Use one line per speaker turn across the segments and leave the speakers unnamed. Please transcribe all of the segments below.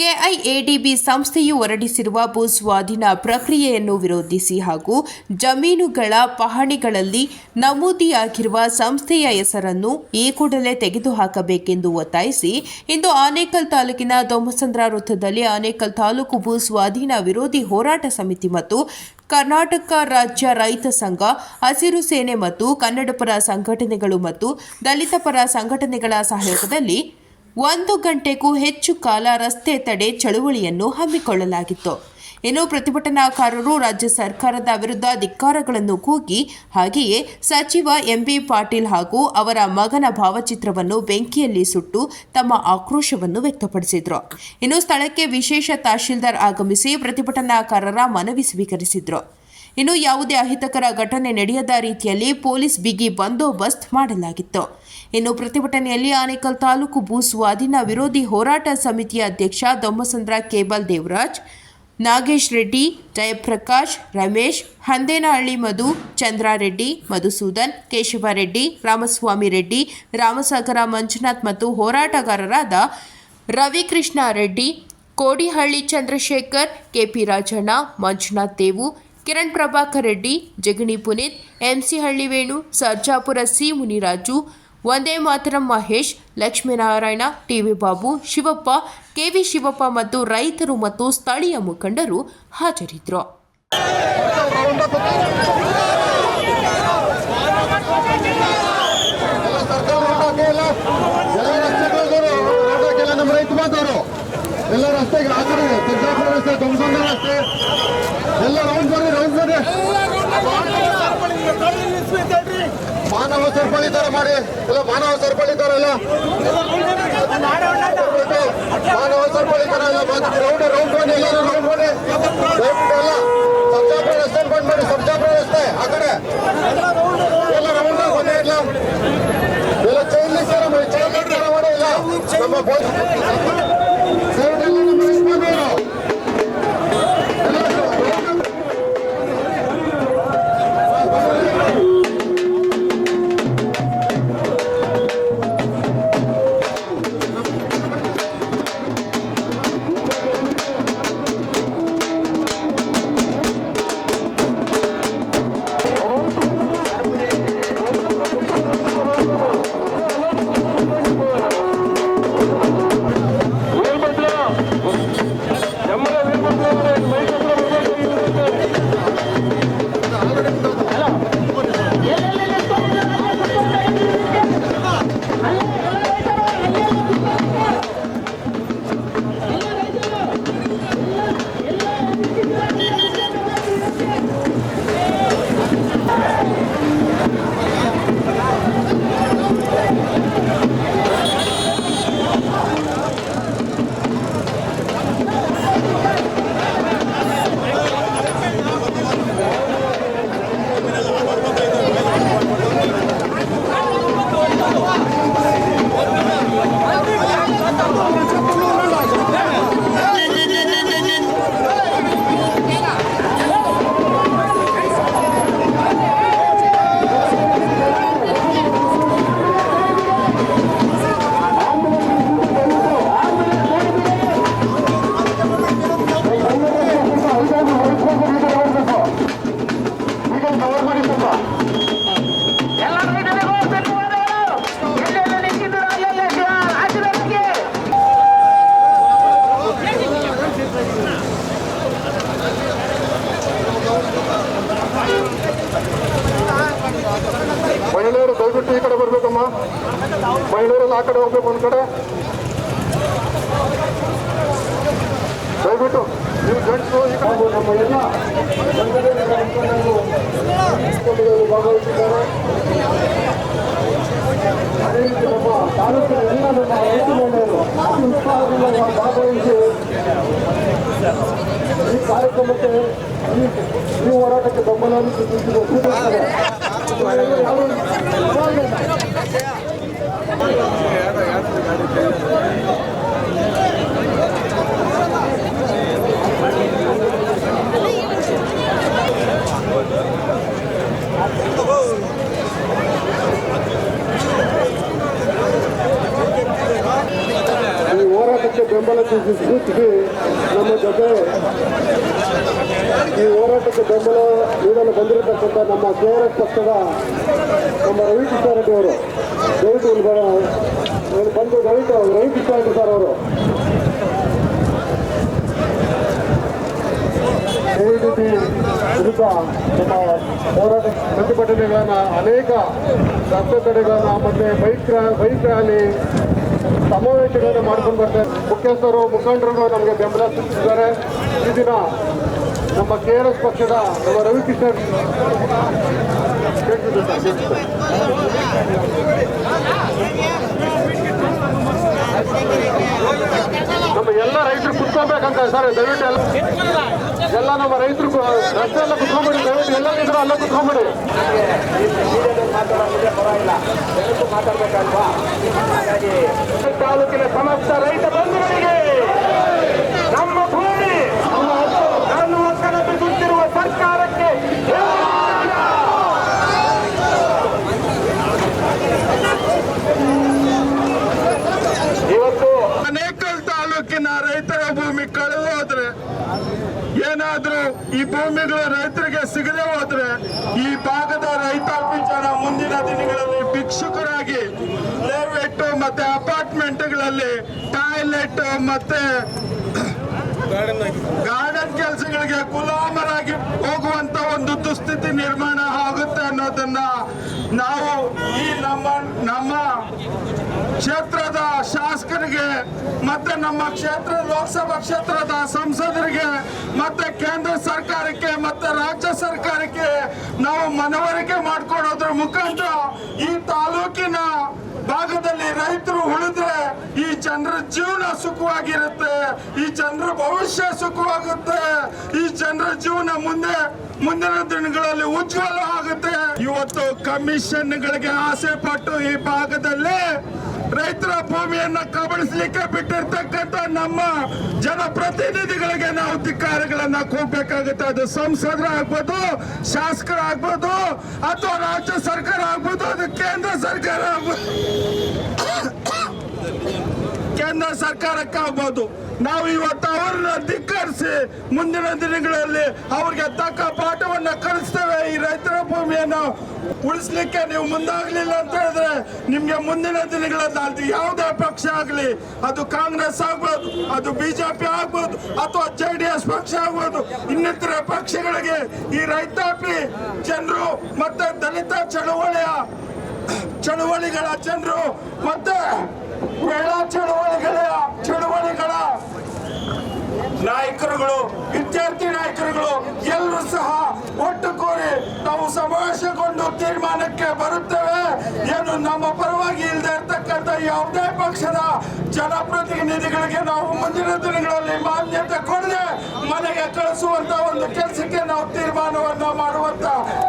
KIADB ಸಂಸ್ಥೆಯು ಹೊರಡಿಸಿರುವ ಭೂ ಸ್ವಾಧೀನ ಪ್ರಕ್ರಿಯೆಯನ್ನು ವಿರೋಧಿಸಿ ಹಾಗೂ ಜಮೀನುಗಳ ಪಹಣಿಗಳಲ್ಲಿ ನಮೂದಿಯಾಗಿರುವ ಸಂಸ್ಥೆಯ ಹೆಸರನ್ನು ಈ ಕೂಡಲೇ ತೆಗೆದುಹಾಕಬೇಕೆಂದು ಒತ್ತಾಯಿಸಿ ಇಂದು ಆನೇಕಲ್ ತಾಲೂಕಿನ ದೊಮ್ಮಸಂದ್ರ ವೃತ್ತದಲ್ಲಿ ಆನೇಕಲ್ ತಾಲೂಕು ಭೂ ಸ್ವಾಧೀನ ವಿರೋಧಿ ಹೋರಾಟ ಸಮಿತಿ ಮತ್ತು ಕರ್ನಾಟಕ ರಾಜ್ಯ ರೈತ ಸಂಘ, ಹಸಿರು ಸೇನೆ ಮತ್ತು ಕನ್ನಡಪರ ಸಂಘಟನೆಗಳು ಮತ್ತು ದಲಿತ ಪರ ಸಂಘಟನೆಗಳ ಸಹಯೋಗದಲ್ಲಿ 1 ಗಂಟೆಗೂ ಹೆಚ್ಚು ಕಾಲ ರಸ್ತೆ ತಡೆ ಚಳುವಳಿಯನ್ನು ಹಮ್ಮಿಕೊಳ್ಳಲಾಗಿತ್ತು. ಇನ್ನು ಪ್ರತಿಭಟನಾಕಾರರು ರಾಜ್ಯ ಸರ್ಕಾರದ ವಿರುದ್ಧ ಧಿಕ್ಕಾರಗಳನ್ನು ಕೂಗಿ ಹಾಗೆಯೇ ಸಚಿವ ಎಂಬಿ ಪಾಟೀಲ್ ಹಾಗೂ ಅವರ ಮಗನ ಭಾವಚಿತ್ರವನ್ನು ಬೆಂಕಿಯಲ್ಲಿ ಸುಟ್ಟು ತಮ್ಮ ಆಕ್ರೋಶವನ್ನು ವ್ಯಕ್ತಪಡಿಸಿದರು. ಇನ್ನು ಸ್ಥಳಕ್ಕೆ ವಿಶೇಷ ತಹಶೀಲ್ದಾರ್ ಆಗಮಿಸಿ ಪ್ರತಿಭಟನಾಕಾರರ ಮನವಿ ಸ್ವೀಕರಿಸಿದರು. ಇನ್ನು ಯಾವುದೇ ಅಹಿತಕರ ಘಟನೆ ನಡೆಯದ ರೀತಿಯಲ್ಲಿ ಪೊಲೀಸ್ ಬಿಗಿ ಬಂದೋಬಸ್ತ್ ಮಾಡಲಾಗಿತ್ತು. ಇನ್ನು ಪ್ರತಿಭಟನೆಯಲ್ಲಿ ಆನೇಕಲ್ ತಾಲೂಕು ಭೂ ಸ್ವಾಧೀನ ವಿರೋಧಿ ಹೋರಾಟ ಸಮಿತಿಯ ಅಧ್ಯಕ್ಷ ದೊಮ್ಮಸಂದ್ರ ಕೇಬಲ್ ದೇವರಾಜ್, ನಾಗೇಶ್ ರೆಡ್ಡಿ, ಜಯಪ್ರಕಾಶ್, ರಮೇಶ್, ಹಂದೇನಹಳ್ಳಿ ಮಧು, ಚಂದ್ರಾರೆಡ್ಡಿ, ಮಧುಸೂದನ್, ಕೇಶವರೆಡ್ಡಿ, ರಾಮಸ್ವಾಮಿ ರೆಡ್ಡಿ, ರಾಮಸಾಗರ ಮಂಜುನಾಥ್ ಮತ್ತು ಹೋರಾಟಗಾರರಾದ ರವಿಕೃಷ್ಣ ರೆಡ್ಡಿ, ಕೋಡಿಹಳ್ಳಿ ಚಂದ್ರಶೇಖರ್, ಕೆಪಿ ರಾಜಣ್ಣ, ಮಂಜುನಾಥ್ ದೇವು, ಕಿರಣ್ ಪ್ರಭಾಕರ್ ರೆಡ್ಡಿ, ಜಗಣಿ ಪುನೀತ್, ಎಂಸಿ ಹಳ್ಳಿ Venu, Sarjapura C Muniraju, Vande Mataram Mahesh, Lakshminarayana, TV Babu, Shivappa, KV Shivappa ಮತ್ತು ರೈತರು ಮತ್ತು ಸ್ಥಳೀಯ ಮುಖಂಡರು ಹಾಜರಿದ್ದರು.
ಎಲ್ಲ ರಸ್ತೆಗೆ ಹಾಕಿರಿ, ಸರ್ಜಾಪುರ ರಸ್ತೆ, ದೊಮ್ಮಸಂದ್ರ ರಸ್ತೆ ಎಲ್ಲ ರೌಂಡ್ ಬರ್ರಿ. ಮಾನವ ಸರಪಳಿ ತರ ಮಾಡಿ, ಎಲ್ಲ ಮಾನವ ಸರಪಳಿ ತರ ಎಲ್ಲ ಮಾನವ ಸರಪಳಿ ತರ ಎಲ್ಲ ರೌಂಡ್ ಮಾಡಿ, ಎಲ್ಲರೂ ರೌಂಡ್ ಮಾಡಿ ಎಲ್ಲ ಸರ್ಜಾಪುರ ರಸ್ತೆ ಬಂದ್ ಮಾಡಿ, ಸರ್ಜಾಪುರ ರಸ್ತೆ ಆ ಕಡೆ ಎಲ್ಲ ರೌಂಡ್ ಬಂದೇ ಇಲ್ಲ, ಎಲ್ಲ ಚೈನ್ ತರ ಮಾಡಿ ಇಲ್ಲ ನಮ್ಮ ಮಹಿಳೆಯರು ದಯವಿಟ್ಟು ಈ ಕಡೆ ಬರ್ಬೇಕಮ್ಮ, ಮಹಿಳೆಯರೆಲ್ಲ ಆ ಕಡೆ ಹೋಗ್ಬೇಕು, ಒಂದ್ ಕಡೆ ದಯವಿಟ್ಟು ನೀವು ಗಂಟು ಈ ಕಡೆ ನಮ್ಮ ಎಲ್ಲ ಭಾಗವಹಿಸಿದ್ದಾರೆ. ಅದೇ ರೀತಿ ನಮ್ಮ ತಾಲೂಕಿನ ಎಲ್ಲ ನಮ್ಮ ರೈತ ಮಹಿಳೆಯರು ಅತಿ ಉತ್ಸಾಹದಿಂದ ಭಾಗವಹಿಸಿ ಈ ಕಾರ್ಯಕ್ರಮಕ್ಕೆ ಈ ಹೋರಾಟಕ್ಕೆ ಬೆಂಬಲವನ್ನು ಸೂಚಿಸಿದ್ದಾರೆ. ಈ ಹೋರಾಟಕ್ಕೆ ಬೆಂಬಲ ಸೂಚಿಸಿ ನಮ್ಮ ಜೊತೆ ಈ ಹೋರಾಟಕ್ಕೆ ಬೆಂಬಲ ನೀಡಲು ಬಂದಿರತಕ್ಕಂಥ ನಮ್ಮ KRS ಪಕ್ಷದ ನಮ್ಮ ರವಿಕೃಷ್ಣ ರೆಡ್ಡಿ ಅವರು ದಯವಿಟ್ಟು ಬಂದು ರವಿಕೃಷ್ಣ ರೆಡ್ಡಿ ಸರ್ ಅವರು AIDP ವಿರುದ್ಧ ನಮ್ಮ ಹೋರಾಟ ಪ್ರತಿಭಟನೆಗಳನ್ನ ಅನೇಕ ರಸ್ತೆ ತಡೆಗಳನ್ನ ಮತ್ತೆ ಬೈಕ್ ರ್ಯಾಲಿ ಸಮಾವೇಶಗಳನ್ನು ಮಾಡ್ಕೊಂಡು ಬರ್ತಾರೆ. ಮುಖ್ಯಸ್ಥರು ಮುಖಂಡರು ನಮಗೆ ಬೆಂಬಲ ಸೂಚಿಸಿದ್ದಾರೆ. ಈ ದಿನ ನಮ್ಮ KRS ಪಕ್ಷದ ನಮ್ಮ ರವಿಕೃಷ್ಣ ನಮ್ಮ ಎಲ್ಲ ರೈತರು ಕುತ್ಕೋಬೇಕಂತ ಸರ್, ದಯವಿಟ್ಟು ಎಲ್ಲ ನಮ್ಮ ರೈತರು ರಸ್ತೆ ಎಲ್ಲ ಕುತ್ಕೊಂಡ್ಬಿಡಿ, ದಯವಿಟ್ಟು ಎಲ್ಲ ಇದ್ರು ಅಲ್ಲ ಕುತ್ಕೊಂಡ್ಬಿಡಿ. ಮಾತಾಡ್ಬೇಕಲ್ವಾ? ತಾಲೂಕಿನ ಸಮಸ್ತ ರೈತ ಬಂಧುಗಳಿಗೆ ನಮ್ಮ ಭೂಮಿ ನಾನು ಒಕ್ಕಲೆಬ್ಬಿಸುತ್ತಿರುವ ಸರ್ಕಾರಕ್ಕೆ ಇವತ್ತು ಆನೇಕಲ್ ತಾಲೂಕಿನ ರೈತರ ಭೂಮಿ ಕಳೆದು ಹೋದ್ರೆ, ಏನಾದ್ರೂ ಈ ಭೂಮಿಗಳು ರೈತರಿಗೆ ಸಿಗದೆ ಹೋದ್ರೆ ಈ ಭಾಗದ ರೈತಾಪಿ ಜನ ಮುಂದಿನ ದಿನಗಳಲ್ಲಿ ಭಿಕ್ಷುಕರಾಗಿ ಲೇಔಟ್ ಮತ್ತೆ ಅಪಾರ್ಟ್ಮೆಂಟ್ಗಳಲ್ಲಿ ಟಾಯ್ಲೆಟ್ ಮತ್ತೆ ಗಾರ್ಡನ್ ಕೆಲಸಗಳಿಗೆ ಗುಲಾಮರಾಗಿ ಹೋಗುವಂತ ಒಂದು ದುಸ್ಥಿತಿ ನಿರ್ಮಾಣ ಆಗುತ್ತೆ ಅನ್ನೋದನ್ನ ನಾವು ಈ ನಮ್ಮ ಕ್ಷೇತ್ರದ ಶಾಸಕರಿಗೆ ಮತ್ತೆ ನಮ್ಮ ಕ್ಷೇತ್ರ ಲೋಕಸಭಾ ಕ್ಷೇತ್ರದ ಸಂಸದರಿಗೆ ಮತ್ತೆ ಕೇಂದ್ರ ಸರ್ಕಾರಕ್ಕೆ ಮತ್ತೆ ರಾಜ್ಯ ಸರ್ಕಾರಕ್ಕೆ ನಾವು ಮನವರಿಕೆ ಮಾಡಿಕೊಡೋದ್ರ ಮುಖಾಂತರ ಈ ತಾಲೂಕಿನ ಭಾಗದಲ್ಲಿ ರೈತರು ಉಳಿದ್ರೆ ಈ ಜನರ ಜೀವನ ಸುಖವಾಗಿರುತ್ತೆ, ಈ ಜನರ ಭವಿಷ್ಯ ಸುಖವಾಗುತ್ತೆ, ಈ ಜನರ ಜೀವನ ಮುಂದಿನ ದಿನಗಳಲ್ಲಿ ಉಜ್ವಲ ಆಗುತ್ತೆ. ಇವತ್ತು ಕಮಿಷನ್ಗಳಿಗೆ ಆಸೆ ಪಟ್ಟು ಈ ಭಾಗದಲ್ಲಿ ರೈತರ ಭೂಮಿಯನ್ನ ಕಬಳಿಸಲಿಕ್ಕೆ ಬಿಟ್ಟಿರ್ತಕ್ಕಂಥ ನಮ್ಮ ಜನಪ್ರತಿನಿಧಿಗಳಿಗೆ ನಾವು ಧಿಕ್ಕಾರಗಳನ್ನ ಕೂಗಬೇಕಾಗುತ್ತೆ. ಅದು ಸಂಸದರಾಗ್ಬೋದು, ಶಾಸಕರಾಗ್ಬೋದು, ಅಥವಾ ರಾಜ್ಯ ಸರ್ಕಾರ ಆಗ್ಬೋದು, ಅದು ಕೇಂದ್ರ ಸರ್ಕಾರ ಆಗ್ಬೋದು, ಕೇಂದ್ರ ಸರ್ಕಾರಕ್ಕಾಗ್ಬೋದು. ನಾವು ಇವತ್ತು ಅವರನ್ನ ಧಿಕ್ಕರಿಸಿ ಮುಂದಿನ ದಿನಗಳಲ್ಲಿ ಅವ್ರಿಗೆ ತಕ್ಕ ಪಾಠವನ್ನ ಕಲಿಸ್ತೇವೆ. ಈ ರೈತರ ಭೂಮಿಯನ್ನು ಉಳಿಸ್ಲಿಕ್ಕೆ ನೀವು ಮುಂದಾಗ್ಲಿಲ್ಲ ಅಂತ ಹೇಳಿದ್ರೆ ನಿಮ್ಗೆ ಮುಂದಿನ ದಿನಗಳಲ್ಲಿ ಅದು ಯಾವುದೇ ಪಕ್ಷ ಆಗಲಿ, ಅದು ಕಾಂಗ್ರೆಸ್ ಆಗ್ಬೋದು, ಅದು BJP ಆಗ್ಬೋದು, ಅಥವಾ JDS ಪಕ್ಷ ಆಗ್ಬೋದು, ಇನ್ನಿತರ ಪಕ್ಷಗಳಿಗೆ ಈ ರೈತಾಪಿ ಜನರು ಮತ್ತೆ ದಲಿತ ಚಳುವಳಿಗಳ ಜನರು ಮತ್ತೆ ಮಹಿಳಾ ಚಳುವಳಿಗಳ ನಾಯಕರುಗಳು, ವಿದ್ಯಾರ್ಥಿ ನಾಯಕರುಗಳು ಎಲ್ಲರೂ ಸಹ ಒಟ್ಟುಗೂಡಿ ನಾವು ಸಮಾವೇಶಗೊಂಡು ತೀರ್ಮಾನಕ್ಕೆ ಬರುತ್ತೇವೆ. ಏನು ನಮ್ಮ ಪರವಾಗಿ ಇಲ್ಲದೆ ಇರ್ತಕ್ಕಂಥ ಯಾವುದೇ ಪಕ್ಷದ ಜನಪ್ರತಿನಿಧಿಗಳಿಗೆ ನಾವು ಮುಂದಿನ ದಿನಗಳಲ್ಲಿ ಮಾನ್ಯತೆ ಕೊಡದೆ ಮನೆಗೆ ಕಳಿಸುವಂತ ಒಂದು ಕೆಲಸಕ್ಕೆ ನಾವು ತೀರ್ಮಾನವನ್ನ ಮಾಡುವಂತ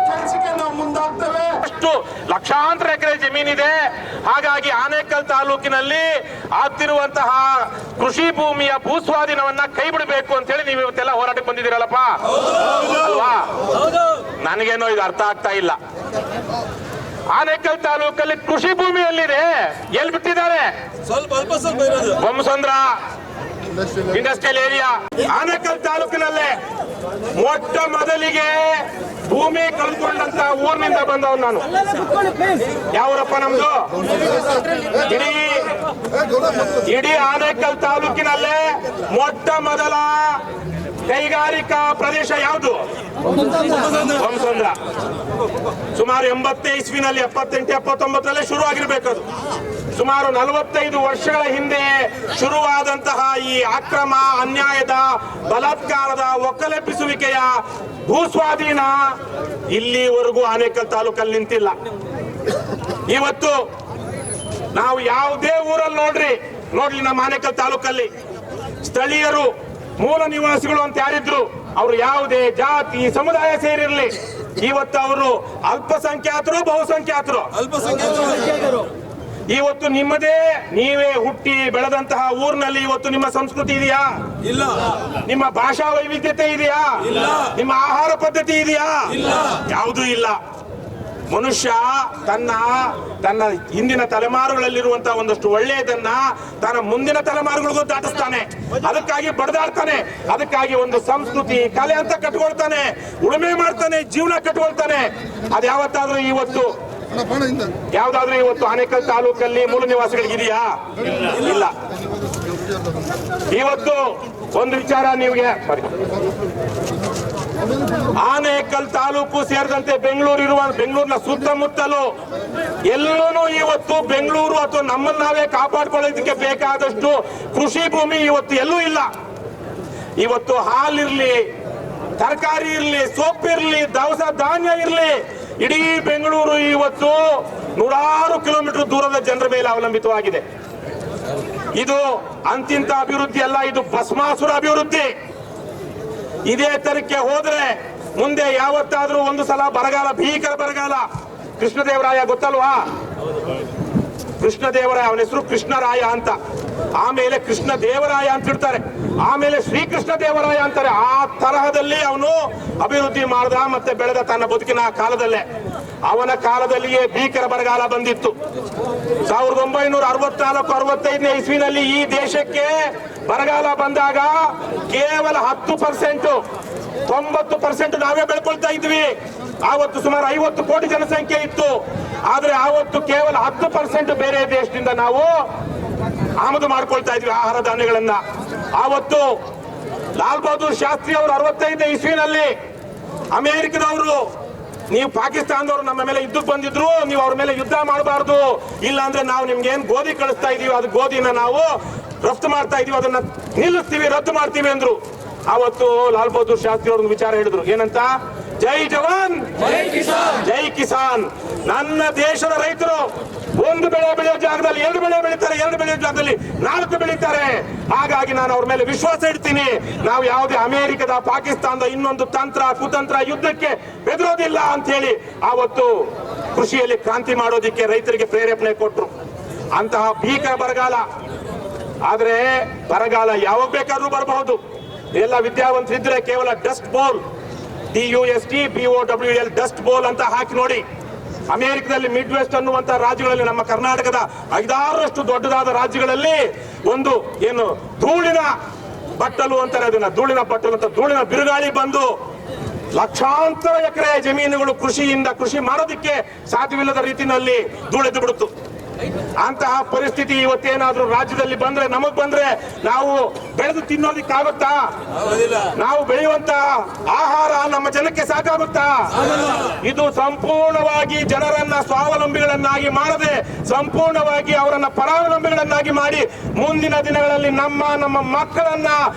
ಕೆಲಸಕ್ಕೆ ನಾವು ಮುಂದಾಗ್ತೇವೆ.
ಅಷ್ಟು ಲಕ್ಷಾಂತರ ಎಕರೆ ಜಮೀನಿದೆ. ಹಾಗಾಗಿ ಆನೇಕಲ್ ತಾಲೂಕಿನಲ್ಲಿ ಆಗ್ತಿರುವಂತಹ ಕೃಷಿ ಭೂಮಿಯ ಭೂಸ್ವಾಧೀನವನ್ನ ಕೈ ಬಿಡಬೇಕು ಅಂತ ಹೇಳಿ ನೀವು ಇವತ್ತೆಲ್ಲ ಹೋರಾಟಕ್ಕೆ ಬಂದಿದ್ದೀರಲ್ಲಪ್ಪ ಅಲ್ವಾ? ನನಗೇನೋ ಇದು ಅರ್ಥ ಆಗ್ತಾ ಇಲ್ಲ. ಆನೇಕಲ್ ತಾಲೂಕಲ್ಲಿ ಕೃಷಿ ಭೂಮಿ ಎಲ್ಲಿದೆ? ಎಲ್ಲಿ ಬಿಟ್ಟಿದ್ದಾರೆ? Bommasandra industrial area. ಆನೇಕಲ್ ತಾಲೂಕಿನಲ್ಲೇ ಮೊಟ್ಟ ಮೊದಲಿಗೆ ಭೂಮಿ ಕಳ್ಕೊಂಡಂತ ಊರಿನಿಂದ ಬಂದವ್ ನಾನು. ಯಾವೂರಪ್ಪ ನಮ್ದು? ಇಡೀ ಆನೇಕಲ್ ತಾಲೂಕಿನಲ್ಲೇ ಮೊಟ್ಟ ಮೊದಲ ಕೈಗಾರಿಕಾ ಪ್ರದೇಶ ಯಾವುದು? ಬೊಮ್ಮಸಂದ್ರ. ಸುಮಾರು 80 ಇಸ್ವಿನಲ್ಲಿ 78, 79 ಶುರು ಆಗಿರ್ಬೇಕದು. ಸುಮಾರು 45 ವರ್ಷಗಳ ಹಿಂದೆ ಶುರುವಾದಂತಹ ಈ ಅಕ್ರಮ, ಅನ್ಯಾಯದ, ಬಲಾತ್ಕಾರದ, ಒಕ್ಕಲೆಬ್ಬಿಸುವಿಕೆಯ ಭೂಸ್ವಾಧೀನ ಇಲ್ಲಿವರೆಗೂ ಆನೇಕಲ್ ತಾಲೂಕಲ್ಲಿ ನಿಂತಿಲ್ಲ. ಇವತ್ತು ನಾವು ಯಾವುದೇ ಊರಲ್ಲಿ ನೋಡ್ಲಿ ನಮ್ಮ ಆನೇಕಲ್ ತಾಲೂಕಲ್ಲಿ ಸ್ಥಳೀಯರು, ಮೂಲ ನಿವಾಸಿಗಳು ಅಂತ ಯಾರಿದ್ರು, ಅವರು ಯಾವುದೇ ಜಾತಿ ಸಮುದಾಯ ಸೇರಿರಲಿ, ಇವತ್ತು ಅವರು ಅಲ್ಪಸಂಖ್ಯಾತರು, ಬಹುಸಂಖ್ಯಾತರು, ಇವತ್ತು ನೀವೇ ಹುಟ್ಟಿ ಬೆಳೆದಂತಹ ಊರಿನಲ್ಲಿ ಇವತ್ತು ನಿಮ್ಮ ಸಂಸ್ಕೃತಿ ಇದೆಯಾ? ಇಲ್ಲ. ನಿಮ್ಮ ಭಾಷಾ ವೈವಿಧ್ಯತೆ ಇದೆಯಾ? ಇಲ್ಲ. ನಿಮ್ಮ ಆಹಾರ ಪದ್ಧತಿ ಇದೆಯಾ? ಇಲ್ಲ. ಯಾವುದೂ ಇಲ್ಲ. ಮನುಷ್ಯ ತನ್ನ ಹಿಂದಿನ ತಲೆಮಾರುಗಳಲ್ಲಿರುವಂತಹ ಒಂದಷ್ಟು ಒಳ್ಳೆಯದನ್ನ ತನ್ನ ಮುಂದಿನ ತಲೆಮಾರುಗಳಿಗೂ ದಾಟಿಸ್ತಾನೆ, ಅದಕ್ಕಾಗಿ ಬಡದಾಡ್ತಾನೆ, ಅದಕ್ಕಾಗಿ ಒಂದು ಸಂಸ್ಕೃತಿ ಕಲೆ ಅಂತ ಕಟ್ಕೊಳ್ತಾನೆ, ಉಳುಮೆ ಮಾಡ್ತಾನೆ, ಜೀವನ ಕಟ್ಕೊಳ್ತಾನೆ. ಅದು ಯಾವತ್ತಾದ್ರೂ ಇವತ್ತು ಆನೇಕಲ್ ತಾಲೂಕಲ್ಲಿ ಮೂಲ ನಿವಾಸಿಗಳಿಗೆ ಇದೆಯಾ? ಇಲ್ಲ. ಇವತ್ತು ಒಂದು ವಿಚಾರ ನಿಮಗೆ, ಆನೇಕಲ್ ತಾಲೂಕು ಸೇರಿದಂತೆ ಬೆಂಗಳೂರಿನ ಸುತ್ತಮುತ್ತಲು ಎಲ್ಲೂ ಇವತ್ತು ಬೆಂಗಳೂರು ಅಥವಾ ನಮ್ಮನ್ನು ನಾವೇ ಕಾಪಾಡ್ಕೊಳ್ಳೋದಕ್ಕೆ ಬೇಕಾದಷ್ಟು ಕೃಷಿ ಭೂಮಿ ಇವತ್ತು ಎಲ್ಲೂ ಇಲ್ಲ. ಇವತ್ತು ಹಾಲಿರ್ಲಿ, ತರಕಾರಿ ಇರ್ಲಿ, ಸೊಪ್ಪಿರ್ಲಿ, ದವಸ ಧಾನ್ಯ ಇರ್ಲಿ, ಇಡೀ ಬೆಂಗಳೂರು ಇವತ್ತು ನೂರಾರು ಕಿಲೋಮೀಟರ್ ದೂರದ ಜನರ ಮೇಲೆ ಅವಲಂಬಿತವಾಗಿದೆ. ಇದು ಅಂತಿಂತ ಅಭಿವೃದ್ಧಿ ಅಲ್ಲ, ಇದು ಭಸ್ಮಾಸುರ ಅಭಿವೃದ್ಧಿ. ಇದೇ ತರಕ್ಕೆ ಹೋದ್ರೆ ಮುಂದೆ ಯಾವತ್ತಾದ್ರೂ ಒಂದು ಸಲ ಬರಗಾಲ, ಭೀಕರ ಬರಗಾಲ. ಕೃಷ್ಣದೇವರಾಯ ಗೊತ್ತಲ್ವಾ? ಕೃಷ್ಣದೇವರಾಯ, ಅವನ ಹೆಸರು ಕೃಷ್ಣರಾಯ ಅಂತ, ಆಮೇಲೆ ಕೃಷ್ಣ ದೇವರಾಯ ಅಂತ ಇಡ್ತಾರೆ, ಆಮೇಲೆ ಶ್ರೀಕೃಷ್ಣ ದೇವರಾಯ ಅಂತಾರೆ. ಆ ತರಹದಲ್ಲಿ ಅವನು ಅಭಿವೃದ್ಧಿ ಮಾಡ್ದ ಮತ್ತೆ ಬೆಳೆದ ತನ್ನ ಬದುಕಿನ ಕಾಲದಲ್ಲೇ. ಅವನ ಕಾಲದಲ್ಲಿಯೇ ಭೀಕರ ಬರಗಾಲ ಬಂದಿತ್ತು. 1964-65 ಇಸ್ವಿನಲ್ಲಿ ಈ ದೇಶಕ್ಕೆ ಬರಗಾಲ ಬಂದಾಗ ಕೇವಲ 10%, 90% ನಾವೇ ಬೆಳ್ಕೊಳ್ತಾ ಇದ್ವಿ. ಆವತ್ತು ಸುಮಾರು 50 ಕೋಟಿ ಜನಸಂಖ್ಯೆ ಇತ್ತು. ಆದ್ರೆ ಆವತ್ತು ಕೇವಲ 10% ಬೇರೆ ದೇಶದಿಂದ ನಾವು ಆಮದು ಮಾಡ್ಕೊಳ್ತಾ ಇದ್ವಿ ಆಹಾರ ಧಾನ್ಯಗಳನ್ನ. ಆವತ್ತು ಲಾಲ್ ಬಹದ್ದೂರ್ ಶಾಸ್ತ್ರಿ ಅವರು 65 ಇಸ್ವಿನಲ್ಲಿ ಅಮೆರಿಕದವರು, ನೀವು ಪಾಕಿಸ್ತಾನದವರು ನಮ್ಮ ಮೇಲೆ ಯುದ್ಧಕ್ಕೆ ಬಂದಿದ್ರು, ನೀವು ಅವ್ರ ಮೇಲೆ ಯುದ್ಧ ಮಾಡಬಾರ್ದು, ಇಲ್ಲ ಅಂದ್ರೆ ನಾವು ನಿಮ್ಗೆ ಏನ್ ಗೋಧಿ ಕಳಿಸ್ತಾ ಇದೀವಿ, ಅದು ಗೋಧಿನ ನಾವು ರಫ್ತು ಮಾಡ್ತಾ ಇದೀವಿ, ಅದನ್ನ ನಿಲ್ಲಿಸ್ತೀವಿ, ರದ್ದು ಮಾಡ್ತೀವಿ ಅಂದ್ರು. ಅವತ್ತು ಲಾಲ್ ಬಹದ್ದೂರ್ ಶಾಸ್ತ್ರಿ ಅವ್ರೊಂದು ವಿಚಾರ ಹೇಳಿದ್ರು, ಏನಂತ? ಜೈ ಜವಾನ್ ಜೈ ಕಿಸಾನ್. ನನ್ನ ದೇಶದ ರೈತರು ಒಂದು ಬೆಳೆ ಬೆಳೆಯೋ ಜಾಗದಲ್ಲಿ 2 ಬೆಳೆ ಬೆಳೀತಾರೆ, 2 ಬೆಳೆಯೋ ಜಾಗದಲ್ಲಿ 4 ಬೆಳೀತಾರೆ. ಹಾಗಾಗಿ ನಾನು ಅವ್ರ ಮೇಲೆ ವಿಶ್ವಾಸ ಇಡ್ತೀನಿ. ನಾವು ಯಾವುದೇ ಅಮೆರಿಕದ, ಪಾಕಿಸ್ತಾನದ ಇನ್ನೊಂದು ತಂತ್ರ ಕುತಂತ್ರ ಯುದ್ಧಕ್ಕೆ ಬೆದರೋದಿಲ್ಲ ಅಂತ ಹೇಳಿ ಆವತ್ತು ಕೃಷಿಯಲ್ಲಿ ಕ್ರಾಂತಿ ಮಾಡೋದಿಕ್ಕೆ ರೈತರಿಗೆ ಪ್ರೇರೇಪಣೆ ಕೊಟ್ರು. ಅಂತಹ ಭೀಕರ ಬರಗಾಲ. ಆದ್ರೆ ಬರಗಾಲ ಯಾವಾಗ ಬೇಕಾದ್ರೂ ಬರಬಹುದು. ಎಲ್ಲ ವಿದ್ಯಾವಂತರಿದ್ರೆ ಕೇವಲ ಡಸ್ಟ್ ಬೋಲ್, DUSTBOWL ಡಸ್ಟ್ ಬೋಲ್ ಅಂತ ಹಾಕಿ ನೋಡಿ. ಅಮೆರಿಕದಲ್ಲಿ ಮಿಡ್ ವೆಸ್ಟ್ ಅನ್ನುವಂತ ರಾಜ್ಯಗಳಲ್ಲಿ, ನಮ್ಮ ಕರ್ನಾಟಕದ 5-6ರಷ್ಟು ದೊಡ್ಡದಾದ ರಾಜ್ಯಗಳಲ್ಲಿ ಒಂದು ಏನು ಧೂಳಿನ ಬಟ್ಟಲು ಅಂತಾರೆ, ಅದನ್ನ ಧೂಳಿನ ಬಟ್ಟಲು ಅಂತ, ಧೂಳಿನ ಬಿರುಗಾಳಿ ಬಂದು ಲಕ್ಷಾಂತರ ಎಕರೆ ಜಮೀನುಗಳು ಕೃಷಿ ಮಾಡೋದಿಕ್ಕೆ ಸಾಧ್ಯವಿಲ್ಲದ ರೀತಿಯಲ್ಲಿ ಧೂಳೆದ್ದು ಬಿಡುತ್ತು. ಅಂತಹ ಪರಿಸ್ಥಿತಿ ಇವತ್ತೇನಾದ್ರೂ ರಾಜ್ಯದಲ್ಲಿ ಬಂದ್ರೆ, ನಮಗ್ ಬಂದ್ರೆ ನಾವು ಬೆಳೆದು ತಿನ್ನೋದಿಕ್ಕಾಗುತ್ತಾ? ನಾವು ಬೆಳೆಯುವಂತ ಆಹಾರ ನಮ್ಮ ಜನಕ್ಕೆ ಸಾಕಾಗುತ್ತಾ? ಇದು ಸಂಪೂರ್ಣವಾಗಿ ಜನರನ್ನ ಸ್ವಾವಲಂಬಿಗಳನ್ನಾಗಿ ಮಾಡದೆ, ಸಂಪೂರ್ಣವಾಗಿ ಅವರನ್ನ ಪರಾವಲಂಬಿಗಳನ್ನಾಗಿ ಮಾಡಿ ಮುಂದಿನ ದಿನಗಳಲ್ಲಿ ನಮ್ಮ ಮಕ್ಕಳನ್ನ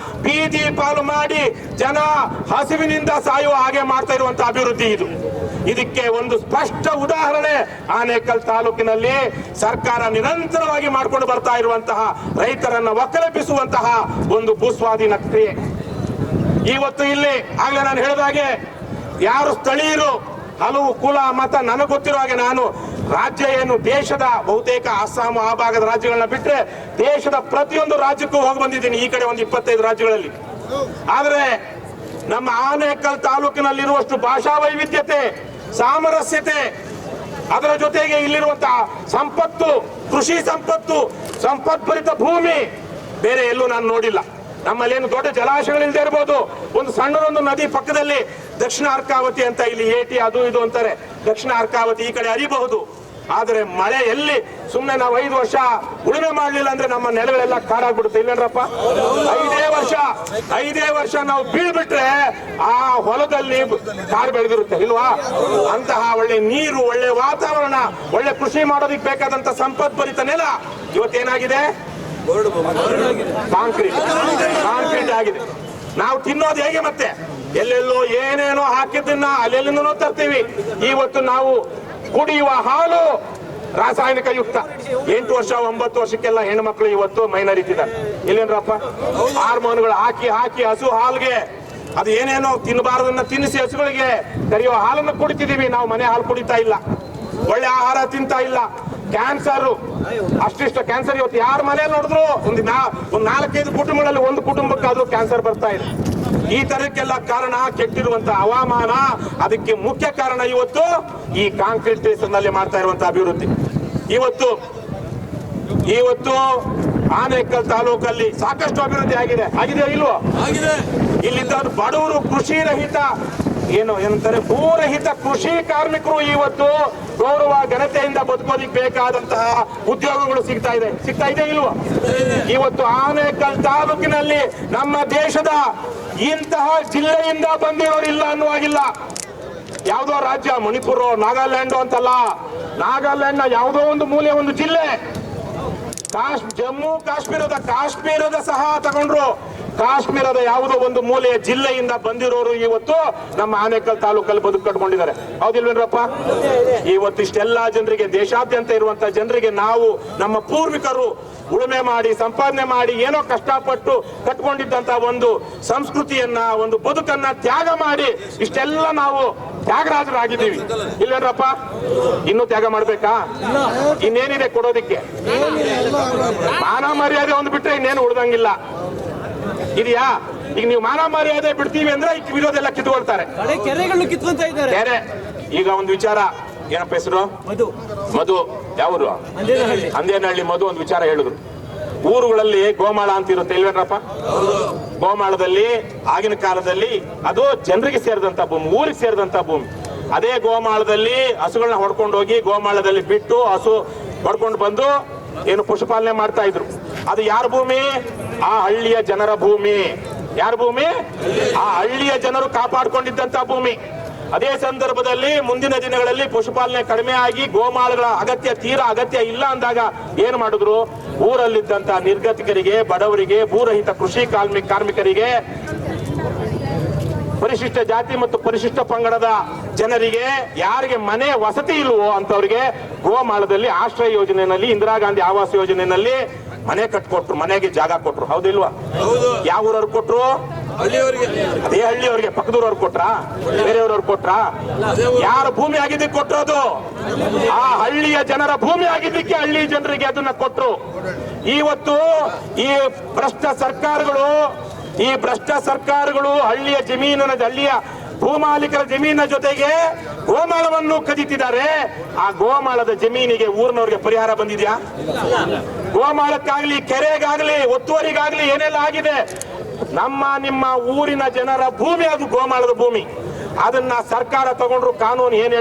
ಬೀದಿ ಪಾಲು ಮಾಡಿ ಜನ ಹಸಿವಿನಿಂದ ಸಾಯುವ ಹಾಗೆ ಮಾಡ್ತಾ ಇರುವಂತ ಅಭಿವೃದ್ಧಿ ಇದು. ಇದಕ್ಕೆ ಒಂದು ಸ್ಪಷ್ಟ ಉದಾಹರಣೆ ಆನೇಕಲ್ ತಾಲೂಕಿನಲ್ಲಿ ಸರ್ಕಾರ ನಿರಂತರವಾಗಿ ಮಾಡಿಕೊಂಡು ಬರ್ತಾ ಇರುವಂತಹ ರೈತರನ್ನ ಒಕ್ಕಲೆಬ್ಬಿಸುವಂತಹ ಒಂದು ಭೂಸ್ವಾಧೀನ ಕ್ರಿಯೆ. ಇವತ್ತು ಇಲ್ಲಿ ಆಗ್ಲೇ ನಾನು ಹೇಳಿದಾಗೆ ಯಾರು ಸ್ಥಳೀಯರು, ಹಲವು ಕುಲ ಮತ, ನನಗೆ ಗೊತ್ತಿರೋ ಹಾಗೆ ನಾನು ರಾಜ್ಯ ಏನು ದೇಶದ ಬಹುತೇಕ ಅಸ್ಸಾಂ ಆ ಭಾಗದ ರಾಜ್ಯಗಳನ್ನ ಬಿಟ್ರೆ ದೇಶದ ಪ್ರತಿಯೊಂದು ರಾಜ್ಯಕ್ಕೂ ಹೋಗಿ ಬಂದಿದ್ದೀನಿ, ಈ ಕಡೆ ಒಂದು 25 ರಾಜ್ಯಗಳಲ್ಲಿ. ಆದ್ರೆ ನಮ್ಮ ಆನೇಕಲ್ ತಾಲೂಕಿನಲ್ಲಿರುವಷ್ಟು ಭಾಷಾ ವೈವಿಧ್ಯತೆ, ಸಾಮರಸ್ಯತೆ, ಅದರ ಜೊತೆಗೆ ಇಲ್ಲಿರುವಂತಹ ಸಂಪತ್ತು, ಕೃಷಿ ಸಂಪತ್ತು, ಸಂಪತ್ಭರಿತ ಭೂಮಿ ಬೇರೆ ಎಲ್ಲೂ ನಾನು ನೋಡಿಲ್ಲ. ನಮ್ಮಲ್ಲೇನು ದೊಡ್ಡ ಜಲಾಶಯಗಳಿಲ್ಲದೆ ಇರ್ಬೋದು, ಒಂದು ಸಣ್ಣದೊಂದು ನದಿ ಪಕ್ಕದಲ್ಲಿ ದಕ್ಷಿಣ ಅರ್ಕಾವತಿ ಅಂತ, ಇಲ್ಲಿ ಏಟಿ ಅದು ಇದು ಅಂತಾರೆ, ದಕ್ಷಿಣ ಅರ್ಕಾವತಿ ಈ ಕಡೆ ಹರಿಬಹುದು. ಆದರೆ ಮಳೆ ಎಲ್ಲಿ, ಸುಮ್ಮನೆ ನಾವು 5 ವರ್ಷ ಉಳುಮೆ ಮಾಡಲಿಲ್ಲ ಅಂದ್ರೆ ನಮ್ಮ ನೆಲಗಳೆಲ್ಲ ಕಾಡಾಗ್ಬಿಡುತ್ತೆ, ಇಲ್ಲೇನ್ರಪ್ಪ? 5 ವರ್ಷ ನಾವು ಬೀಳ್ಬಿಟ್ರೆ ಆ ಹೊಲದಲ್ಲಿ ಕಾಡು ಬೆಳೆದಿರುತ್ತೆ, ಇಲ್ವಾ? ಅಂತಹ ಒಳ್ಳೆ ನೀರು, ಒಳ್ಳೆ ವಾತಾವರಣ, ಒಳ್ಳೆ ಕೃಷಿ ಮಾಡೋದಿಕ್ ಬೇಕಾದಂತ ಸಂಪತ್ಭರಿತ ನೆಲ ಇವತ್ತೇನಾಗಿದೆ? ಕಾಂಕ್ರೀಟ್ ಆಗಿದೆ. ನಾವು ತಿನ್ನೋದು ಹೇಗೆ? ಮತ್ತೆ ಎಲ್ಲೆಲ್ಲೋ ಏನೇನೋ ಹಾಕಿದ್ದನ್ನ ಅಲ್ಲೆಲ್ಲಿಂದನೋ ತರ್ತೀವಿ. ಇವತ್ತು ನಾವು ಕುಡಿಯುವ ಹಾಲು ರಾಸಾಯನಿಕ ಯುಕ್ತ. 8 ವರ್ಷ 9 ವರ್ಷಕ್ಕೆಲ್ಲ ಹೆಣ್ಮಕ್ಳು ಇವತ್ತು ಮೈನರಿತಿದ್ದಾರೆ, ಇಲ್ಲೇನ್ರಪ್ಪ? ಹಾರ್ಮೋನ್ಗಳು ಹಾಕಿ ಹಸು ಹಾಲ್ಗೆ ಅದು ಏನೇನೋ ತಿನ್ನಬಾರದನ್ನ ತಿನ್ನಿಸಿ ಹಸುಗಳಿಗೆ ಕರೆಯುವ ಹಾಲನ್ನು ಕುಡಿತಿದೀವಿ. ನಾವು ಮನೆ ಹಾಲು ಕುಡಿತಾ ಇಲ್ಲ, ಒಳ್ಳೆ ಆಹಾರ ತಿಂತಾ ಇಲ್ಲ. ಕ್ಯಾನ್ಸರ್ ಅಷ್ಟಿಷ್ಟ ಕ್ಯಾನ್ಸರ್ ಇವತ್ತು ಯಾರ ಮನೆ ನೋಡಿದ್ರು ಒಂದು 4-5 ಕುಟುಂಬಗಳಲ್ಲಿ ಒಂದು ಕುಟುಂಬಕ್ಕಾದ್ರೂ ಕ್ಯಾನ್ಸರ್ ಬರ್ತಾ ಇದೆ. ಈ ತರಕ್ಕೆಲ್ಲ ಕಾರಣ ಕೆಟ್ಟಿರುವಂತ ಹವಾಮಾನ. ಅದಕ್ಕೆ ಮುಖ್ಯ ಕಾರಣ ಇವತ್ತು ಈ ಕಾಂಕ್ರೀಟ್ ನಲ್ಲಿ ಮಾಡ್ತಾ ಇರುವಂತಹ ಅಭಿವೃದ್ಧಿ. ಇವತ್ತು ಆನೇಕಲ್ ತಾಲೂಕಲ್ಲಿ ಸಾಕಷ್ಟು ಅಭಿವೃದ್ಧಿ ಆಗಿದೆ ಇಲ್ವೋ? ಇಲ್ಲಿದ್ದ ಬಡವರು ಕೃಷಿ ರಹಿತ ಏನಂತಾರೆ ಭೂರಹಿತ ಕೃಷಿ ಕಾರ್ಮಿಕರು ಇವತ್ತು ಗೌರವ ಘನತೆಯಿಂದ ಬದುಕೋದಿಕ್ ಬೇಕಾದಂತಹ ಉದ್ಯೋಗಗಳು ಸಿಗ್ತಾ ಇದೆ ಇಲ್ವೋ? ಇವತ್ತು ಆನೇಕಲ್ ತಾಲೂಕಿನಲ್ಲಿ ನಮ್ಮ ದೇಶದ ಇಂತಹ ಜಿಲ್ಲೆಯಿಂದ ಬಂದಿರೋರಿಲ್ಲ ಅನ್ನುವಾಗಿಲ್ಲ. ಯಾವುದೋ ರಾಜ್ಯ ಮಣಿಪುರ ನಾಗಾಲ್ಯಾಂಡ್ ಅಂತಲ್ಲ, ನಾಗಾಲ್ಯಾಂಡ್ ನ ಯಾವುದೋ ಒಂದು ಮೂಲೆ ಒಂದು ಜಿಲ್ಲೆ, ಜಮ್ಮು ಕಾಶ್ಮೀರದ ಸಹ ತಗೊಂಡ್ರು, ಕಾಶ್ಮೀರದ ಯಾವುದೋ ಒಂದು ಮೂಲೆಯ ಜಿಲ್ಲೆಯಿಂದ ಬಂದಿರೋರು ಇವತ್ತು ನಮ್ಮ ಆನೇಕಲ್ ತಾಲೂಕಲ್ಲಿ ಬದುಕು ಕಟ್ಕೊಂಡಿದ್ದಾರೆ. ಹೌದಿಲ್ವೇನ್ರಪ್ಪ? ಇವತ್ತು ಇಷ್ಟೆಲ್ಲಾ ಜನರಿಗೆ, ದೇಶಾದ್ಯಂತ ಇರುವಂತಹ ಜನರಿಗೆ ನಾವು ನಮ್ಮ ಪೂರ್ವಿಕರು ಉಳುಮೆ ಮಾಡಿ ಸಂಪಾದನೆ ಮಾಡಿ ಏನೋ ಕಷ್ಟಪಟ್ಟು ಕಟ್ಕೊಂಡಿದ್ದಂತ ಒಂದು ಸಂಸ್ಕೃತಿಯನ್ನ, ಒಂದು ಬದುಕನ್ನ ತ್ಯಾಗ ಮಾಡಿ ಇಷ್ಟೆಲ್ಲ ನಾವು ತ್ಯಾಗರಾಜರಾಗಿದ್ದೀವಿ. ಇಲ್ವೇನ್ರಪ್ಪ? ಇನ್ನೂ ತ್ಯಾಗ ಮಾಡ್ಬೇಕಾ? ಇನ್ನೇನಿದೆ ಕೊಡೋದಿಕ್ಕೆ? ಮಾನ ಮರ್ಯಾದೆ ಒಂದು ಬಿಟ್ರೆ ಇನ್ನೇನು ಉಳ್ದಂಗಿಲ್ಲ ಇದೆಯಾ? ಈಗ ನೀವು ಮಾನ ಮರ್ಯಾದೆ ಬಿಡ್ತೀವಿ ಅಂದ್ರೆ ಈಗ ವಿರೋಧೆಲ್ಲ ಕಿತ್ಕೊಳ್ತಾರೆ,
ಕೆರೆಗಳು ಕಿತ್ಕೊಂತ ಇದ್ದಾರೆ.
ಕೆರೆ ಈಗ ಒಂದು ವಿಚಾರ, ಏನಪ್ಪ ಹೆಸರು? ಮಧು. ಯಾವರು? ಅಂದೇನಹಳ್ಳಿ ಮಧು ಒಂದು ವಿಚಾರ ಹೇಳಿದ್ರು. ಊರುಗಳಲ್ಲಿ ಗೋಮಾಳ ಅಂತ ಇರುತ್ತೆ ಇಲ್ವೇನ್ರಪ್ಪ? ಗೋಮಾಳದಲ್ಲಿ ಆಗಿನ ಕಾಲದಲ್ಲಿ ಅದು ಜನರಿಗೆ ಸೇರಿದಂತ ಭೂಮಿ, ಊರಿಗೆ ಸೇರಿದಂತ ಭೂಮಿ. ಅದೇ ಗೋಮಾಳದಲ್ಲಿ ಹಸುಗಳನ್ನ ಹೊಡ್ಕೊಂಡು ಹೋಗಿ ಗೋಮಾಳದಲ್ಲಿ ಬಿಟ್ಟು ಹಸು ಹೊಡ್ಕೊಂಡು ಬಂದು ಏನು ಪಶುಪಾಲನೆ ಮಾಡ್ತಾ ಇದ್ರು. ಅದು ಯಾರ ಭೂಮಿ? ಆ ಹಳ್ಳಿಯ ಜನರ ಭೂಮಿ. ಯಾರ ಭೂಮಿ? ಆ ಹಳ್ಳಿಯ ಜನರು ಕಾಪಾಡ್ಕೊಂಡಿದ್ದಂತ ಭೂಮಿ. ಅದೇ ಸಂದರ್ಭದಲ್ಲಿ ಮುಂದಿನ ದಿನಗಳಲ್ಲಿ ಪಶುಪಾಲನೆ ಕಡಿಮೆ ಆಗಿ ಗೋಮಾಳಗಳ ತೀರಾ ಅಗತ್ಯ ಇಲ್ಲ ಅಂದಾಗ ಏನ್ ಮಾಡಿದ್ರು? ಊರಲ್ಲಿದ್ದಂತ ನಿರ್ಗತಿಕರಿಗೆ, ಬಡವರಿಗೆ, ಭೂರಹಿತ ಕೃಷಿ ಕಾರ್ಮಿಕರಿಗೆ, ಪರಿಶಿಷ್ಟ ಜಾತಿ ಮತ್ತು ಪರಿಶಿಷ್ಟ ಪಂಗಡದ ಜನರಿಗೆ, ಯಾರಿಗೆ ಮನೆ ವಸತಿ ಇಲ್ವೋ ಅಂತವ್ರಿಗೆ ಗೋಮಾಳದಲ್ಲಿ ಆಶ್ರಯ ಯೋಜನೆಯಲ್ಲಿ, ಇಂದಿರಾ ಗಾಂಧಿ ಆವಾಸ ಯೋಜನೆಯಲ್ಲಿ ಮನೆ ಕಟ್ಕೊಟ್ರು, ಮನೆಗೆ ಜಾಗ ಕೊಟ್ರು. ಹೌದಿಲ್ವಾ? ಯಾವ ಊರವ್ರು ಕೊಟ್ರು? ಅದೇ ಹಳ್ಳಿಯವ್ರಿಗೆ. ಪಕ್ಕದೂರವ್ರು ಕೊಟ್ರಾ? ಬೇರೆಯವ್ರವ್ರು ಕೊಟ್ರಾ? ಯಾರ ಭೂಮಿ ಆಗಿದ್ದಕ್ಕೆ ಕೊಟ್ಟರೋದು? ಆ ಹಳ್ಳಿಯ ಜನರ ಭೂಮಿ ಆಗಿದ್ದಕ್ಕೆ ಹಳ್ಳಿ ಜನರಿಗೆ ಅದನ್ನ ಕೊಟ್ರು. ಇವತ್ತು ಈ ಭ್ರಷ್ಟ ಸರ್ಕಾರಗಳು ಹಳ್ಳಿಯ ಹಳ್ಳಿಯ ಭೂಮಾಲೀಕರ ಜಮೀನಿನ ಜೊತೆಗೆ ಗೋಮಾಳವನ್ನು ಕದೀತಿದ್ದಾರೆ. ಆ ಗೋಮಾಳದ ಜಮೀನಿಗೆ ಊರಿನವ್ರಿಗೆ ಪರಿಹಾರ ಬಂದಿದ್ಯಾ? ಗೋಮಾಳಕ್ಕಾಗ್ಲಿ, ಕೆರೆಗಾಗ್ಲಿ, ಒತ್ತುವರಿಗಾಗ್ಲಿ ಏನೆಲ್ಲ ಆಗಿದೆ? ನಿಮ್ಮ ಊರಿನ ಜನರ ಭೂಮಿ, ಅದು ಗೋಮಾಳದ ಭೂಮಿ. ಅದನ್ನ ಸರ್ಕಾರ ತಗೊಂಡ್ರು. ಕಾನೂನು ಏನ್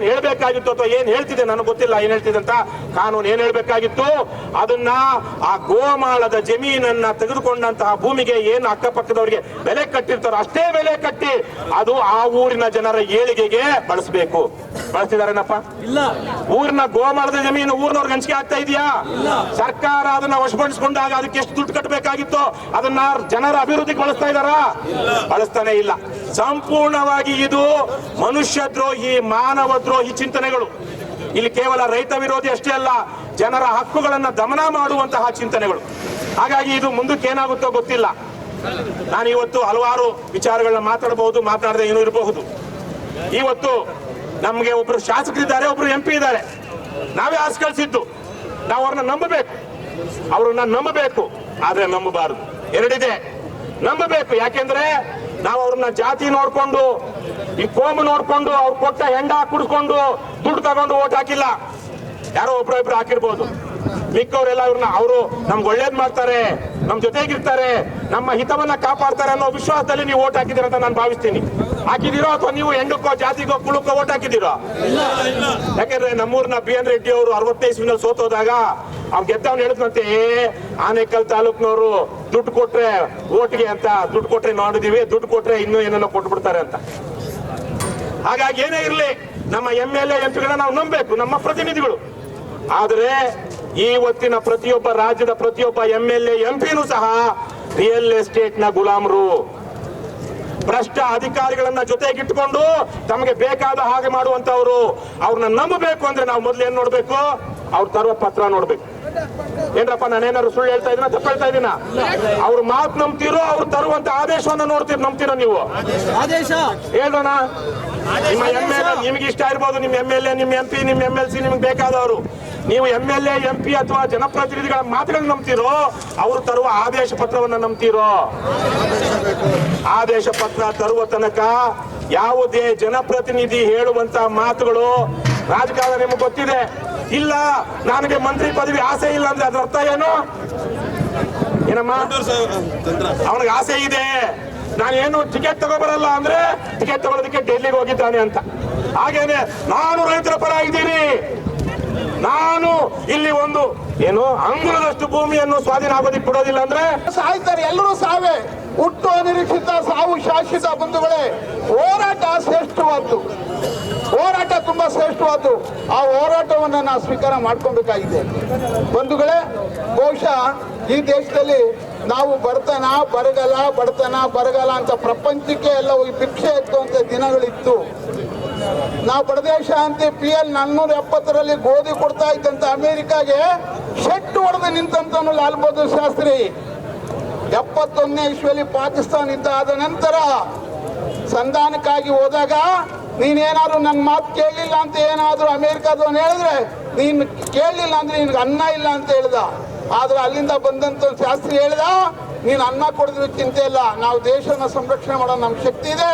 ಹೇಳ್ಬೇಕಾಗಿತ್ತು ಅಥವಾ ಏನ್ ಹೇಳ್ತಿದೆ ನನಗೆ ಗೊತ್ತಿಲ್ಲ, ಏನ್ ಹೇಳ್ತಿದೆ ಅಂತ. ಕಾನೂನು ಏನ್ ಹೇಳ್ಬೇಕಾಗಿತ್ತು? ಅದನ್ನ ಆ ಗೋಮಾಳದ ಜಮೀನನ್ನ ತೆಗೆದುಕೊಂಡಂತಹ ಭೂಮಿಗೆ ಏನು ಅಕ್ಕಪಕ್ಕದವರಿಗೆ ಬೆಲೆ ಕಟ್ಟಿರ್ತಾರೋ ಅಷ್ಟೇ ಬೆಲೆ ಕಟ್ಟಿ ಅದು ಆ ಊರಿನ ಜನರ ಏಳಿಗೆಗೆ ಬಳಸಬೇಕು. ಬಳಸ್ತಿದಾರೇನಪ್ಪ? ಇಲ್ಲ. ಊರಿನ ಗೋಮಾಳದ ಜಮೀನು ಊರಿನವ್ರಿಗೆ ಹಂಚಿಕೆ ಆಗ್ತಾ ಇದೆಯಾ? ಸರ್ಕಾರ ಅದನ್ನ ವಶಪಡಿಸಿಕೊಂಡಾಗ ಅದಕ್ಕೆ ಎಷ್ಟು ದುಡ್ಡು ಕಟ್ಟಬೇಕಾಗಿತ್ತು ಅದನ್ನ ಜನರ ಅಭಿವೃದ್ಧಿಗೆ ಬಳಸ್ತಾ ಇದಾರಾ? ಬಳಸ್ತಾನೆ ಇಲ್ಲ. ಸಂಪೂರ್ಣವಾಗಿ ಇದು ಮನುಷ್ಯ ದ್ರೋಹಿ, ಮಾನವ ದ್ರೋಹಿ ಚಿಂತನೆಗಳು. ಇಲ್ಲಿ ಕೇವಲ ರೈತ ವಿರೋಧಿ ಅಷ್ಟೇ ಅಲ್ಲ, ಜನರ ಹಕ್ಕುಗಳನ್ನ ದಮನ ಮಾಡುವಂತಹ ಚಿಂತನೆಗಳು. ಹಾಗಾಗಿ ಇದು ಮುಂದಕ್ಕೆ ಏನಾಗುತ್ತೋ ಗೊತ್ತಿಲ್ಲ. ನಾನು ಇವತ್ತು ಹಲವಾರು ವಿಚಾರಗಳನ್ನ ಮಾತಾಡದೆ ಏನೂ ಇರಬಹುದು. ಇವತ್ತು ನಮ್ಗೆ ಒಬ್ರು ಶಾಸಕರಿದ್ದಾರೆ, ಒಬ್ರು MP ಇದ್ದಾರೆ. ನಾವೇ ಆಸೆ ಕಳಿಸಿದ್ದು. ನಾವು ಅವ್ರನ್ನ ನಂಬಬೇಕು, ಆದ್ರೆ ನಂಬಬಾರದು. ಎರಡಿದೆ. ನಂಬಬೇಕು, ಯಾಕೆಂದ್ರೆ ನಾವು ಅವ್ರನ್ನ ಜಾತಿ ನೋಡ್ಕೊಂಡು, ಈ ಕೋಮು ನೋಡ್ಕೊಂಡು, ಅವ್ರು ಕೊಟ್ಟ ಹೆಂಡ ಕುಡ್ಕೊಂಡು ದುಡ್ಡು ತಗೊಂಡು ಓಟ್ ಹಾಕಿಲ್ಲ. ಯಾರೋ ಒಬ್ರು ಹಾಕಿರ್ಬೋದು. ಮಿಕ್ಕವರೆಲ್ಲ ಅವರು ನಮ್ಗೆ ಒಳ್ಳೇದ್ ಮಾಡ್ತಾರೆ, ನಮ್ ಜೊತೆಗಿರ್ತಾರೆ, ನಮ್ಮ ಹಿತವನ್ನ ಕಾಪಾಡ್ತಾರೆ ಅನ್ನೋ ವಿಶ್ವಾಸದಲ್ಲಿ ನೀವು ಓಟ್ ಹಾಕಿದಿರ ಅಂತ ನಾನು ಭಾವಿಸ್ತೀನಿ. ಹಾಕಿದಿರೋ ಅಥವಾ ನೀವು ಹೆಂಡಕ್ಕೋ ಜಾತಿಗೋ ಕುಳಕ್ಕೋ ಓಟ್ ಹಾಕಿದಿರೋ? ಯಾಕೆಂದ್ರೆ ನಮ್ಮೂರ್ನ BN ರೆಡ್ಡಿ ಅವರು 65 ಇಸ್ವಿನಲ್ಲಿ ಸೋತೋದಾಗ ಅವ್ನು ಗೆದ್ದವ್ನು ಹೇಳಿದ್ನಂತೆ, ಆನೇಕಲ್ ತಾಲೂಕ್ನವರು ದುಡ್ಡು ಕೊಟ್ರೆ ಓಟ್ಗೆ ಅಂತ, ದುಡ್ಡು ಕೊಟ್ರೆ ನೋಡಿದೀವಿ, ದುಡ್ಡು ಕೊಟ್ರೆ ಇನ್ನೂ ಏನೇನೋ ಕೊಟ್ಬಿಡ್ತಾರೆ ಅಂತ. ಹಾಗಾಗಿ ಏನೇ ಇರಲಿ, ನಮ್ಮ MLA MP ನಾವು ನಂಬಬೇಕು, ನಮ್ಮ ಪ್ರತಿನಿಧಿಗಳು. ಆದರೆ ಇವತ್ತಿನ ರಾಜ್ಯದ ಪ್ರತಿಯೊಬ್ಬ MLA MP ಸಹ ರಿಯಲ್ ಎಸ್ಟೇಟ್ ನ ಗುಲಾಮರು. ಭ್ರಷ್ಟ ಅಧಿಕಾರಿಗಳನ್ನ ಜೊತೆಗಿಟ್ಟುಕೊಂಡು ತಮಗೆ ಬೇಕಾದ ಹಾಗೆ ಮಾಡುವಂತವ್ರು. ಅವ್ರನ್ನ ನಂಬಬೇಕು ಅಂದ್ರೆ ನಾವು ಮೊದಲು ಏನ್ ನೋಡ್ಬೇಕು? ಅವ್ರು ತರುವ ಪತ್ರ ನೋಡ್ಬೇಕು. ಏನ್ರಪ್ಪ, ನಾನೇನಾದ್ರು ಸುಳ್ಳು ಹೇಳ್ತಾ ಇದೀನ, ತಪ್ಪು ಹೇಳ್ತಾ ಇದೀನ? ಅವ್ರ ಮಾತು ನಂಬ್ತಿರೋ, ಅವ್ರು ತರುವಂತ ಆದೇಶವನ್ನ ನಂಬ್ತಿರೋ ನೀವು? ಆದೇಶ ಹೇಳೋಣ. ನಿಮ್ಮ MLA ನಿಮ್ಗೆ ಇಷ್ಟ ಇರ್ಬೋದು, ನಿಮ್ಮ MLA, ನಿಮ್ಮ MP, ನಿಮ್ಮ MLC ನಿಮ್ಗೆ ಬೇಕಾದವರು. ನೀವು MLA MP ಅಥವಾ ಜನಪ್ರತಿನಿಧಿಗಳ ಮಾತುಗಳನ್ನ ನಂಬ್ತೀರೋ, ಅವರು ತರುವ ಆದೇಶ ಪತ್ರವನ್ನ ನಂಬ್ತೀರೋ? ಆದೇಶ ಪತ್ರ ತರುವ ತನಕ ಯಾವುದೇ ಜನಪ್ರತಿನಿಧಿ ಹೇಳುವಂತ ಮಾತುಗಳು ರಾಜಕಾರಣ ನಿಮಗೆ ಗೊತ್ತಿದೆ. ಇಲ್ಲ ನನಗೆ ಮಂತ್ರಿ ಪದವಿ ಆಸೆ ಇಲ್ಲ ಅಂದ್ರೆ ಅದ್ರ ಅರ್ಥ ಏನು? ಏನಮ್ಮ, ಅವನಿಗೆ ಆಸೆ ಇದೆ, ನಾನೇನು ಟಿಕೆಟ್ ತಗೋಬರಲ್ಲ ಅಂದ್ರೆ ಟಿಕೆಟ್ ತಗೊಳ್ಳೋದಕ್ಕೆ ಡೆಲ್ಲಿಗೆ ಹೋಗಿದ್ದಾನೆ ಅಂತ. ಹಾಗೇನೆ ನಾನು ರೈತರ ಪರ ಇದ್ದೀನಿ, ನಾನು ಇಲ್ಲಿ ಒಂದು ಏನು ಅಂಗುಲದಷ್ಟು ಭೂಮಿಯನ್ನು ಸ್ವಾಧೀನ ಆಗೋದಿಕ್ಕೆ ಬಿಡೋದಿಲ್ಲ ಅಂದ್ರೆ
ಸಾಯ್ತಾರೆ. ಎಲ್ಲರೂ ಸಾವೇ. ಹುಟ್ಟು ಅನಿರೀಕ್ಷಿತ, ಸಾವು ಶಾಶ್ವತ. ಬಂಧುಗಳೇ, ಹೋರಾಟ ಶ್ರೇಷ್ಠವಾದ್ದು, ಹೋರಾಟ ತುಂಬಾ ಶ್ರೇಷ್ಠವಾದ್ದು. ಆ ಹೋರಾಟವನ್ನು ನಾವು ಸ್ವೀಕಾರ ಮಾಡ್ಕೊಬೇಕಾಗಿದೆ. ಬಂಧುಗಳೇ, ಬಹುಶಃ ಈ ದೇಶದಲ್ಲಿ ನಾವು ಬಡತನ ಬರಗಾಲ ಅಂತ ಪ್ರಪಂಚಕ್ಕೆ ಎಲ್ಲ ಭಿಕ್ಷೆ ಎತ್ತುವಂತ ದಿನಗಳಿತ್ತು. ನಾವು ಬಡದೇಶ ಅಂತ PL 470ರಲ್ಲಿ ಗೋಧಿ ಕೊಡ್ತಾ ಇದ್ದಂತ ಅಮೆರಿಕಾಗೆ ಶೆಟ್ಟು ಹೊಡೆದು ನಿಂತಂತವನು ಲಾಲ್ ಬಹದ್ದೂರ್ ಶಾಸ್ತ್ರಿ. 71ನೇ ಇಸ್ವಿಯಲ್ಲಿ ಪಾಕಿಸ್ತಾನ ಯುದ್ಧ ಆದ ನಂತರ ಸಂಧಾನಕ್ಕಾಗಿ ಹೋದಾಗ ನೀನೇನಾದ್ರು ನನ್ನ ಮಾತು ಕೇಳಲಿಲ್ಲ ಅಂತ ಏನಾದ್ರು ಅಮೆರಿಕಾದವನು ಹೇಳಿದ್ರೆ, ನೀನು ಕೇಳಲಿಲ್ಲ ಅಂದ್ರೆ ನಿನ್ಗೆ ಅನ್ನ ಇಲ್ಲ ಅಂತ ಹೇಳ್ದ. ಆದ್ರೆ ಅಲ್ಲಿಂದ ಬಂದಂತ ಶಾಸ್ತ್ರಿ ಹೇಳ್ದ, ನೀನು ಅನ್ನ ಕೊಡಿದ್ರೆ ಚಿಂತೆ ಇಲ್ಲ, ನಾವು ದೇಶನ ಸಂರಕ್ಷಣೆ ಮಾಡೋ ನಮ್ಗೆ ಶಕ್ತಿ ಇದೆ.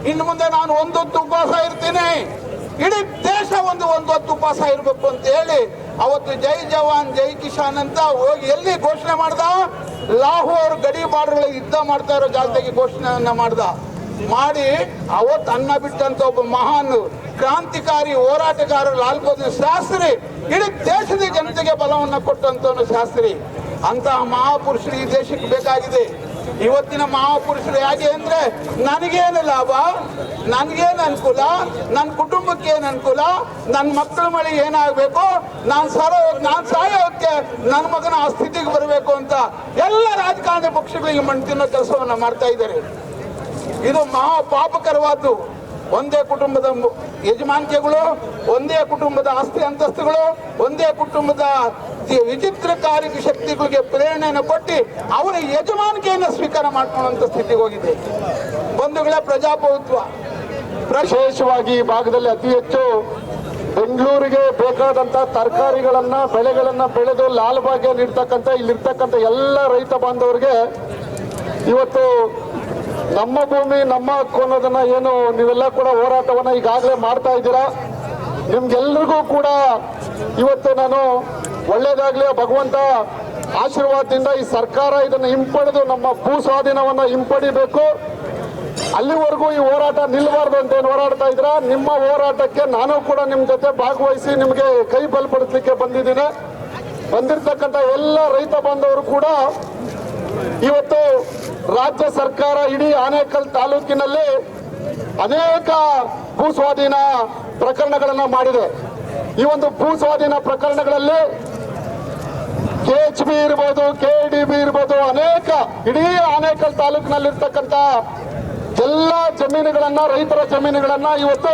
ಇನ್ನು ಮುಂದೆ ನಾನು ಒಂದೊತ್ತು ಉಪವಾಸ ಇರ್ತೀನಿ, ಇಡೀ ದೇಶ ಒಂದು ಹೊತ್ತು ಉಪವಾಸ ಇರಬೇಕು ಅಂತ ಹೇಳಿ ಅವತ್ತು ಜೈ ಜವಾನ್ ಜೈ ಕಿಸಾನ್ ಅಂತ ಹೋಗಿ ಎಲ್ಲಿ ಘೋಷಣೆ ಮಾಡ್ದ? ಲಾಹೋರ್ ಗಡಿ ಬಾರ್ಡರ್ಗಳಲ್ಲಿ ಯುದ್ಧ ಮಾಡ್ತಾ ಇರೋ ಜಾಗದಾಗಿ ಘೋಷಣೆಯನ್ನ ಮಾಡಿ ಅವತ್ತು ಅನ್ನ ಬಿಟ್ಟಂತ ಒಬ್ಬ ಮಹಾನ್ ಕ್ರಾಂತಿಕಾರಿ ಹೋರಾಟಗಾರ ಲಾಲ್ ಬಹದ್ದೂರ್ ಶಾಸ್ತ್ರಿ ಇಡೀ ದೇಶದ ಜನತೆಗೆ ಬಲವನ್ನ ಕೊಟ್ಟಂತವನು ಶಾಸ್ತ್ರಿ. ಅಂತಹ ಮಹಾಪುರುಷರು ಈ ದೇಶಕ್ಕೆ ಬೇಕಾಗಿದೆ. ಇವತ್ತಿನ ಮಹಾಪುರುಷರು ಹೇಗೆ ಅಂದ್ರೆ, ನನಗೇನು ಲಾಭ, ನನಗೇನು ಅನುಕೂಲ, ನನ್ನ ಕುಟುಂಬಕ್ಕೆ ಏನು ಅನುಕೂಲ, ನನ್ನ ಮಕ್ಕಳ ಮಳೆ ಏನಾಗಬೇಕು, ನಾನು ಸಾಯೋಕ್ಕೆ ನನ್ನ ಮಗನ ಆ ಸ್ಥಿತಿಗೆ ಬರಬೇಕು ಅಂತ ಎಲ್ಲ ರಾಜಕಾರಣಿ ಪಕ್ಷಗಳಿಗೆ ಮಣ್ಣು ತಿನ್ನೋ ಕೆಲಸವನ್ನ ಮಾಡ್ತಾ ಇದ್ದಾರೆ. ಇದು ಮಹಾ ಪಾಪಕರವಾದ್ದು. ಒಂದೇ ಕುಟುಂಬದ ಯಜಮಾನಿಕೆಗಳು, ಒಂದೇ ಕುಟುಂಬದ ಆಸ್ತಿ ಅಂತಸ್ತುಗಳು, ಒಂದೇ ಕುಟುಂಬದ ವಿಚಿತ್ರಕಾರಿ ಶಕ್ತಿಗಳಿಗೆ ಪ್ರೇರಣೆಯನ್ನು ಕೊಟ್ಟು ಅವರ ಯಜಮಾನಿಕೆಯನ್ನು ಸ್ವೀಕಾರ ಮಾಡ್ಕೊಳ್ಳುವಂತ ಸ್ಥಿತಿಗೆ ಹೋಗಿದೆ. ಬಂಧುಗಳೇ, ಪ್ರಜಾಪ್ರಭುತ್ವ ವಿಶೇಷವಾಗಿ ಈ ಭಾಗದಲ್ಲಿ ಅತಿ ಹೆಚ್ಚು ಬೆಂಗಳೂರಿಗೆ ಬೇಕಾದಂತ ತರಕಾರಿಗಳನ್ನ ಬೆಳೆಗಳನ್ನ ಬೆಳೆದು ಲಾಲ್ಬಾಗ್ಗೆ ನೀಡ್ತಕ್ಕಂಥ ಇಲ್ಲಿರ್ತಕ್ಕಂಥ ಎಲ್ಲ ರೈತ ಬಾಂಧವರಿಗೆ ಇವತ್ತು ನಮ್ಮ ಭೂಮಿ ನಮ್ಮ ಹಕ್ಕು ಅನ್ನೋದನ್ನ ಏನು ನೀವೆಲ್ಲ ಕೂಡ ಹೋರಾಟವನ್ನ ಈಗಾಗಲೇ ಮಾಡ್ತಾ ಇದ್ದೀರಾ. ನಿಮ್ಗೆಲ್ರಿಗೂ ಕೂಡ ಇವತ್ತು ನಾನು ಒಳ್ಳೇದಾಗ್ಲಿ, ಭಗವಂತ ಆಶೀರ್ವಾದದಿಂದ ಈ ಸರ್ಕಾರ ಇದನ್ನ ಹಿಂಪಡೆದು ನಮ್ಮ ಭೂ ಸ್ವಾಧೀನವನ್ನ ಹಿಂಪಡಿಬೇಕು. ಅಲ್ಲಿವರೆಗೂ ಈ ಹೋರಾಟ ನಿಲ್ಲಬಾರ್ದು ಅಂತ ಏನು ಹೋರಾಡ್ತಾ ಇದ್ರ, ನಿಮ್ಮ ಹೋರಾಟಕ್ಕೆ ನಾನು ಕೂಡ ನಿಮ್ ಜೊತೆ ಭಾಗವಹಿಸಿ ನಿಮ್ಗೆ ಕೈ ಬಲಪಡಿಸ್ಲಿಕ್ಕೆ ಬಂದಿದ್ದೀನಿ. ಬಂದಿರತಕ್ಕಂಥ ಎಲ್ಲ ರೈತ ಬಾಂಧವರು ಕೂಡ ಇವತ್ತು ರಾಜ್ಯ ಸರ್ಕಾರ ಇಡೀ ಆನೇಕಲ್ ತಾಲೂಕಿನಲ್ಲಿ ಅನೇಕ ಭೂ ಸ್ವಾಧೀನ ಪ್ರಕರಣಗಳನ್ನ ಮಾಡಿದೆ. ಈ ಒಂದು ಭೂ ಸ್ವಾಧೀನ ಪ್ರಕರಣಗಳಲ್ಲಿ KHB ಇರ್ಬೋದು, KDB ಇರ್ಬೋದು, ಅನೇಕ ಇಡೀ ಆನೇಕಲ್ ತಾಲೂಕಿನಲ್ಲಿರ್ತಕ್ಕಂಥ ಎಲ್ಲ ಜಮೀನುಗಳನ್ನ, ರೈತರ ಜಮೀನುಗಳನ್ನ ಇವತ್ತು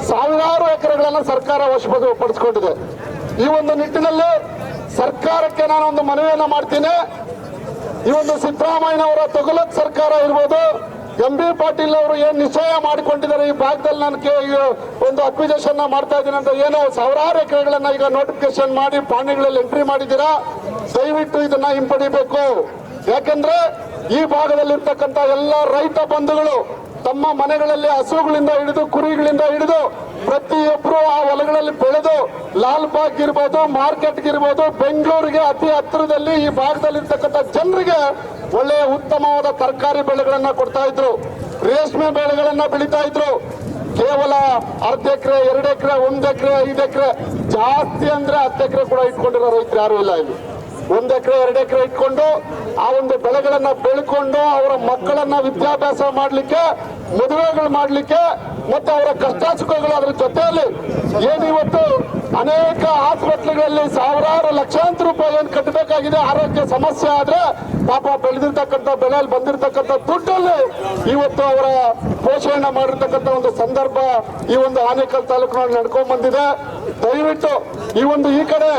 ಸಾವಿರಾರು ಎಕರೆಗಳನ್ನ ಸರ್ಕಾರ ವಶಪಡಿಸಿಕೊಂಡಿದೆ. ಈ ಒಂದು ನಿಟ್ಟಿನಲ್ಲಿ ಸರ್ಕಾರಕ್ಕೆ ನಾನು ಒಂದು ಮನವಿಯನ್ನ ಮಾಡ್ತೀನಿ. ಈ ಒಂದು ಸಿದ್ದರಾಮಯ್ಯನವರ ತೊಗಲಕ್ ಸರ್ಕಾರ ಇರ್ಬೋದು, MB ಪಾಟೀಲ್ ಅವರು ಏನ್ ನಿಶ್ಚಯ ಮಾಡಿಕೊಂಡಿದ್ದಾರೆ, ಈ ಭಾಗದಲ್ಲಿ ನಾನು ಒಂದು ಅಕ್ವಿಜೇಷನ್ ಮಾಡ್ತಾ ಇದ್ದೀನಿ ಅಂತ ಏನೋ ಸಾವಿರಾರು ಎಕರೆಗಳನ್ನ ಈಗ ನೋಟಿಫಿಕೇಶನ್ ಮಾಡಿ ಪಾಣಿಗಳಲ್ಲಿ ಎಂಟ್ರಿ ಮಾಡಿದ್ದೀರಾ. ದಯವಿಟ್ಟು ಇದನ್ನ ಹಿಂಪಡಿಬೇಕು. ಯಾಕಂದ್ರೆ ಈ ಭಾಗದಲ್ಲಿರ್ತಕ್ಕಂಥ ಎಲ್ಲ ರೈತ ಬಂಧುಗಳು ತಮ್ಮ ಮನೆಗಳಲ್ಲಿ ಹಸುಗಳಿಂದ ಹಿಡಿದು ಕುರಿಗಳಿಂದ ಹಿಡಿದು ಪ್ರತಿಯೊಬ್ಬರು ಆ ಹೊಲಗಳಲ್ಲಿ ಬೆಳೆದು ಲಾಲ್ಬಾಗ್ ಇರ್ಬೋದು, ಮಾರ್ಕೆಟ್ಗೆ ಇರ್ಬೋದು, ಬೆಂಗಳೂರಿಗೆ ಅತಿ ಹತ್ತಿರದಲ್ಲಿ ಈ ಭಾಗದಲ್ಲಿರ್ತಕ್ಕಂಥ ಜನರಿಗೆ ಒಳ್ಳೆಯ ಉತ್ತಮವಾದ ತರಕಾರಿ ಬೆಳೆಗಳನ್ನ ಕೊಡ್ತಾ ಇದ್ರು, ರೇಷ್ಮೆ ಬೆಳೆಗಳನ್ನ ಬೆಳೀತಾ ಇದ್ರು. ಕೇವಲ ಅರ್ಧ ಎಕರೆ, 2 ಎಕರೆ, 1 ಎಕರೆ, 5 ಎಕರೆ, ಜಾಸ್ತಿ ಅಂದ್ರೆ 10 ಎಕರೆ ಕೂಡ ಇಟ್ಕೊಂಡಿರೋ ರೈತರು ಯಾರು ಇಲ್ಲ ಇಲ್ಲಿ. 1 ಎಕರೆ, 2 ಎಕರೆ ಇಟ್ಕೊಂಡು ಆ ಒಂದು ಬೆಳೆಗಳನ್ನ ಬೆಳ್ಕೊಂಡು ಅವರ ಮಕ್ಕಳನ್ನ ವಿದ್ಯಾಭ್ಯಾಸ ಮಾಡ್ಲಿಕ್ಕೆ, ಮದುವೆಗಳು ಮಾಡ್ಲಿಕ್ಕೆ, ಮತ್ತೆ ಅವರ ಕಷ್ಟ ಸುಖಗಳು ಅದ್ರ ಜೊತೆಯಲ್ಲಿ ಏನಿವತ್ತು ಅನೇಕ ಆಸ್ಪತ್ರೆಗಳಲ್ಲಿ ಸಾವಿರಾರು ಲಕ್ಷಾಂತರ ರೂಪಾಯಿ ಏನು ಕಟ್ಟಬೇಕಾಗಿದೆ ಆರೋಗ್ಯ ಸಮಸ್ಯೆ ಆದ್ರೆ ಪಾಪ ಬೆಳೆದಿರ್ತಕ್ಕಂಥ ಬೆಳೆಯಲ್ಲಿ ಬಂದಿರತಕ್ಕಂಥ ದುಡ್ಡಲ್ಲಿ ಇವತ್ತು ಅವರ ಪೋಷಣೆ ಮಾಡಿರ್ತಕ್ಕಂಥ ಒಂದು ಸಂದರ್ಭ ಈ ಒಂದು ಆನೇಕಲ್ ತಾಲೂಕಿನಲ್ಲಿ ನಡ್ಕೊಂಡ್ ಬಂದಿದೆ. ದಯವಿಟ್ಟು ಈ ಕಡೆ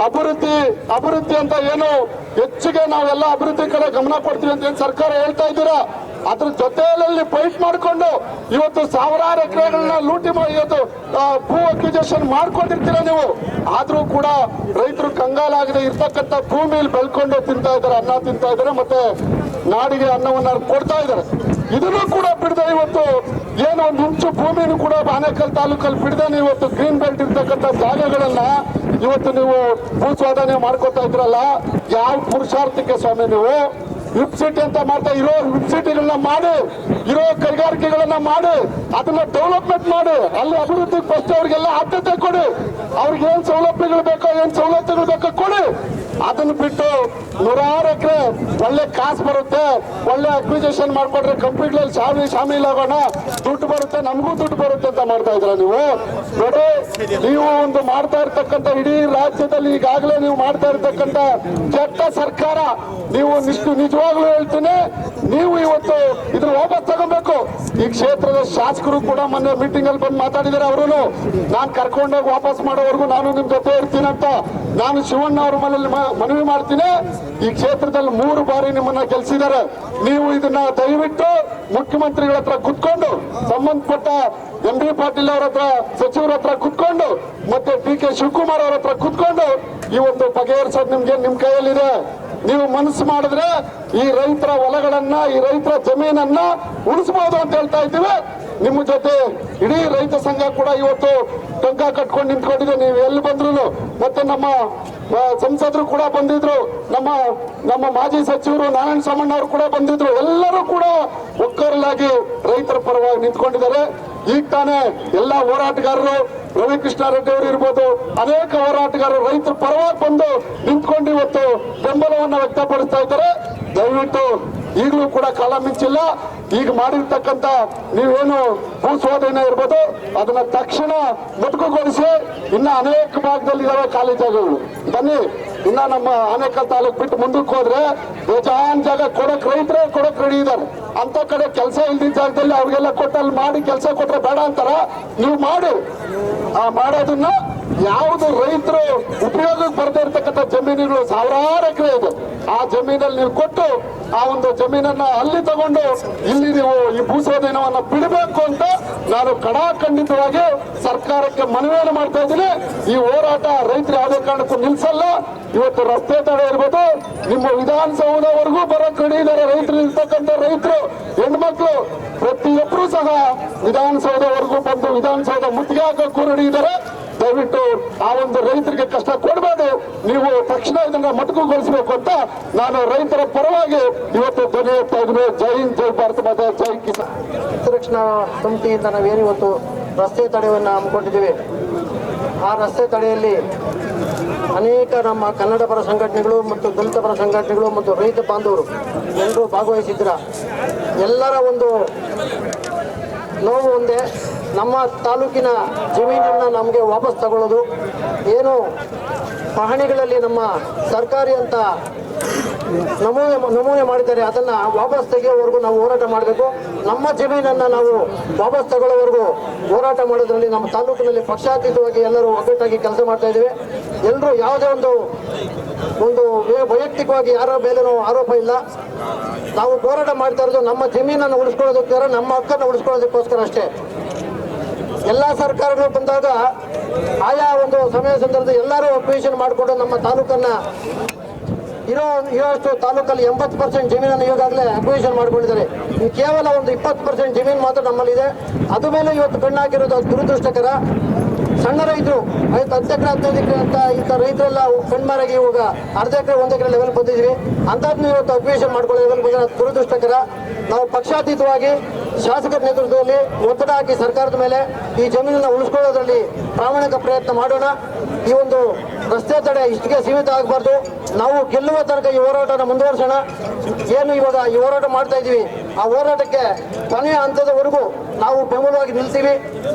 ಅಭಿವೃದ್ಧಿ ಅಂತ ಏನು ಹೆಚ್ಚಿಗೆ ನಾವೆಲ್ಲ ಅಭಿವೃದ್ಧಿ ಕಡೆ ಗಮನ ಕೊಡ್ತೀವಿ ಅಂತ ಏನು ಸರ್ಕಾರ ಹೇಳ್ತಾ ಇದ್ದೀರಾ, ಅದ್ರ ಜೊತೆಯಲ್ಲಿ ಫೈಟ್ ಮಾಡಿಕೊಂಡು ಇವತ್ತು ಸಾವಿರಾರು ಎಕರೆಗಳನ್ನ ಲೂಟಿ ಮಾಡಿ ಇವತ್ತು ಭೂ ಅಕ್ವಿಜೇಷನ್ ಮಾಡ್ಕೊಂಡಿರ್ತೀರ ನೀವು. ಆದ್ರೂ ಕೂಡ ರೈತರು ಕಂಗಾಲಾಗದೆ ಇರ್ತಕ್ಕಂಥ ಭೂಮಿಯಲ್ಲಿ ಬೆಳ್ಕೊಂಡು ತಿಂತಾ ಇದ್ದಾರೆ, ಅನ್ನ ತಿಂತಾ ಇದ್ದಾರೆ, ಮತ್ತೆ ನಾಡಿಗೆ ಅನ್ನವನ್ನ ಕೊಡ್ತಾ ಇದ್ದಾರೆ. ಇದನ್ನು ಕೂಡ ಬಿಡದೆ ಇವತ್ತು ಏನೋ ಒಂದು ಇಂಚು ಭೂಮಿನೂ ಕೂಡ ಆನೇಕಲ್ ತಾಲೂಕಲ್ಲಿ ಬಿಡದೆ ಇವತ್ತು ಗ್ರೀನ್ ಬೆಲ್ಟ್ ಇರ್ತಕ್ಕಂಥ ಜಾಗಗಳನ್ನ ಇವತ್ತು ನೀವು ಭೂಸ್ವಾಧನೆ ಮಾಡ್ಕೊತಾ ಇದ್ರಲ್ಲ, ಯಾವ ಪುರುಷಾರ್ಥಕ್ಕೆ ಸ್ವಾಮಿ ನೀವು? ವಿಪ್ ಸಿಟಿ ಅಂತ ಮಾಡ್ತಾ ಇರೋ ವಿಪ್ ಸಿಟಿಗಳನ್ನ ಮಾಡಿ, ಇರೋ ಕೈಗಾರಿಕೆಗಳನ್ನ ಮಾಡಿ, ಅದನ್ನ ಡೆವಲಪ್ಮೆಂಟ್ ಮಾಡಿ, ಅಲ್ಲಿ ಅಭಿವೃದ್ಧಿಗೆ ಫಸ್ಟ್ ಅವ್ರಿಗೆಲ್ಲ ಆದ್ಯತೆ ಕೊಡಿ. ಅವ್ರಿಗೆ ಏನ್ ಸೌಲಭ್ಯಗಳು ಬೇಕೋ, ಏನ್ ಸವಲತ್ತುಗಳು ಬೇಕೋ ಕೊಡಿ. ಅದನ್ನ ಬಿಟ್ಟು ನೂರಾರು ಎಕರೆ ಒಳ್ಳೆ ಕಾಸು ಬರುತ್ತೆ, ಒಳ್ಳೆ ಅಕ್ವಿಜೇಷನ್ ಮಾಡ್ಕೊಂಡ್ರೆ ಕಂಪ್ಯೂಟರ್ ಶಾಮೀಲಾಗೋಣ, ದುಡ್ಡು ಬರುತ್ತೆ, ನಮಗೂ ದುಡ್ಡು ಬರುತ್ತೆ ಅಂತ ಮಾಡ್ತಾ ಇದ್ರ ನೀವು. ನೋಡಿ, ನೀವು ಒಂದು ಮಾಡ್ತಾ ಇರ್ತಕ್ಕಂಥ ಇಡೀ ರಾಜ್ಯದಲ್ಲಿ ಈಗಾಗಲೇ ನೀವು ಮಾಡ್ತಾ ಇರ್ತಕ್ಕಂಥ ಕೆಟ್ಟ ಸರ್ಕಾರ. ನೀವು ನಿಜವಾಗ್ಲೂ ಹೇಳ್ತೀನಿ, ನೀವು ಇವತ್ತು ಇದ್ರ ವಾಪಸ್ ತಗೋಬೇಕು. ಈ ಕ್ಷೇತ್ರದ ಶಾಸಕರು ಕೂಡ ಮೊನ್ನೆ ಮೀಟಿಂಗ್ ಅಲ್ಲಿ ಬಂದು ಮಾತಾಡಿದ್ದಾರೆ. ಅವರು ನಾನು ಕರ್ಕೊಂಡೋಗಿ ವಾಪಸ್ ಮಾಡೋವರೆಗೂ ನಾನು ನಿಮ್ ಜೊತೆ ಇರ್ತೀನಂತ ನಾನು ಶಿವಣ್ಣ ಅವ್ರ ಮನೇಲಿ ಮನವಿ ಮಾಡ್ತೀನಿ. ಈ ಕ್ಷೇತ್ರದಲ್ಲಿ 3 ಬಾರಿ ನಿಮ್ಮನ್ನ ಗೆಲ್ಸಿದ್ದಾರೆ. ನೀವು ಇದನ್ನ ದಯವಿಟ್ಟು ಮುಖ್ಯಮಂತ್ರಿಗಳ ಹತ್ರ ಕುತ್ಕೊಂಡು, ಸಂಬಂಧಪಟ್ಟ ಎಂ ಬಿ ಪಾಟೀಲ್ ಅವರ ಹತ್ರ, ಸಚಿವರ ಹತ್ರ ಕುತ್ಕೊಂಡು, ಮತ್ತೆ ಡಿ.ಕೆ. ಶಿವಕುಮಾರ್ ಅವರ ಹತ್ರ ಕುತ್ಕೊಂಡು ಇವತ್ತು ಬಗೆಹರಿಸೋದು ನಿಮ್ ಕೈಯಲ್ಲಿದೆ. ನೀವು ಮನಸ್ಸು ಮಾಡಿದ್ರೆ ಈ ರೈತರ ಹೊಲಗಳನ್ನ, ಈ ರೈತರ ಜಮೀನನ್ನ ಉಳಿಸಬಹುದು ಅಂತ ಹೇಳ್ತಾ ಇದ್ದೀವಿ. ನಿಮ್ಮ ಜೊತೆ ಇಡೀ ರೈತ ಸಂಘ ಕೂಡ ಇವತ್ತು ಟಂಕ ಕಟ್ಕೊಂಡು ನಿಂತ್ಕೊಂಡಿದೆ. ನೀವು ಎಲ್ಲಿ ಬಂದ್ರು, ಮತ್ತೆ ನಮ್ಮ ಸಂಸದರು ಕೂಡ ಬಂದಿದ್ರು, ನಮ್ಮ ಮಾಜಿ ಸಚಿವರು ನಾರಾಯಣ ಸಾಮಣ್ಣ ಅವರು ಕೂಡ ಬಂದಿದ್ರು. ಎಲ್ಲರೂ ಕೂಡ ಒಕ್ಕರಲಾಗಿ ರೈತರ ಪರವಾಗಿ ನಿಂತ್ಕೊಂಡಿದ್ದಾರೆ. ಈಗ ತಾನೇ ಎಲ್ಲ ಹೋರಾಟಗಾರರು, ರವಿಕೃಷ್ಣ ರೆಡ್ಡಿ ಅವರು ಇರ್ಬೋದು, ಅನೇಕ ಹೋರಾಟಗಾರರು ರೈತರ ಪರವಾಗಿ ಬಂದು ನಿಂತ್ಕೊಂಡು ಇವತ್ತು ಬೆಂಬಲವನ್ನ ವ್ಯಕ್ತಪಡಿಸ್ತಾ ಇದ್ದಾರೆ. ದಯವಿಟ್ಟು ಈಗಲೂ ಕೂಡ ಕಾಲ ಮಿಂಚಿಲ್ಲ. ಈಗ ಮಾಡಿರ್ತಕ್ಕಂಥ ನೀವೇನು ಭೂಸ್ವಾಧೀನ ಇರ್ಬೋದು, ಅದನ್ನ ತಕ್ಷಣ ಮೊಟಕುಗೊಳಿಸಿ. ಇನ್ನ ಅನೇಕ ಭಾಗದಲ್ಲಿ ಇದಾವೆ ಖಾಲಿ ಜಾಗಗಳು. ಬನ್ನಿ, ಇನ್ನ ನಮ್ಮ ಆನೇಕಲ್ ತಾಲೂಕು ಬಿಟ್ಟು ಮುಂದಕ್ಕೆ ಹೋದ್ರೆ ಬೇಜಾನ್ ಜಾಗ ರೈತರೇ ಕೊಡಕ್ ರೆಡಿ ಇದ್ದಾರೆ. ಅಂತ ಕಡೆ ಕೆಲಸ ಇಲ್ದಿದ್ದ ಜಾಗದಲ್ಲಿ ಅವ್ರಿಗೆಲ್ಲ ಕೊಟ್ಟಲ್ಲಿ ಮಾಡಿ ಕೆಲಸ ಕೊಟ್ರೆ ಬೇಡ ಅಂತಾರ. ನೀವು ಮಾಡಿ, ಆ ಮಾಡೋದನ್ನ ಯಾವುದು ರೈತರು ಉಪಯೋಗಕ್ಕೆ ಬರ್ತಾ ಇರ್ತಕ್ಕಂಥ ಜಮೀನುಗಳು ಸಾವಿರಾರು ಎಕರೆ ಇದೆ. ಆ ಜಮೀನಲ್ಲಿ ನೀವು ಕೊಟ್ಟು ಆ ಒಂದು ಜಮೀನನ್ನ ಅಲ್ಲಿ ತಗೊಂಡು ಇಲ್ಲಿ ನೀವು ಈ ಭೂಸ್ವಾಧೀನವನ್ನ ಬಿಡಬೇಕು ಅಂತ ನಾನು ಖಡಾಖಂಡಿತವಾಗಿ ಸರ್ಕಾರಕ್ಕೆ ಮನವಿಯನ್ನು ಮಾಡ್ತಾ ಇದ್ದೀನಿ. ಈ ಹೋರಾಟ ರೈತರು ಯಾವುದೇ ಕಾರಣಕ್ಕೂ ನಿಲ್ಸಲ್ಲ. ಇವತ್ತು ರಸ್ತೆ ತಡೆ ಇರ್ಬೋದು, ನಿಮ್ಮ ವಿಧಾನಸೌಧವರೆಗೂ ಬರಕ್ ರೆಡಿ ಇದ್ದಾರೆ ರೈತರು. ಇರ್ತಕ್ಕಂಥ ರೈತರು, ಹೆಣ್ಮಕ್ಳು ಪ್ರತಿಯೊಬ್ಬರು ಸಹ ವಿಧಾನಸೌಧವರೆಗೂ ಬಂದು ವಿಧಾನಸೌಧ ಮುತ್ತಿಗೆ ಹಾಕಕ್ಕೂ ರೆಡಿ ಇದ್ದಾರೆ. ದಯವಿಟ್ಟು ಆ ಒಂದು ರೈತರಿಗೆ ಕಷ್ಟ ಕೊಡಬೇಡಿ, ನೀವು ತಕ್ಷಣ ಇದನ್ನ ಮೊಟಕುಗೊಳಿಸಬೇಕು ಅಂತ ನಾನು ರೈತರ ಪರವಾಗಿ ಇವತ್ತು ಧ್ವನಿ ಎತ್ತಾ ಇದ್ದೀನಿ. ಜೈ ಹಿಂದ್, ಜೈ ಭಾರತ ಮಾತಾ, ಜೈ ಕಿಸಾನ್.
ರಕ್ಷಣಾ ಸಮಿತಿಯಿಂದ ನಾವೇನು ಇವತ್ತು ರಸ್ತೆ ತಡೆಯನ್ನು ಹಮ್ಮಿಕೊಂಡಿದ್ದೀವಿ. ಆ ರಸ್ತೆ ತಡೆಯಲ್ಲಿ ಅನೇಕ ನಮ್ಮ ಕನ್ನಡ ಪರ ಸಂಘಟನೆಗಳು ಮತ್ತು ದಲಿತ ಪರ ಸಂಘಟನೆಗಳು ಮತ್ತು ರೈತ ಬಾಂಧವರು ಎಲ್ಲರೂ ಭಾಗವಹಿಸಿದ್ರ. ಎಲ್ಲರ ಒಂದು ನೋವು ಒಂದೇ, ನಮ್ಮ ತಾಲೂಕಿನ ಜಮೀನನ್ನು ನಮಗೆ ವಾಪಸ್ ತಗೊಳ್ಳೋದು. ಏನು ಪಹಣಿಗಳಲ್ಲಿ ನಮ್ಮ ಸರ್ಕಾರಿ ಅಂತ ನಮೂನೆ ಮಾಡಿದ್ದಾರೆ, ಅದನ್ನು ವಾಪಸ್ ತೆಗೆಯೋವರೆಗೂ ನಾವು ಹೋರಾಟ ಮಾಡಬೇಕು. ನಮ್ಮ ಜಮೀನನ್ನು ನಾವು ವಾಪಸ್ ತಗೊಳ್ಳೋವರೆಗೂ ಹೋರಾಟ ಮಾಡೋದ್ರಲ್ಲಿ ನಮ್ಮ ತಾಲೂಕಿನಲ್ಲಿ ಪಕ್ಷಾತೀತವಾಗಿ ಎಲ್ಲರೂ ಒಗ್ಗಟ್ಟಾಗಿ ಕೆಲಸ ಮಾಡ್ತಾ ಇದ್ದೀವಿ. ಎಲ್ಲರೂ ಯಾವುದೇ ಒಂದು ವೈಯಕ್ತಿಕವಾಗಿ ಯಾರ ಮೇಲೇನೂ ಆರೋಪ ಇಲ್ಲ. ನಾವು ಹೋರಾಟ ಮಾಡ್ತಾ ಇರೋದು ನಮ್ಮ ಜಮೀನನ್ನು ಉಳಿಸ್ಕೊಳ್ಳೋದಕ್ಕೋಸ್ಕರ, ನಮ್ಮ ಹಕ್ಕನ್ನು ಉಳಿಸ್ಕೊಳ್ಳೋದಕ್ಕೋಸ್ಕರ ಅಷ್ಟೇ. ಎಲ್ಲ ಸರ್ಕಾರಗಳು ಬಂದಾಗ ಆಯಾ ಒಂದು ಸಮಯ ಸಂದರ್ಭದಲ್ಲಿ ಎಲ್ಲರೂ ಅಕ್ವಿಷನ್ ಮಾಡಿಕೊಂಡು ನಮ್ಮ ತಾಲೂಕನ್ನ ಇರೋಷ್ಟು ತಾಲೂಕಲ್ಲಿ 80% ಜಮೀನನ್ನು ಈಗಾಗಲೇ ಅಕ್ವಿಷನ್ ಮಾಡ್ಕೊಂಡಿದ್ದಾರೆ. ಕೇವಲ ಒಂದು 20% ಜಮೀನು ಮಾತ್ರ ನಮ್ಮಲ್ಲಿದೆ. ಅದು ಮೇಲೆ ಇವತ್ತು ಕಣ್ಣಾಕಿರೋದು ದುರದೃಷ್ಟಕರ. ಸಣ್ಣ ರೈತರು 10 ಎಕರೆ 15 ಎಕರೆ ಅಂತ ಇಂಥ ರೈತರೆಲ್ಲ ಕಣ್ಮಾರಾಗಿ ಇವಾಗ ಅರ್ಧ ಎಕರೆ 1 ಎಕರೆ ಲೆವೆಲ್ ಬಂದಿದ್ದೀವಿ. ಅಂಥದ್ನು ಇವತ್ತು ಅಕ್ವಿಷನ್ ಮಾಡ್ಕೊಳ್ಳೋ ಲೆವೆಲ್ ಬಂದರೆ ದುರದೃಷ್ಟಕರ. ನಾವು ಪಕ್ಷಾತೀತವಾಗಿ ಶಾಸಕರ ನೇತೃತ್ವದಲ್ಲಿ ಒತ್ತಡ ಹಾಕಿ ಸರ್ಕಾರದ ಮೇಲೆ ಈ ಜಮೀನನ್ನು ಉಳಿಸ್ಕೊಳ್ಳೋದ್ರಲ್ಲಿ ಪ್ರಾಮಾಣಿಕ ಪ್ರಯತ್ನ ಮಾಡೋಣ. ಈ ಒಂದು ರಸ್ತೆ ತಡೆ ಇಷ್ಟಿಗೆ ಸೀಮಿತ ಆಗಬಾರ್ದು. ನಾವು ಗೆಲ್ಲುವ ತನಕ ಈ ಹೋರಾಟನ ಮುಂದುವರಿಸೋಣ. ಏನು ಇವಾಗ ಈ ಹೋರಾಟ ಮಾಡ್ತಾ ಇದ್ದೀವಿ, ಆ ಹೋರಾಟಕ್ಕೆ ಕೊನೆಯ ಹಂತದವರೆಗೂ ನಾವು ಬೆಂಬಲವಾಗಿ ನಿಲ್ತೀವಿ.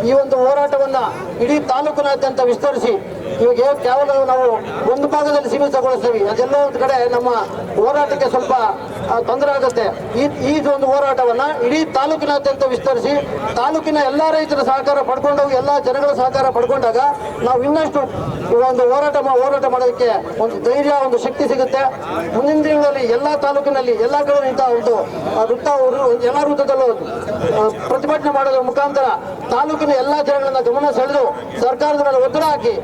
ಈ ಒಂದು ಹೋರಾಟವನ್ನ ಇಡೀ ತಾಲೂಕಿನಾದ್ಯಂತ ವಿಸ್ತರಿಸಿ ಇವಾಗ ಕೇವಲ ನಾವು ಒಂದು ಭಾಗದಲ್ಲಿ ಸೀಮಿತಗೊಳಿಸ್ತೀವಿ, ಅದೆಲ್ಲ ಒಂದು ಕಡೆ ನಮ್ಮ ಹೋರಾಟಕ್ಕೆ ಸ್ವಲ್ಪ ತೊಂದರೆ ಆಗುತ್ತೆ. ಈ ಒಂದು ಹೋರಾಟವನ್ನ ಇಡೀ ತಾಲೂಕಿನಾದ್ಯಂತ ವಿಸ್ತರಿಸಿ ತಾಲೂಕಿನ ಎಲ್ಲಾ ರೈತರ ಸಹಕಾರ ಪಡ್ಕೊಂಡು ಎಲ್ಲಾ ಜನಗಳ ಸಹಕಾರ ಪಡ್ಕೊಂಡಾಗ ನಾವು ಇನ್ನಷ್ಟು ಒಂದು ಹೋರಾಟ ಮಾಡೋದಕ್ಕೆ ಒಂದು ಧೈರ್ಯ, ಒಂದು ಶಕ್ತಿ ಸಿಗುತ್ತೆ. ಮುಂದಿನ ದಿನಗಳಲ್ಲಿ ಎಲ್ಲಾ ತಾಲೂಕಿನಲ್ಲಿ ಎಲ್ಲಾ ಕಡೆ ಇಂಥ ಒಂದು ಎಲ್ಲಾ ವೃತ್ತದಲ್ಲೂ ಪ್ರತಿಭಟನೆ ಮಾಡೋದ್ರ ಮುಖಾಂತರ ತಾಲೂಕಿನ ಎಲ್ಲಾ ಜನಗಳನ್ನ ಗಮನ ಸೆಳೆದು ಸರ್ಕಾರದ ಮೇಲೆ ಒತ್ತಡ ಹಾಕಿ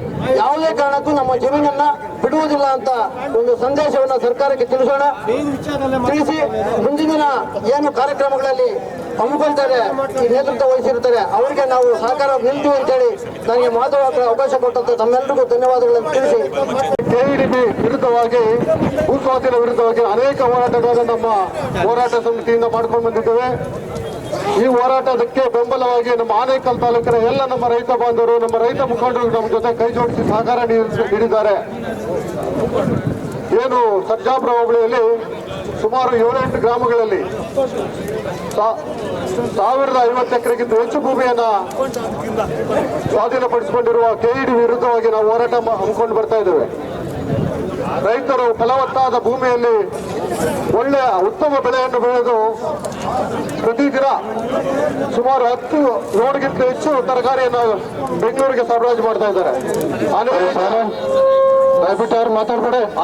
ಯಾವುದೇ ಕಾರಣಕ್ಕೂ ನಮ್ಮ ಜಮೀನನ್ನ ಬಿಡುವುದಿಲ್ಲ ಅಂತ ಒಂದು ಸಂದೇಶವನ್ನ ಸರ್ಕಾರಕ್ಕೆ ತಿಳಿಸೋಣ. ತಿಳಿಸಿ ಮುಂದಿನ ದಿನ ಏನು ಕಾರ್ಯಕ್ರಮಗಳಲ್ಲಿ ಹಮ್ಮಿಕೊಳ್ತಾರೆ, ಈ ನೇತೃತ್ವ ವಹಿಸಿರ್ತಾರೆ, ಅವರಿಗೆ ನಾವು ಸಹಕಾರ ನಿಲ್ತೀವಿ ಅಂತೇಳಿ ನನಗೆ ಮಾತನಾಡಲು ಅವಕಾಶ ಕೊಟ್ಟಂತ ತಮ್ಮೆಲ್ಲರಿಗೂ ಧನ್ಯವಾದಗಳನ್ನು ತಿಳಿಸಿ,
ಕೆಇಡಿಬಿ ವಿರುದ್ಧವಾಗಿ ಭೂಸ್ವಾಧೀನ ವಿರುದ್ಧವಾಗಿ ಅನೇಕ ಹೋರಾಟಗಳನ್ನು ನಮ್ಮ ಹೋರಾಟ ಸಮಿತಿಯಿಂದ ಮಾಡ್ಕೊಂಡು ಬಂದಿದ್ದೇವೆ. ಈ ಹೋರಾಟಕ್ಕೆ ಬೆಂಬಲವಾಗಿ ನಮ್ಮ ಆನೇಕಲ್ ತಾಲೂಕಿನ ಎಲ್ಲ ನಮ್ಮ ರೈತ ಬಾಂಧವರು, ನಮ್ಮ ರೈತ ಮುಖಂಡರು ನಮ್ಮ ಜೊತೆ ಕೈ ಜೋಡಿಸಿ ಸಹಕಾರ ನೀಡಿದ್ದಾರೆ. ಏನು ಸರ್ಜಾಪುರ ಹೋಬಳಿಯಲ್ಲಿ ಸುಮಾರು 7-8 ಗ್ರಾಮಗಳಲ್ಲಿ 1050 ಎಕರೆಗಿಂತ ಹೆಚ್ಚು ಭೂಮಿಯನ್ನ ಸ್ವಾಧೀನಪಡಿಸಿಕೊಂಡಿರುವ ಕೆಇಡಿ ವಿರುದ್ಧವಾಗಿ ನಾವು ಹೋರಾಟ ಹಮ್ಮಿಕೊಂಡು ಬರ್ತಾ ಇದ್ದೇವೆ. ರೈತರು ಫಲವತ್ತಾದ ಭೂಮಿಯಲ್ಲಿ ಒಳ್ಳೆಯ ಉತ್ತಮ ಬೆಳೆಯನ್ನು ಬೆಳೆದು ಪ್ರತಿದಿನ ಸುಮಾರು 10 ಲೋಡ್ಗಿಂತ ಹೆಚ್ಚು ತರಕಾರಿಯನ್ನು ಬೆಂಗಳೂರಿಗೆ ಸರಬರಾಜು ಮಾಡ್ತಾ ಇದ್ದಾರೆ.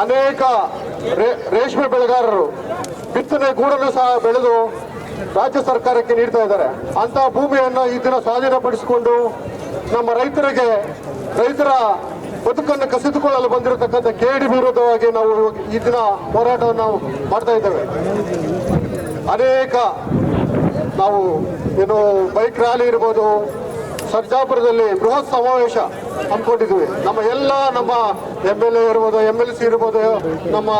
ಅನೇಕ ರೇಷ್ಮೆ ಬೆಳೆಗಾರರು ಬಿತ್ತನೆ ಗೂಡನ್ನು ಸಹ ಬೆಳೆದು ರಾಜ್ಯ ಸರ್ಕಾರಕ್ಕೆ ನೀಡ್ತಾ ಇದ್ದಾರೆ. ಅಂತಹ ಭೂಮಿಯನ್ನು ಈ ದಿನ ಸ್ವಾಧೀನಪಡಿಸಿಕೊಂಡು ನಮ್ಮ ರೈತರ ಬದುಕನ್ನು ಕಸಿದುಕೊಳ್ಳಲು ಬಂದಿರತಕ್ಕಂಥ ಕೆಇಡಿ ವಿರುದ್ಧವಾಗಿ ನಾವು ಈ ದಿನ ಹೋರಾಟವನ್ನು ನಾವು ಮಾಡ್ತಾ ಇದ್ದೇವೆ. ಅನೇಕ ನಾವು ಏನು ಬೈಕ್ ರ್ಯಾಲಿ ಇರ್ಬೋದು, ಸರ್ಜಾಪುರದಲ್ಲಿ ಬೃಹತ್ ಸಮಾವೇಶ ಹಮ್ಮಿಕೊಂಡಿದ್ವಿ. ನಮ್ಮ MLA ಇರ್ಬೋದು, MLC ಇರ್ಬೋದು, ನಮ್ಮ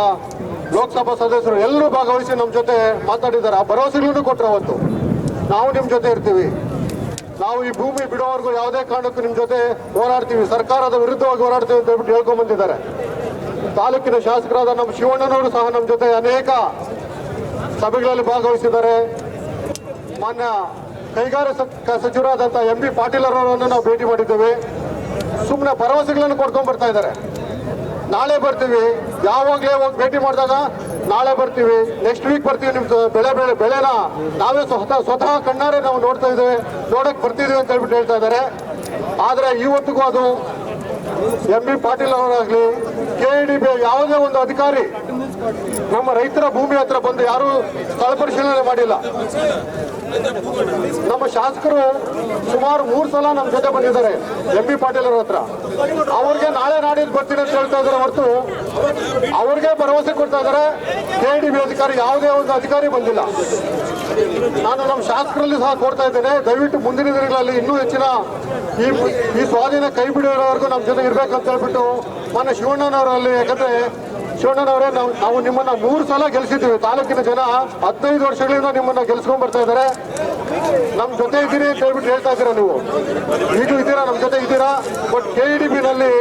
ಲೋಕಸಭಾ ಸದಸ್ಯರು ಎಲ್ಲರೂ ಭಾಗವಹಿಸಿ ನಮ್ಮ ಜೊತೆ ಮಾತಾಡಿದ್ದಾರೆ. ಆ ಭರವಸೆಗಳನ್ನು ಕೊಟ್ಟರು. ಅವತ್ತು ನಾವು ನಿಮ್ಮ ಜೊತೆ ಇರ್ತೀವಿ, ನಾವು ಈ ಭೂಮಿ ಬಿಡೋವರೆಗೂ ಯಾವುದೇ ಕಾರಣಕ್ಕೂ ನಿಮ್ಮ ಜೊತೆ ಹೋರಾಡ್ತೀವಿ, ಸರ್ಕಾರದ ವಿರುದ್ಧವಾಗಿ ಹೋರಾಡ್ತೀವಿ ಅಂತ ಹೇಳ್ಬಿಟ್ಟು ಹೇಳ್ಕೊಂಡ್ ಬಂದಿದ್ದಾರೆ. ತಾಲೂಕಿನ ಶಾಸಕರಾದ ನಮ್ಮ ಶಿವಣ್ಣನವರು ಸಹ ನಮ್ಮ ಜೊತೆ ಅನೇಕ ಸಭೆಗಳಲ್ಲಿ ಭಾಗವಹಿಸಿದ್ದಾರೆ. ಮಾನ್ಯ ಕೈಗಾರಿಕಾ ಸಚಿವರಾದಂತಹ MB ಪಾಟೀಲ್ ಅವರನ್ನು ನಾವು ಭೇಟಿ ಮಾಡಿದ್ದೇವೆ. ಸುಮ್ಮನೆ ಭರವಸೆಗಳನ್ನು ಕೊಡ್ಕೊಂಡ್ ಬರ್ತಾ ಇದ್ದಾರೆ. ನಾಳೆ ಬರ್ತೀವಿ, ಯಾವಾಗಲೇ ಹೋಗಿ ಭೇಟಿ ಮಾಡಿದಾಗ ನಾಳೆ ಬರ್ತೀವಿ, ನೆಕ್ಸ್ಟ್ ವೀಕ್ ಬರ್ತೀವಿ, ನಿಮ್ಮ ಬೆಳೆನ ನಾವೇ ಸ್ವತಃ ಕಣ್ಣಾರೆ ನಾವು ನೋಡಕ್ ಬರ್ತಿದ್ದೀವಿ ಅಂತ ಹೇಳ್ಬಿಟ್ಟು ಹೇಳ್ತಾ ಇದ್ದಾರೆ. ಆದರೆ ಇವತ್ತಿಗೂ ಅದು MB ಪಾಟೀಲ್ ಅವರಾಗ್ಲಿ ಕೆಇಡಿಬಿ ಯಾವುದೇ ಒಂದು ಅಧಿಕಾರಿ ನಮ್ಮ ರೈತರ ಭೂಮಿ ಹತ್ರ ಬಂದು ಯಾರು ಸ್ಥಳ ಪರಿಶೀಲನೆ ಮಾಡಿಲ್ಲ. ನಮ್ಮ ಶಾಸಕರು ಸುಮಾರು 3 ಸಲ ನಮ್ಮ ಜೊತೆ ಬಂದಿದ್ದಾರೆ MB ಪಾಟೀಲ್ ಅವರ ಹತ್ರ. ಅವ್ರಿಗೆ ನಾಳೆ ನಾಡಿದ್ದು ಬರ್ತೀನಿ ಅಂತ ಹೇಳ್ತಾ ಇದ್ದಾರೆ ಹೊರತು ಅವ್ರಿಗೆ ಭರವಸೆ ಕೊಡ್ತಾ ಇದ್ದಾರೆ. ಕೆಇಡಿಬಿ ಅಧಿಕಾರಿ ಯಾವುದೇ ಒಂದು ಅಧಿಕಾರಿ ಬಂದಿಲ್ಲ. ನಾನು ನಮ್ಮ ಶಾಸಕರಲ್ಲಿ ಸಹ ಕೊಡ್ತಾ ಇದ್ದೇನೆ, ದಯವಿಟ್ಟು ಮುಂದಿನ ದಿನಗಳಲ್ಲಿ ಇನ್ನೂ ಹೆಚ್ಚಿನ ಈ ಸ್ವಾಧೀನ ಕೈ ಬಿಡುವವರೆಗೂ ನಮ್ಮ ಜೊತೆ ಇರ್ಬೇಕಂತ ಹೇಳ್ಬಿಟ್ಟು ಮಾನ್ಯ ಶಿವಣ್ಣನವರಲ್ಲಿ, ಯಾಕಂದ್ರೆ ಶಿವಣ್ಣನವರೇ ನಾವು ನಿಮ್ಮನ್ನ 3 ಸಲ ಗೆಲ್ಸಿದ್ದೀವಿ. ತಾಲೂಕಿನ ಜನ 15 ವರ್ಷಗಳಿಂದ ನಿಮ್ಮನ್ನ ಗೆಲ್ಸ್ಕೊಂಡ್ ಬರ್ತಾ ಇದ್ದಾರೆ. ನಮ್ ಜೊತೆ ಇದ್ದೀರಿ ಅಂತ ಹೇಳ್ಬಿಟ್ಟು ಹೇಳ್ತಾ ಇದ್ದೀರಾ. ನೀವು ಈಗಲೂ ಇದ್ದೀರಾ, ನಮ್ಮ ಜೊತೆ ಇದ್ದೀರಾ. ಬಟ್ ಕೆಇಡಿಬಿನಲ್ಲಿ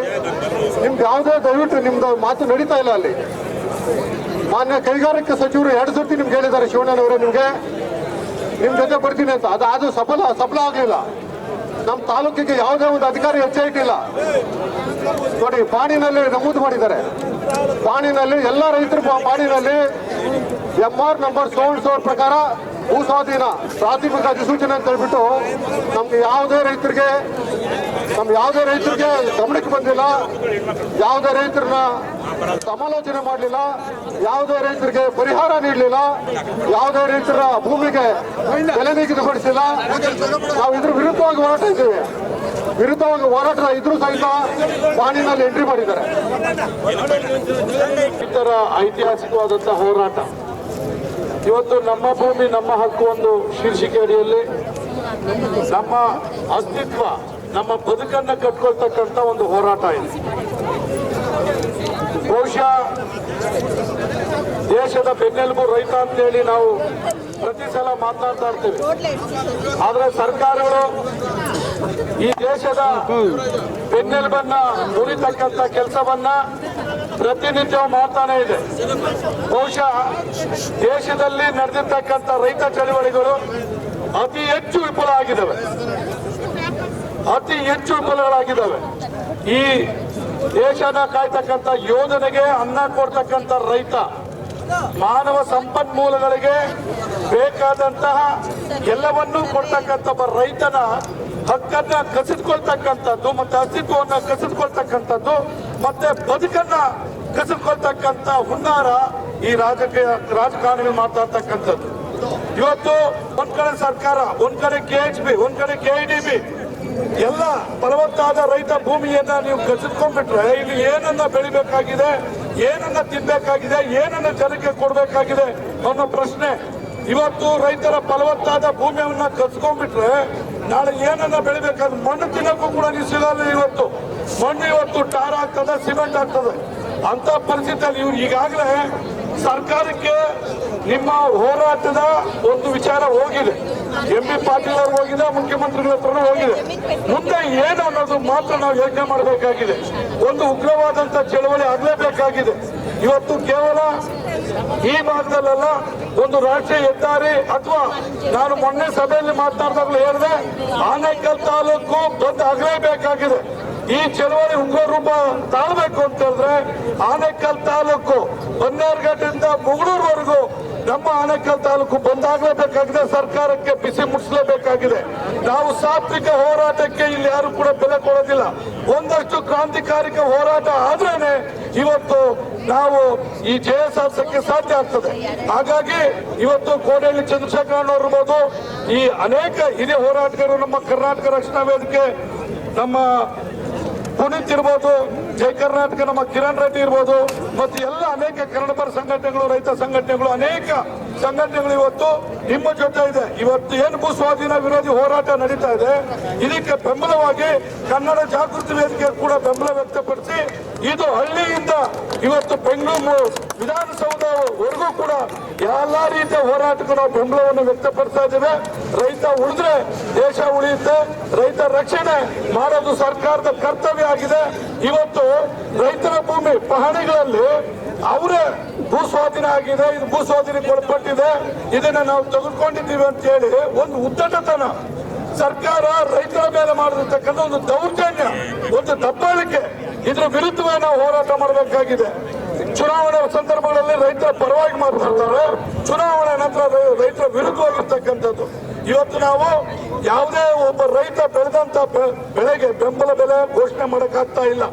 ನಿಮ್ಗೆ ಯಾವುದೇ ದಯವಿಟ್ಟು ನಿಮ್ದು ಮಾತು ನಡೀತಾ ಇಲ್ಲ. ಅಲ್ಲಿ ಮಾನ್ಯ ಕೈಗಾರಿಕಾ ಸಚಿವರು 2 ಸರ್ತಿ ನಿಮ್ಗೆ ಹೇಳಿದ್ದಾರೆ, ಶಿವಣ್ಣನವರೇ ನಿಮ್ ಜೊತೆ ಬರ್ತೀನಿ ಅಂತ. ಅದು ಸಫಲ ಆಗ್ಲಿಲ್ಲ. ನಮ್ಮ ತಾಲೂಕಿಗೆ ಯಾವುದೇ ಒಂದು ಅಧಿಕಾರಿ ಹೆಜ್ಜೆ ಇಟ್ಟಿಲ್ಲ. ನೋಡಿ, ಪಾಣಿನಲ್ಲಿ ನಮೂದು ಮಾಡಿದ್ದಾರೆ. ಪಾಣಿನಲ್ಲಿ ಎಲ್ಲ ರೈತರ ಪಾಣಿನಲ್ಲಿ MR ನಂಬರ್ ಸೋಲ್ಡ್ ಪ್ರಕಾರ ಭೂ ಸ್ವಾಧೀನ ಪ್ರಾಥಮಿಕ ಅಧಿಸೂಚನೆ ಅಂತ ಹೇಳ್ಬಿಟ್ಟು ನಮ್ಗೆ ಯಾವುದೇ ರೈತರಿಗೆ ಗಮನಕ್ಕೆ ಬಂದಿಲ್ಲ. ಯಾವುದೇ ರೈತರನ್ನ ಸಮಾಲೋಚನೆ ಮಾಡಲಿಲ್ಲ, ಯಾವುದೇ ರೈತರಿಗೆ ಪರಿಹಾರ ನೀಡಲಿಲ್ಲ, ಯಾವುದೇ ರೈತರ ಭೂಮಿಗೆ ಬೆಲೆ ನಿಗದಿಪಡಿಸಿಲ್ಲ. ನಾವು ಇದ್ರ ವಿರುದ್ಧವಾಗಿ ಹೋರಾಟ ಇದ್ದೀವಿ. ಇದ್ರೂ ಸಹಿತ ಪಾಣಿನಲ್ಲಿ ಎಂಟ್ರಿ ಮಾಡಿದ್ದಾರೆ. ಇತರ ಐತಿಹಾಸಿಕವಾದಂತಹ ಹೋರಾಟ ಇವತ್ತು ನಮ್ಮ ಭೂಮಿ ನಮ್ಮ ಹಕ್ಕು ಒಂದು ಶೀರ್ಷಿಕೆ ಅಡಿಯಲ್ಲಿ ನಮ್ಮ ಅಸ್ತಿತ್ವ, ನಮ್ಮ ಬದುಕನ್ನ ಕಟ್ಕೊಳ್ತಕ್ಕಂಥ ಒಂದು ಹೋರಾಟ ಇದೆ. ಬಹುಶಃ ದೇಶದ ಬೆನ್ನೆಲುಬು ರೈತ ಅಂತೇಳಿ ನಾವು ಪ್ರತಿ ಸಲ ಮಾತನಾಡ್ತಾ ಇರ್ತೀವಿ. ಆದ್ರೆ ಸರ್ಕಾರಗಳು ಈ ದೇಶದ ಬೆನ್ನೆಲುಬನ್ನ ಮುರಿತಕ್ಕಂಥ ಕೆಲಸವನ್ನ ಪ್ರತಿನಿತ್ಯ ಮಾಡ್ತಾನೆ ಇದೆ. ಬಹುಶಃ ದೇಶದಲ್ಲಿ ನಡೆದಿರ್ತಕ್ಕಂಥ ರೈತ ಚಳವಳಿಗಳು ಅತಿ ಹೆಚ್ಚು ವಿಫಲಗಳಾಗಿದ್ದಾವೆ. ಈ
ದೇಶನ ಕಾಯ್ತಕ್ಕಂಥ ಯೋಧನೆಗೆ ಅನ್ನ ಕೊಡ್ತಕ್ಕಂಥ ರೈತ, ಮಾನವ ಸಂಪನ್ಮೂಲಗಳಿಗೆ ಬೇಕಾದಂತಹ ಎಲ್ಲವನ್ನೂ ಕೊಡ್ತಕ್ಕಂಥ ಒಬ್ಬ ರೈತನ ಹಕ್ಕನ್ನ ಕಸಿದುಕೊಳ್ತಕ್ಕಂಥದ್ದು ಮತ್ತೆ ಅಸ್ತಿತ್ವವನ್ನ ಕಸಿದುಕೊಳ್ತಕ್ಕಂಥದ್ದು ಮತ್ತೆ ಬದುಕನ್ನ ಕಸಿದುಕೊಳ್ತಕ್ಕಂಥ ಹುನ್ನಾರ ಈ ರಾಜಕಾರಣಿಗಳು ಮಾತಾಡ್ತಕ್ಕಂಥದ್ದು. ಇವತ್ತು ಒಂದ್ ಕಡೆ ಸರ್ಕಾರ, ಒಂದ್ ಕಡೆ KHB, ಒಂದ್ ಕಡೆ KIDB ಎಲ್ಲ ಫಲವತ್ತಾದ ರೈತ ಭೂಮಿಯನ್ನ ನೀವು ಕಸಿದ್ಕೊಂಡ್ಬಿಟ್ರೆ ಇಲ್ಲಿ ಏನನ್ನ ಬೆಳಿಬೇಕಾಗಿದೆ, ಏನನ್ನ ತಿನ್ಬೇಕಾಗಿದೆ, ಏನನ್ನ ಜನಕ್ಕೆ ಕೊಡ್ಬೇಕಾಗಿದೆ ಅನ್ನೋ ಪ್ರಶ್ನೆ. ಇವತ್ತು ರೈತರ ಫಲವತ್ತಾದ ಭೂಮಿಯನ್ನ ಕಸ್ಕೊಂಡ್ಬಿಟ್ರೆ ನಾಳೆ ಏನನ್ನ ಬೆಳಿಬೇಕಾದ್ರೆ ಮಣ್ಣು ತಿನ್ನಕ್ಕೂ ಕೂಡ ನೀವು ಸಿಗಲ್ಲ. ಇವತ್ತು ಮಣ್ಣು ಇವತ್ತು ಟಾರ್ ಆಗ್ತದೆ, ಸಿಮೆಂಟ್ ಆಗ್ತದೆ. ಅಂತ ಪರಿಸ್ಥಿತಿಯಲ್ಲಿ ಇವ್ರು ಈಗಾಗಲೇ ಸರ್ಕಾರಕ್ಕೆ ನಿಮ್ಮ ಹೋರಾಟದ ಒಂದು ವಿಚಾರ ಹೋಗಿದೆ, MB ಪಾಟೀಲ್ ಅವರು ಹೋಗಿದೆ, ಮುಖ್ಯಮಂತ್ರಿಗಳ ಹತ್ರನೂ ಹೋಗಿದೆ. ಮುಂದೆ ಏನು ಅನ್ನೋದು ಮಾತ್ರ ನಾವು ಯೋಚನೆ ಮಾಡಬೇಕಾಗಿದೆ. ಒಂದು ಉಗ್ರವಾದಂತ ಚಳವಳಿ ಆಗಲೇಬೇಕಾಗಿದೆ. ಇವತ್ತು ಕೇವಲ ಈ ಭಾಗದಲ್ಲ, ಒಂದು ರಾಷ್ಟ್ರೀಯ ಹೆದ್ದಾರಿ ಅಥವಾ ನಾನು ಮೊನ್ನೆ ಸಭೆಯಲ್ಲಿ ಮಾತನಾಡಿದಾಗಲೂ ಹೇಳಿದೆ, ಆನೇಕಲ್ ತಾಲೂಕು ಬಂದ್ ಆಗಲೇಬೇಕಾಗಿದೆ. ಈ ಚಳವಳಿ ಉಗ್ರ ರೂಪ ತಾಳ್ಬೇಕು ಅಂತ ಹೇಳಿದ್ರೆ ಆನೇಕಲ್ ತಾಲೂಕು ಬನ್ನೇರುಘಟ್ಟದಿಂದ ಮುಗಳೂರ್ವರೆಗೂ ನಮ್ಮ ಆನೇಕಲ್ ತಾಲೂಕು ಬಂದಾಗಲೇಬೇಕಾಗಿದೆ. ಸರ್ಕಾರಕ್ಕೆ ಬಿಸಿ ಮುಟ್ಟಿಸಲೇಬೇಕಾಗಿದೆ. ನಾವು ಸಾತ್ವಿಕ ಹೋರಾಟಕ್ಕೆ ಇಲ್ಲಿ ಯಾರು ಕೂಡ ಬೆಲೆ ಕೊಡೋದಿಲ್ಲ. ಒಂದಷ್ಟು ಕ್ರಾಂತಿಕಾರಿಕ ಹೋರಾಟ ಆದ್ರೇನೆ ಇವತ್ತು ನಾವು ಈ ಜಯ ಸಾಧಿಸಕ್ಕೆ ಸಾಧ್ಯ ಆಗ್ತದೆ. ಹಾಗಾಗಿ ಇವತ್ತು ಕೋಡಿಹಳ್ಳಿ ಚಂದ್ರಶೇಖರ್ ಇರ್ಬೋದು, ಈ ಅನೇಕ ಹಿರಿಯ ಹೋರಾಟಗಾರರು, ನಮ್ಮ ಕರ್ನಾಟಕ ರಕ್ಷಣಾ ವೇದಿಕೆ ನಮ್ಮ ಪುನೀತ್ ಇರ್ಬೋದು, ಜೈ ಕರ್ನಾಟಕ ನಮ್ಮ ಕಿರಣ್ ರೆಡ್ಡಿ ಇರ್ಬೋದು, ಮತ್ತು ಎಲ್ಲ ಅನೇಕ ಕನ್ನಡಪರ ಸಂಘಟನೆಗಳು, ರೈತ ಸಂಘಟನೆಗಳು, ಅನೇಕ ಸಂಘಟನೆಗಳು ಇವತ್ತು ನಿಮ್ಮ ಜೊತೆ ಇದೆ. ಇವತ್ತು ಏನು ಭೂ ಸ್ವಾಧೀನ ವಿರೋಧಿ ಹೋರಾಟ ನಡೀತಾ ಇದೆ, ಇದಕ್ಕೆ ಬೆಂಬಲವಾಗಿ ಕನ್ನಡ ಜಾಗೃತಿ ವೇದಿಕೆ ಕೂಡ ಬೆಂಬಲ ವ್ಯಕ್ತಪಡಿಸಿ ಇದು ಹಳ್ಳಿಯಿಂದ ಇವತ್ತು ಬೆಂಗಳೂರು ವಿಧಾನಸೌಧವರೆಗೂ ಕೂಡ ಎಲ್ಲ ರೀತಿಯ ಹೋರಾಟಕ್ಕೂ ನಾವು ಬೆಂಬಲವನ್ನು ವ್ಯಕ್ತಪಡಿಸ್ತಾ ಇದ್ದೇವೆ. ರೈತ ಉಳಿದ್ರೆ ದೇಶ ಉಳಿಯುತ್ತೆ. ರೈತ ರಕ್ಷಣೆ ಮಾಡೋದು ಸರ್ಕಾರದ ಕರ್ತವ್ಯ ಆಗಿದೆ. ಇವತ್ತು ರೈತರ ಭೂಮಿ ಪಹಣಿಗಳಲ್ಲಿ ಅವರೇ ಭೂ ಸ್ವಾಧೀನ ಆಗಿದೆ, ಇದು ಭೂ ಸ್ವಾಧೀನಕ್ಕೆ ಒಳಪಟ್ಟಿದೆ, ಇದನ್ನ ನಾವು ತೆಗೆದುಕೊಂಡಿದ್ದೀವಿ ಅಂತ ಹೇಳಿ ಒಂದು ಉದ್ದಟತನ ಸರ್ಕಾರ ರೈತರ ಮೇಲೆ ಮಾಡಿರ್ತಕ್ಕಂಥ ಒಂದು ದೌರ್ಜನ್ಯ, ಒಂದು ದಬ್ಬಾಳಿಕೆ, ಇದ್ರ ವಿರುದ್ಧವೇ ನಾವು ಹೋರಾಟ ಮಾಡಬೇಕಾಗಿದೆ. ಚುನಾವಣೆ ಸಂದರ್ಭಗಳಲ್ಲಿ ರೈತರ ಪರವಾಗಿ ಮಾತನಾಡ್ತಾರೆ, ಚುನಾವಣೆ ನಂತರ ರೈತರ ವಿರುದ್ಧವಾಗಿರ್ತಕ್ಕಂಥದ್ದು. ಇವತ್ತು ನಾವು ಯಾವುದೇ ಒಬ್ಬ ರೈತ ಬೆಳೆದಂತ ಬೆಳೆಗೆ ಬೆಂಬಲ ಬೆಲೆ ಘೋಷಣೆ ಮಾಡಕ್ಕಾಗ್ತಾ ಇಲ್ಲ.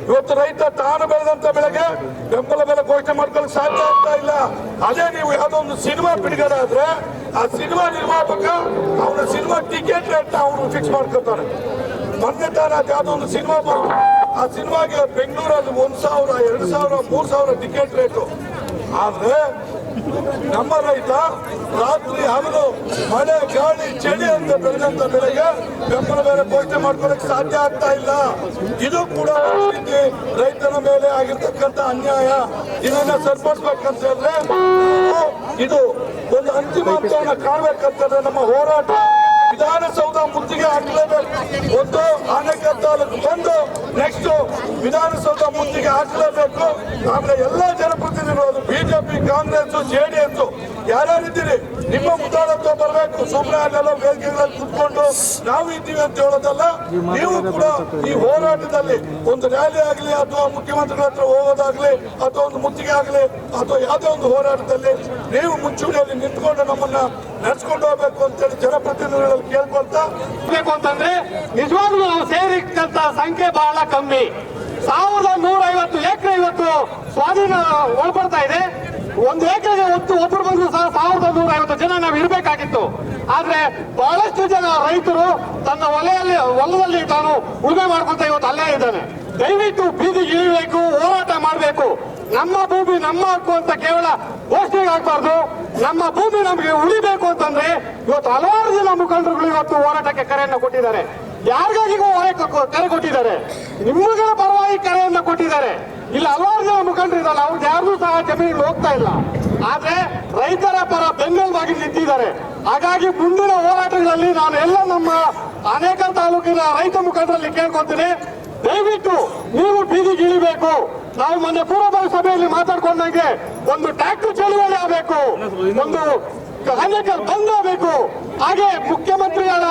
ಇವತ್ತು ರೈತ ತಾನು ಬೆಳೆದಂತ ಬೆಳೆಗೆ ಬೆಂಬಲ ಬೆಲೆ ಘೋಷಣೆ ಮಾಡ್ಕೊಳ್ಳೋಕೆ ಸಾಧ್ಯ ಆಗ್ತಾ ಇಲ್ಲ. ಅದೇ ನೀವು ಯಾವುದೋ ಒಂದು ಸಿನಿಮಾ ಬಿಡುಗಡೆ ಆದ್ರೆ ಆ ಸಿನಿಮಾ ನಿರ್ಮಾಪಕ ಅವನ ಸಿನಿಮಾ ಟಿಕೆಟ್ ರೇಟ್ ಅವನು ಫಿಕ್ಸ್ ಮಾಡ್ಕೊತಾರೆ. ಮೊನ್ನೆ ತಾನ ಯಾವುದೋ ಒಂದು ಸಿನಿಮಾ ಬಂತು, ಆ ಸಿನಿಮಾಗೆ ಬೆಂಗಳೂರಲ್ಲಿ 1,000, 2,000, 3,000 ಟಿಕೆಟ್ ರೇಟು. ಆದ್ರೆ ನಮ್ಮ ರೈತ ರಾತ್ರಿ ಹಗಲು ಮಳೆ ಗಾಳಿ ಚಳಿ ಅಂತ ಬೆಳೆದಂತ ಬೆಳೆಗೆ ಬೆಂಬಲ ಬೆಲೆ ಘೋಷಣೆ ಮಾಡ್ಕೊಳ್ಳಕ್ಕೆ ಸಾಧ್ಯ ಆಗ್ತಾ ಇಲ್ಲ. ಇದು ಕೂಡ ರೈತನ ಮೇಲೆ ಆಗಿರ್ತಕ್ಕಂಥ ಅನ್ಯಾಯ. ಇದನ್ನ ಸರಿಪಡಿಸ್ಬೇಕಂತ ಹೇಳಿದ್ರೆ ಇದು ಒಂದು ಅಂತಿಮ ಹಂತವನ್ನು ಕಾಣಬೇಕಂತಂದ್ರೆ ನಮ್ಮ ಹೋರಾಟ ವಿಧಾನಸೌಧ ಮುತ್ತಿಗೆ ಹಾಕಲೇಬೇಕು. ಒಂದು ಆನೇಕಲ್ ತಾಲೂಕು ಬಂದು ನೆಕ್ಸ್ಟ್ ವಿಧಾನಸೌಧ ಮುತ್ತಿಗೆ ಹಾಕಲೇಬೇಕು. ಆಮೇಲೆ ಎಲ್ಲ ಜನಪ್ರತಿನಿಧಿಗಳು ಬಿಜೆಪಿ, ಕಾಂಗ್ರೆಸ್, JDS ಯಾರ್ಯಾರಿದ್ದೀರಿ ನಿಮ್ಮ ಮುದ್ದಾಳತ್ವ ಬರಬೇಕು. ಸುಮ್ಮನೆ ಅಲ್ಲೆಲ್ಲ ವೇದಿಕೆಗಳಲ್ಲಿ ಕುತ್ಕೊಂಡು ನಾವು ಇದ್ದೀವಿ ಅಂತ ಹೇಳೋದಲ್ಲ. ನೀವು ಕೂಡ ಈ ಹೋರಾಟದಲ್ಲಿ ಒಂದು ರ್ಯಾಲಿ ಆಗಲಿ ಅಥವಾ ಮುಖ್ಯಮಂತ್ರಿಗಳ ಹತ್ರ ಹೋಗೋದಾಗ್ಲಿ ಅಥವಾ ಒಂದು ಮುತ್ತಿಗೆ ಆಗಲಿ ಅಥವಾ ಯಾವುದೇ ಒಂದು ಹೋರಾಟದಲ್ಲಿ ನೀವು ಮುಂಚೂಣಿಯಲ್ಲಿ ನಿಂತ್ಕೊಂಡು ನಮ್ಮನ್ನ ನಡೆಸ್ಕೊಂಡು ಹೋಗ್ಬೇಕು ಅಂತೇಳಿ ಜನಪ್ರತಿನಿಧಿಗಳಲ್ಲಿ ಕೇಳ್ಕೊಳ್ತಾ
ಬೇಕು ಅಂತಂದ್ರೆ ನಿಜವಾಗ್ಲೂ ನಾವು ಸೇರಿದಂತ ಸಂಖ್ಯೆ ಬಹಳ ಕಮ್ಮಿ. 1150 ಎಕರೆ ಇವತ್ತು ಸ್ವಾಧೀನ ಒಳಪಡ್ತಾ ಇದೆ. ಒಂದು ಎಕರೆಗೆ ಒಬ್ಬರು ಬಂದ್ರು ಸಹ 1150 ಜನ ನಾವು ಇರಬೇಕಾಗಿತ್ತು. ಆದ್ರೆ ಬಹಳಷ್ಟು ಜನ ರೈತರು ತನ್ನ ಹೊಲದಲ್ಲಿ ತಾನು ಉಳುಮೆ ಮಾಡ್ಕೊಂತ ಇವತ್ತು ಅಲ್ಲೇ ಇದ್ದಾನೆ. ದಯವಿಟ್ಟು ಬೀದಿಗೆ ಇಳಿಬೇಕು, ಹೋರಾಟ ಮಾಡಬೇಕು. ನಮ್ಮ ಭೂಮಿ ನಮ್ಮ ಹಕ್ಕು ಅಂತ ಕೇವಲ ಘೋಷಣೆಗೆ ಆಗ್ಬಾರ್ದು. ನಮ್ಮ ಭೂಮಿ ನಮಗೆ ಉಳಿಬೇಕು ಅಂತಂದ್ರೆ ಇವತ್ತು ಹಲವಾರು ಜನ ಮುಖಂಡರುಗಳು ಇವತ್ತು ಹೋರಾಟಕ್ಕೆ ಕರೆಯನ್ನು ಕೊಟ್ಟಿದ್ದಾರೆ. ಯಾರಿಗಾಗಿ ಕರೆ ಕೊಟ್ಟಿದ್ದಾರೆ? ನಿಮ್ಮಗಳ ಪರವಾಗಿ ಕರೆಯನ್ನ ಕೊಟ್ಟಿದ್ದಾರೆ. ಇಲ್ಲಿ ಹಲವಾರು ಜನ ಮುಖಂಡರಿದ್ದಾರೆ, ಅವ್ರಿಗೆ ಯಾರು ಸಹ ಜಮೀನಿಗೆ ಹೋಗ್ತಾ ಇಲ್ಲ. ಆದ್ರೆ ರೈತರ ಪರ ಬೆನ್ನೆಲುಬಾಗಿ ನಿಂತಿದ್ದಾರೆ. ಹಾಗಾಗಿ ಮುಂದಿನ ಹೋರಾಟಗಳಲ್ಲಿ ನಾನು ಎಲ್ಲ ನಮ್ಮ ಆನೇಕಲ್ ತಾಲೂಕಿನ ರೈತ ಮುಖಂಡರಲ್ಲಿ ಕೇಳ್ಕೊತೀನಿ, ದಯವಿಟ್ಟು ನೀವು ಬೀದಿಗೆ ಇಳಿಬೇಕು. ನಾವು ಮೊನ್ನೆ ಪೂರ್ವಭಾವಿ ಸಭೆಯಲ್ಲಿ ಮಾತಾಡ್ಕೊಂಡಂಗೆ ಒಂದು ಟ್ರ್ಯಾಕ್ಟರ್ ಚಳುವಳಿ ಆಗಬೇಕು, ಒಂದು ಆನೇಕಲ್ ಬಂದ್ ಆಗಬೇಕು. ಹಾಗೆ ಮುಖ್ಯಮಂತ್ರಿಗಳ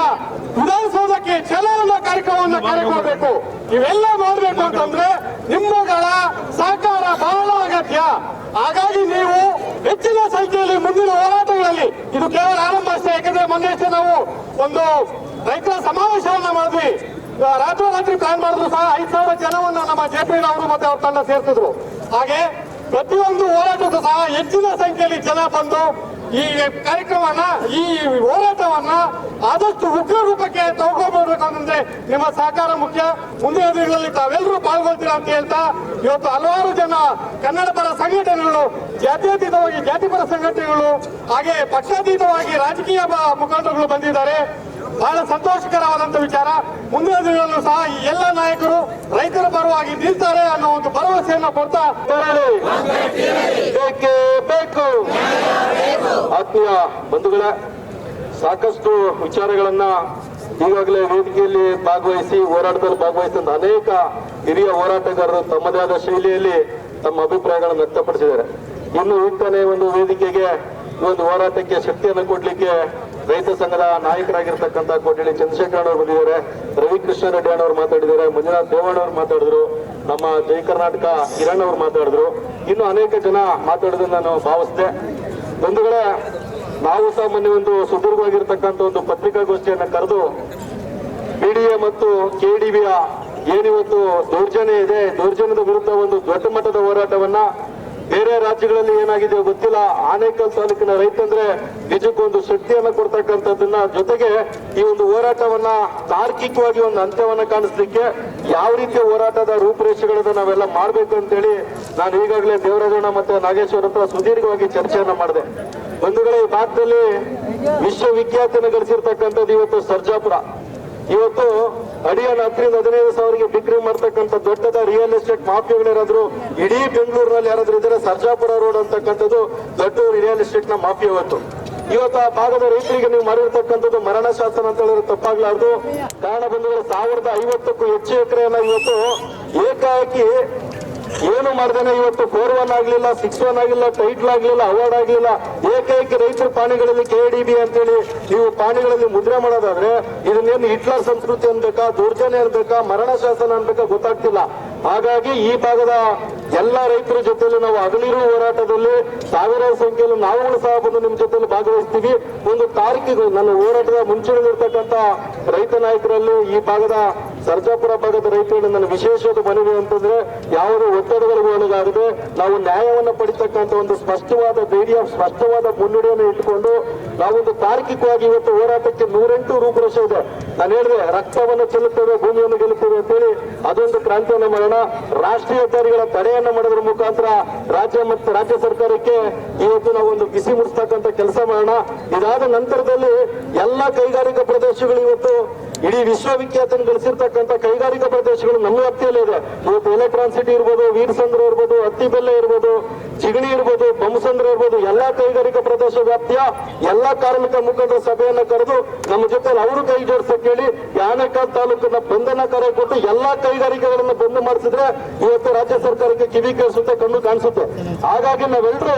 ವಿಧಾನಸೌಧಕ್ಕೆ ಚಲನ ಕಾರ್ಯಕ್ರಮವನ್ನು ಕೈಗೊಳ್ಳಬೇಕು. ಇವೆಲ್ಲ ಮಾಡಬೇಕು ಅಂತಂದ್ರೆ ನಿಮ್ಮಗಳ ಸಹಕಾರ ಬಹಳ ಅಗತ್ಯ. ಹಾಗಾಗಿ ನೀವು ಹೆಚ್ಚಿನ ಸಂಖ್ಯೆಯಲ್ಲಿ ಮುಂದಿನ ಹೋರಾಟಗಳಲ್ಲಿ, ಇದು ಕೇವಲ ಆರಂಭ ಅಷ್ಟೇ, ಯಾಕಂದ್ರೆ ಮೊನ್ನೆ ಅಷ್ಟೇ ನಾವು ಒಂದು ರೈತರ ಸಮಾವೇಶವನ್ನ ಮಾಡಿದ್ವಿ. ರಾತ್ರೋರಾತ್ರಿ ಪ್ಲಾನ್ ಮಾಡಿದ್ರು ಸಹ 5,000 ಜನವನ್ನ ನಮ್ಮ ಜೆಪಿ ಅವರು ಮತ್ತೆ ಅವ್ರ ತಂಡ ಸೇರ್ತಿದ್ರು. ಹಾಗೆ ಪ್ರತಿಯೊಂದು ಹೋರಾಟಕ್ಕೂ ಸಹ ಹೆಚ್ಚಿನ ಸಂಖ್ಯೆಯಲ್ಲಿ ಜನ ಬಂದು ಈ ಕಾರ್ಯಕ್ರಮವನ್ನ, ಈ ಹೋರಾಟವನ್ನ ಆದಷ್ಟು ಉಗ್ರ ರೂಪಕ್ಕೆ ತಗೊಂಡ್ಬರ್ಬೇಕು ಅಂತಂದ್ರೆ ನಿಮ್ಮ ಸಹಕಾರ ಮುಖ್ಯ. ಮುಂದಿನ ದಿನಗಳಲ್ಲಿ ತಾವೆಲ್ಲರೂ ಪಾಲ್ಗೊಳ್ತೀರಾ ಅಂತ ಹೇಳ್ತಾ, ಇವತ್ತು ಹಲವಾರು ಜನ ಕನ್ನಡ ಪರ ಸಂಘಟನೆಗಳು, ಜಾತ್ಯತೀತವಾಗಿ ಜಾತಿಪರ ಸಂಘಟನೆಗಳು, ಹಾಗೆ ಪಕ್ಷಾತೀತವಾಗಿ ರಾಜಕೀಯ ಮುಖಂಡರುಗಳು ಬಂದಿದ್ದಾರೆ. ಬಹಳ ಸಂತೋಷಕರವಾದಂತ ವಿಚಾರ. ಮುಂದಿನ ದಿನಗಳಲ್ಲೂ ಸಹ ಈ ಎಲ್ಲ ನಾಯಕರು ರೈತರ ಪರವಾಗಿ ನಿಲ್ತಾರೆ ಅನ್ನೋ ಒಂದು ಭರವಸೆಯನ್ನು ಕೊಡ್ತಾ
ಬೇಕೇ ಬೇಕು. ಆತ್ಮೀಯ ಬಂಧುಗಳೇ, ಸಾಕಷ್ಟು ವಿಚಾರಗಳನ್ನ ಈಗಾಗಲೇ ವೇದಿಕೆಯಲ್ಲಿ ಭಾಗವಹಿಸಿ, ಹೋರಾಟದಲ್ಲಿ ಭಾಗವಹಿಸಿದ ಅನೇಕ ಹಿರಿಯ ಹೋರಾಟಗಾರರು ತಮ್ಮದೇ ಆದ ಶೈಲಿಯಲ್ಲಿ ತಮ್ಮ ಅಭಿಪ್ರಾಯಗಳನ್ನು ವ್ಯಕ್ತಪಡಿಸಿದ್ದಾರೆ. ಇನ್ನು ಈಗ್ತಾನೆ ಒಂದು ವೇದಿಕೆಗೆ ಈ ಒಂದು ಹೋರಾಟಕ್ಕೆ ಶಕ್ತಿಯನ್ನು ಕೊಡ್ಲಿಕ್ಕೆ ರೈತ ಸಂಘದ ನಾಯಕರಾಗಿರ್ತಕ್ಕಂಥ ಕೋಟಳ್ಳಿ ಚಂದ್ರಶೇಖರ್ ಅವರು ಬಂದಿದ್ದಾರೆ, ರವಿಕೃಷ್ಣ ರೆಡ್ಡಿ ಅವರು ಮಾತಾಡಿದ್ದಾರೆ, ಮಂಜುನಾಥ್ ದೇವಣ್ಣ ಅವರು ಮಾತಾಡಿದ್ರು, ನಮ್ಮ ಜೈ ಕರ್ನಾಟಕ ಕಿರಣ್ ಅವರು ಮಾತಾಡಿದ್ರು, ಇನ್ನು ಅನೇಕ ಜನ ಮಾತಾಡೋದನ್ನ ನಾನು ಭಾವಿಸಿದೆ. ಬಂಧುಗಳೇ, ನಾವು ಸಹ ಮೊನ್ನೆ ಒಂದು ಸುದೀರ್ಘವಾಗಿರ್ತಕ್ಕಂಥ ಒಂದು ಪತ್ರಿಕಾಗೋಷ್ಠಿಯನ್ನು ಕರೆದು ಬಿಡಿಎ ಮತ್ತು ಕೆಡಿಬಿಯ ಏನಿವತ್ತು ದೌರ್ಜನ್ಯ ಇದೆ, ದೌರ್ಜನ್ಯದ ವಿರುದ್ಧ ಒಂದು ದೊಡ್ಡ ಮಟ್ಟದ ಹೋರಾಟವನ್ನ, ಬೇರೆ ರಾಜ್ಯಗಳಲ್ಲಿ ಏನಾಗಿದೆ ಗೊತ್ತಿಲ್ಲ, ಆನೇಕಲ್ ತಾಲೂಕಿನ ರೈತಂದ್ರೆ ನಿಜಕ್ಕೊಂದು ಶಕ್ತಿಯನ್ನ ಕೊಡ್ತಕ್ಕಂಥದ್ದನ್ನ, ಜೊತೆಗೆ ಈ ಒಂದು ಹೋರಾಟವನ್ನ ತಾರ್ಕಿಕವಾಗಿ ಒಂದು ಅಂತ್ಯವನ್ನ ಕಾಣಿಸ್ಲಿಕ್ಕೆ ಯಾವ ರೀತಿಯ ಹೋರಾಟದ ರೂಪುರೇಷೆಗಳನ್ನ ನಾವೆಲ್ಲ ಮಾಡ್ಬೇಕು ಅಂತೇಳಿ ನಾನು ಈಗಾಗಲೇ ದೇವರಾಜಣ್ಣ ಮತ್ತೆ ನಾಗೇಶ್ವರ ಹತ್ರ ಸುದೀರ್ಘವಾಗಿ ಚರ್ಚೆಯನ್ನ ಮಾಡಿದೆ. ಬಂಧುಗಳೇ, ಈ ಭಾಗದಲ್ಲಿ ವಿಶ್ವವಿಖ್ಯಾತಿಯನ್ನು ಗಳಿಸಿರ್ತಕ್ಕಂಥದ್ದು ಇವತ್ತು ಸರ್ಜಾಪುರ. ಇವತ್ತು ಅಡಿಯನ್ನು 10,000-15,000 ಡಿಗ್ರಿ ಮಾಡ್ತಕ್ಕಂಥ ದೊಡ್ಡದ ರಿಯಲ್ ಎಸ್ಟೇಟ್ ಮಾಫಿಯಾಗಳೇನಾದ್ರು ಇಡೀ ಬೆಂಗಳೂರಿನಲ್ಲಿ ಯಾರಾದ್ರೂ ಇದ್ರೆ ಸರ್ಜಾಪುರ ರೋಡ್ ಅಂತಕ್ಕಂಥದ್ದು ದೊಡ್ಡ ರಿಯಲ್ ಎಸ್ಟೇಟ್ ನ ಮಾಫಿಯಾ. ಇವತ್ತು ಆ ಭಾಗದ ರೈತರಿಗೆ ನೀವು ಮಾಡಿರ್ತಕ್ಕಂಥದ್ದು ಮರಣ ಶಾಸನ ಅಂತ ಹೇಳಿದ್ರೆ ತಪ್ಪಾಗ್ಲಾರ್ದು. ಕಾರಣ ಬಂಧುಗಳು, 1,050ಕ್ಕೂ ಹೆಚ್ಚು ಎಕರೆಯನ್ನ ಇವತ್ತು ಏಕಾಏಕಿ ಏನು ಮಾಡ್ದೇನೆ ಇವತ್ತು 4-1 ಆಗ್ಲಿಲ್ಲ, 6-1 ಆಗಿಲ್ಲ, ಟೈಟ್ಲ್ ಆಗ್ಲಿಲ್ಲ, ಅವಾರ್ಡ್ ಆಗ್ಲಿಲ್ಲ, ಏಕೈಕ ರೈತರ ಪಾಣಿಗಳಲ್ಲಿ KDB ಅಂತೇಳಿ ನೀವು ಪಾಣಿಗಳಲ್ಲಿ ಮುದ್ರೆ ಮಾಡೋದಾದ್ರೆ ಇದನ್ನೇನು ಹಿಟ್ಲರ್ ಸಂಸ್ಕೃತಿ ಅನ್ಬೇಕಾ, ದೌರ್ಜನ್ಯ ಅನ್ಬೇಕಾ, ಮರಣ ಶಾಸನ ಅನ್ಬೇಕಾ ಗೊತ್ತಾಗ್ತಿಲ್ಲ. ಹಾಗಾಗಿ ಈ ಭಾಗದ ಎಲ್ಲ ರೈತರ ಜೊತೆಲಿ ನಾವು ಹಗಲಿರು ಹೋರಾಟದಲ್ಲಿ ಸಾವಿರಾರು ಸಂಖ್ಯೆಯಲ್ಲಿ ನಾವುಗಳು ಸಹ ಬಂದು ನಿಮ್ಮ ಜೊತೆಲಿ ಭಾಗವಹಿಸ್ತೀವಿ. ಒಂದು ತಾರೀಕಿಗೆ ನನ್ನ ಹೋರಾಟದ ಮುಂಚೂಣಿರ್ತಕ್ಕಂಥ ರೈತ ನಾಯಕರಲ್ಲಿ ಈ ಭಾಗದ ಸರ್ಜಾಪುರ ಭಾಗದ ರೈತರಲ್ಲಿ ನನ್ನ ವಿಶೇಷವಾದ ಮನವಿ ಅಂತಂದ್ರೆ, ಯಾವುದೇ ಒತ್ತಡಗಳಿಗೂ ಒಳಗಾಗದೆ ನಾವು ನ್ಯಾಯವನ್ನು ಪಡಿತಕ್ಕಂಥ ಒಂದು ಸ್ಪಷ್ಟವಾದ ಧೈರ್ಯ, ಸ್ಪಷ್ಟವಾದ ಮುನ್ನಡೆಯನ್ನು ಇಟ್ಟುಕೊಂಡು ನಾವೊಂದು ತಾರ್ಕಿಕವಾಗಿ ಇವತ್ತು ಹೋರಾಟಕ್ಕೆ 108 ರೂಪುರೇಷೆ ಇದೆ. ನಾನು ಹೇಳಿದೆ, ರಕ್ತವನ್ನು ಚೆಲ್ಲುತ್ತೇವೆ, ಭೂಮಿಯನ್ನು ಗೆಲ್ಲುತ್ತೇವೆ ಅಂತೇಳಿ ಅದೊಂದು ಕ್ರಾಂತಿಯನ್ನು ಮಾಡೋಣ. ರಾಷ್ಟ್ರೀಯ ಹೆದ್ದಾರಿಗಳ ತಡೆಯನ್ನ ಮಾಡೋದ್ರ ಮುಖಾಂತರ ರಾಜ್ಯ ಸರ್ಕಾರಕ್ಕೆ ಇವತ್ತು ನಾವು ಒಂದು ಬಿಸಿ ಮುಡಿಸ್ತಕ್ಕಂಥ ಕೆಲಸ ಮಾಡೋಣ. ಇದಾದ ನಂತರದಲ್ಲಿ ಎಲ್ಲ ಕೈಗಾರಿಕಾ ಪ್ರದೇಶಗಳು ಇವತ್ತು ಇಡೀ ವಿಶ್ವವಿಖ್ಯಾತಿಯನ್ನು ಗಳಿಸಿರ್ತಕ್ಕಂಥ ಕೈಗಾರಿಕಾ ಪ್ರದೇಶಗಳು ನಮ್ಮ ವ್ಯಾಪ್ತಿಯಲ್ಲಿ ಇದೆ. ಇವತ್ತು ಎಲೆಕ್ಟ್ರಾನ್ ಸಿಟಿ ಇರ್ಬೋದು, ವೀರಸಂದ್ರ ಇರ್ಬೋದು, ಹತ್ತಿಬೆಲೆ ಇರ್ಬೋದು, ಚಿಗಣಿ ಇರ್ಬೋದು, ಬೊಮ್ಮಸಂದ್ರ ಇರ್ಬೋದು, ಎಲ್ಲಾ ಕೈಗಾರಿಕಾ ಪ್ರದೇಶ ವ್ಯಾಪ್ತಿಯ ಎಲ್ಲಾ ಕಾರ್ಮಿಕ ಮುಖಂಡರ ಸಭೆಯನ್ನ ಕರೆದು ನಮ್ಮ ಜೊತೆ ಅವರು ಕೈ ಜೋಡಿಸಕ್ಕೆ ಹೇಳಿ ಆನೇಕಲ್ ತಾಲೂಕನ್ನ ಬಂಧನ ಕರೆ ಕೊಟ್ಟು ಎಲ್ಲಾ ಕೈಗಾರಿಕೆಗಳನ್ನ ಬಂದ್ ಮಾಡಿಸಿದ್ರೆ ಇವತ್ತು ರಾಜ್ಯ ಸರ್ಕಾರಕ್ಕೆ ಕಿವಿ ಕೇಳಿಸುತ್ತೆ, ಕಣ್ಣು ಕಾಣಿಸುತ್ತೆ. ಹಾಗಾಗಿ ನಾವೆಲ್ಲರೂ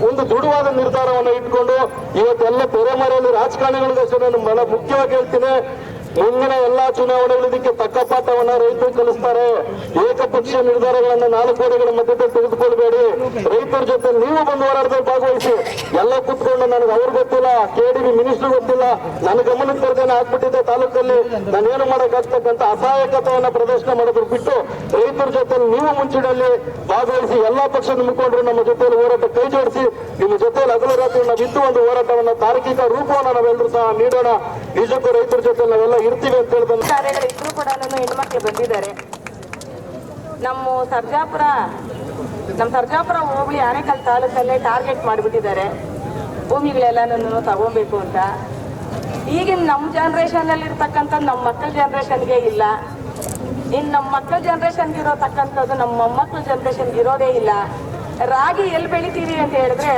ಒಂದು ದೃಢವಾದ ನಿರ್ಧಾರವನ್ನು ಇಟ್ಕೊಂಡು ಇವತ್ತೆಲ್ಲ ತೆರೆಮರೆಯಲ್ಲಿ ರಾಜಕಾರಣಿಗಳಿಗೆ ನಾನು ಬಹಳ ಮುಖ್ಯವಾಗಿ ಹೇಳ್ತೀನಿ, ಮುಂದಿನ ಎಲ್ಲಾ ಚುನಾವಣೆಗಳಿದ್ದಕ್ಕೆ ತಕ್ಕ ಪಾಠವನ್ನ ರೈತರು ಕಲಿಸ್ತಾರೆ. ಏಕಪಕ್ಷೀಯ ನಿರ್ಧಾರಗಳನ್ನ 4 ಗೋಡೆಗಳ ಮಧ್ಯದಲ್ಲಿ ತೆಗೆದುಕೊಳ್ಬೇಡಿ. ರೈತರ ಜೊತೆ ನೀವು ಬಂದು ಹೋರಾಟದಲ್ಲಿ ಭಾಗವಹಿಸಿ. ಎಲ್ಲ ಕೂತ್ಕೊಂಡು ನನಗೆ ಅವ್ರು ಗೊತ್ತಿಲ್ಲ, KDB ಮಿನಿಸ್ಟರ್ ಗೊತ್ತಿಲ್ಲ, ನನ್ನ ಗಮನಕ್ಕೆ ಬರ್ದೇನೆ ಆಗ್ಬಿಟ್ಟಿದೆ ತಾಲೂಕಲ್ಲಿ, ನಾನೇನು ಮಾಡಕ್ಕಾಗ್ತಕ್ಕಂಥ ಅಸಹಾಯಕತೆಯನ್ನ ಪ್ರದರ್ಶನ ಮಾಡೋದ್ರ ಬಿಟ್ಟು ರೈತರ ಜೊತೆ ನೀವು ಮುಂಚೂಣಿಯಲ್ಲಿ ಭಾಗವಹಿಸಿ. ಎಲ್ಲಾ ಪಕ್ಷದ ಮುಖಂಡರು ನಮ್ಮ ಜೊತೆಯಲ್ಲಿ ಹೋರಾಟ ಕೈ ಜೋಡಿಸಿ ನಿಮ್ಮ ಜೊತೆಯಲ್ಲಿ ಹಗಲು ರಾತ್ರಿ ನಾವಿದ್ದು ಒಂದು ಹೋರಾಟವನ್ನ ತಾರ್ಕಿಕ ರೂಪವನ್ನ ನಾವೆಲ್ಲರೂ ಸಹ ನೀಡೋಣ. ನಿಜಕ್ಕೂ ರೈತರ ಜೊತೆ ನಾವೆಲ್ಲ ಇರ್ತೀವಿ ಅಂತ ಹೇಳ್ತಾರೆ.
ಇಬ್ರು ಕೂಡ ಹೆಣ್ಮಕ್ಳು ಬಂದಿದ್ದಾರೆ. ನಮ್ಮ ಸರ್ಜಾಪುರ ಹೋಬಳಿ ಆನೇಕಲ್ ತಾಲೂಕಲ್ಲೇ ಟಾರ್ಗೆಟ್ ಮಾಡಿಬಿಟ್ಟಿದ್ದಾರೆ, ಭೂಮಿಗಳೆಲ್ಲನೂ ತಗೋಬೇಕು ಅಂತ. ಈಗಿನ ನಮ್ಮ ಜನರೇಷನ್ ಇರ್ತಕ್ಕಂಥ ನಮ್ಮ ಮಕ್ಕಳ ಜನರೇಷನ್ಗೆ ಇಲ್ಲ. ಇನ್ನು ನಮ್ಮ ಮಕ್ಕಳ ಜನರೇಷನ್ಗೆ ಇರೋತಕ್ಕಂಥದ್ದು ನಮ್ಮ ಮೊಮ್ಮಕ್ಕಳ ಜನರೇಷನ್ಗೆ ಇರೋದೇ ಇಲ್ಲ. ರಾಗಿ ಎಲ್ಲಿ ಬೆಳಿತೀರಿ ಅಂತ ಹೇಳಿದ್ರೆ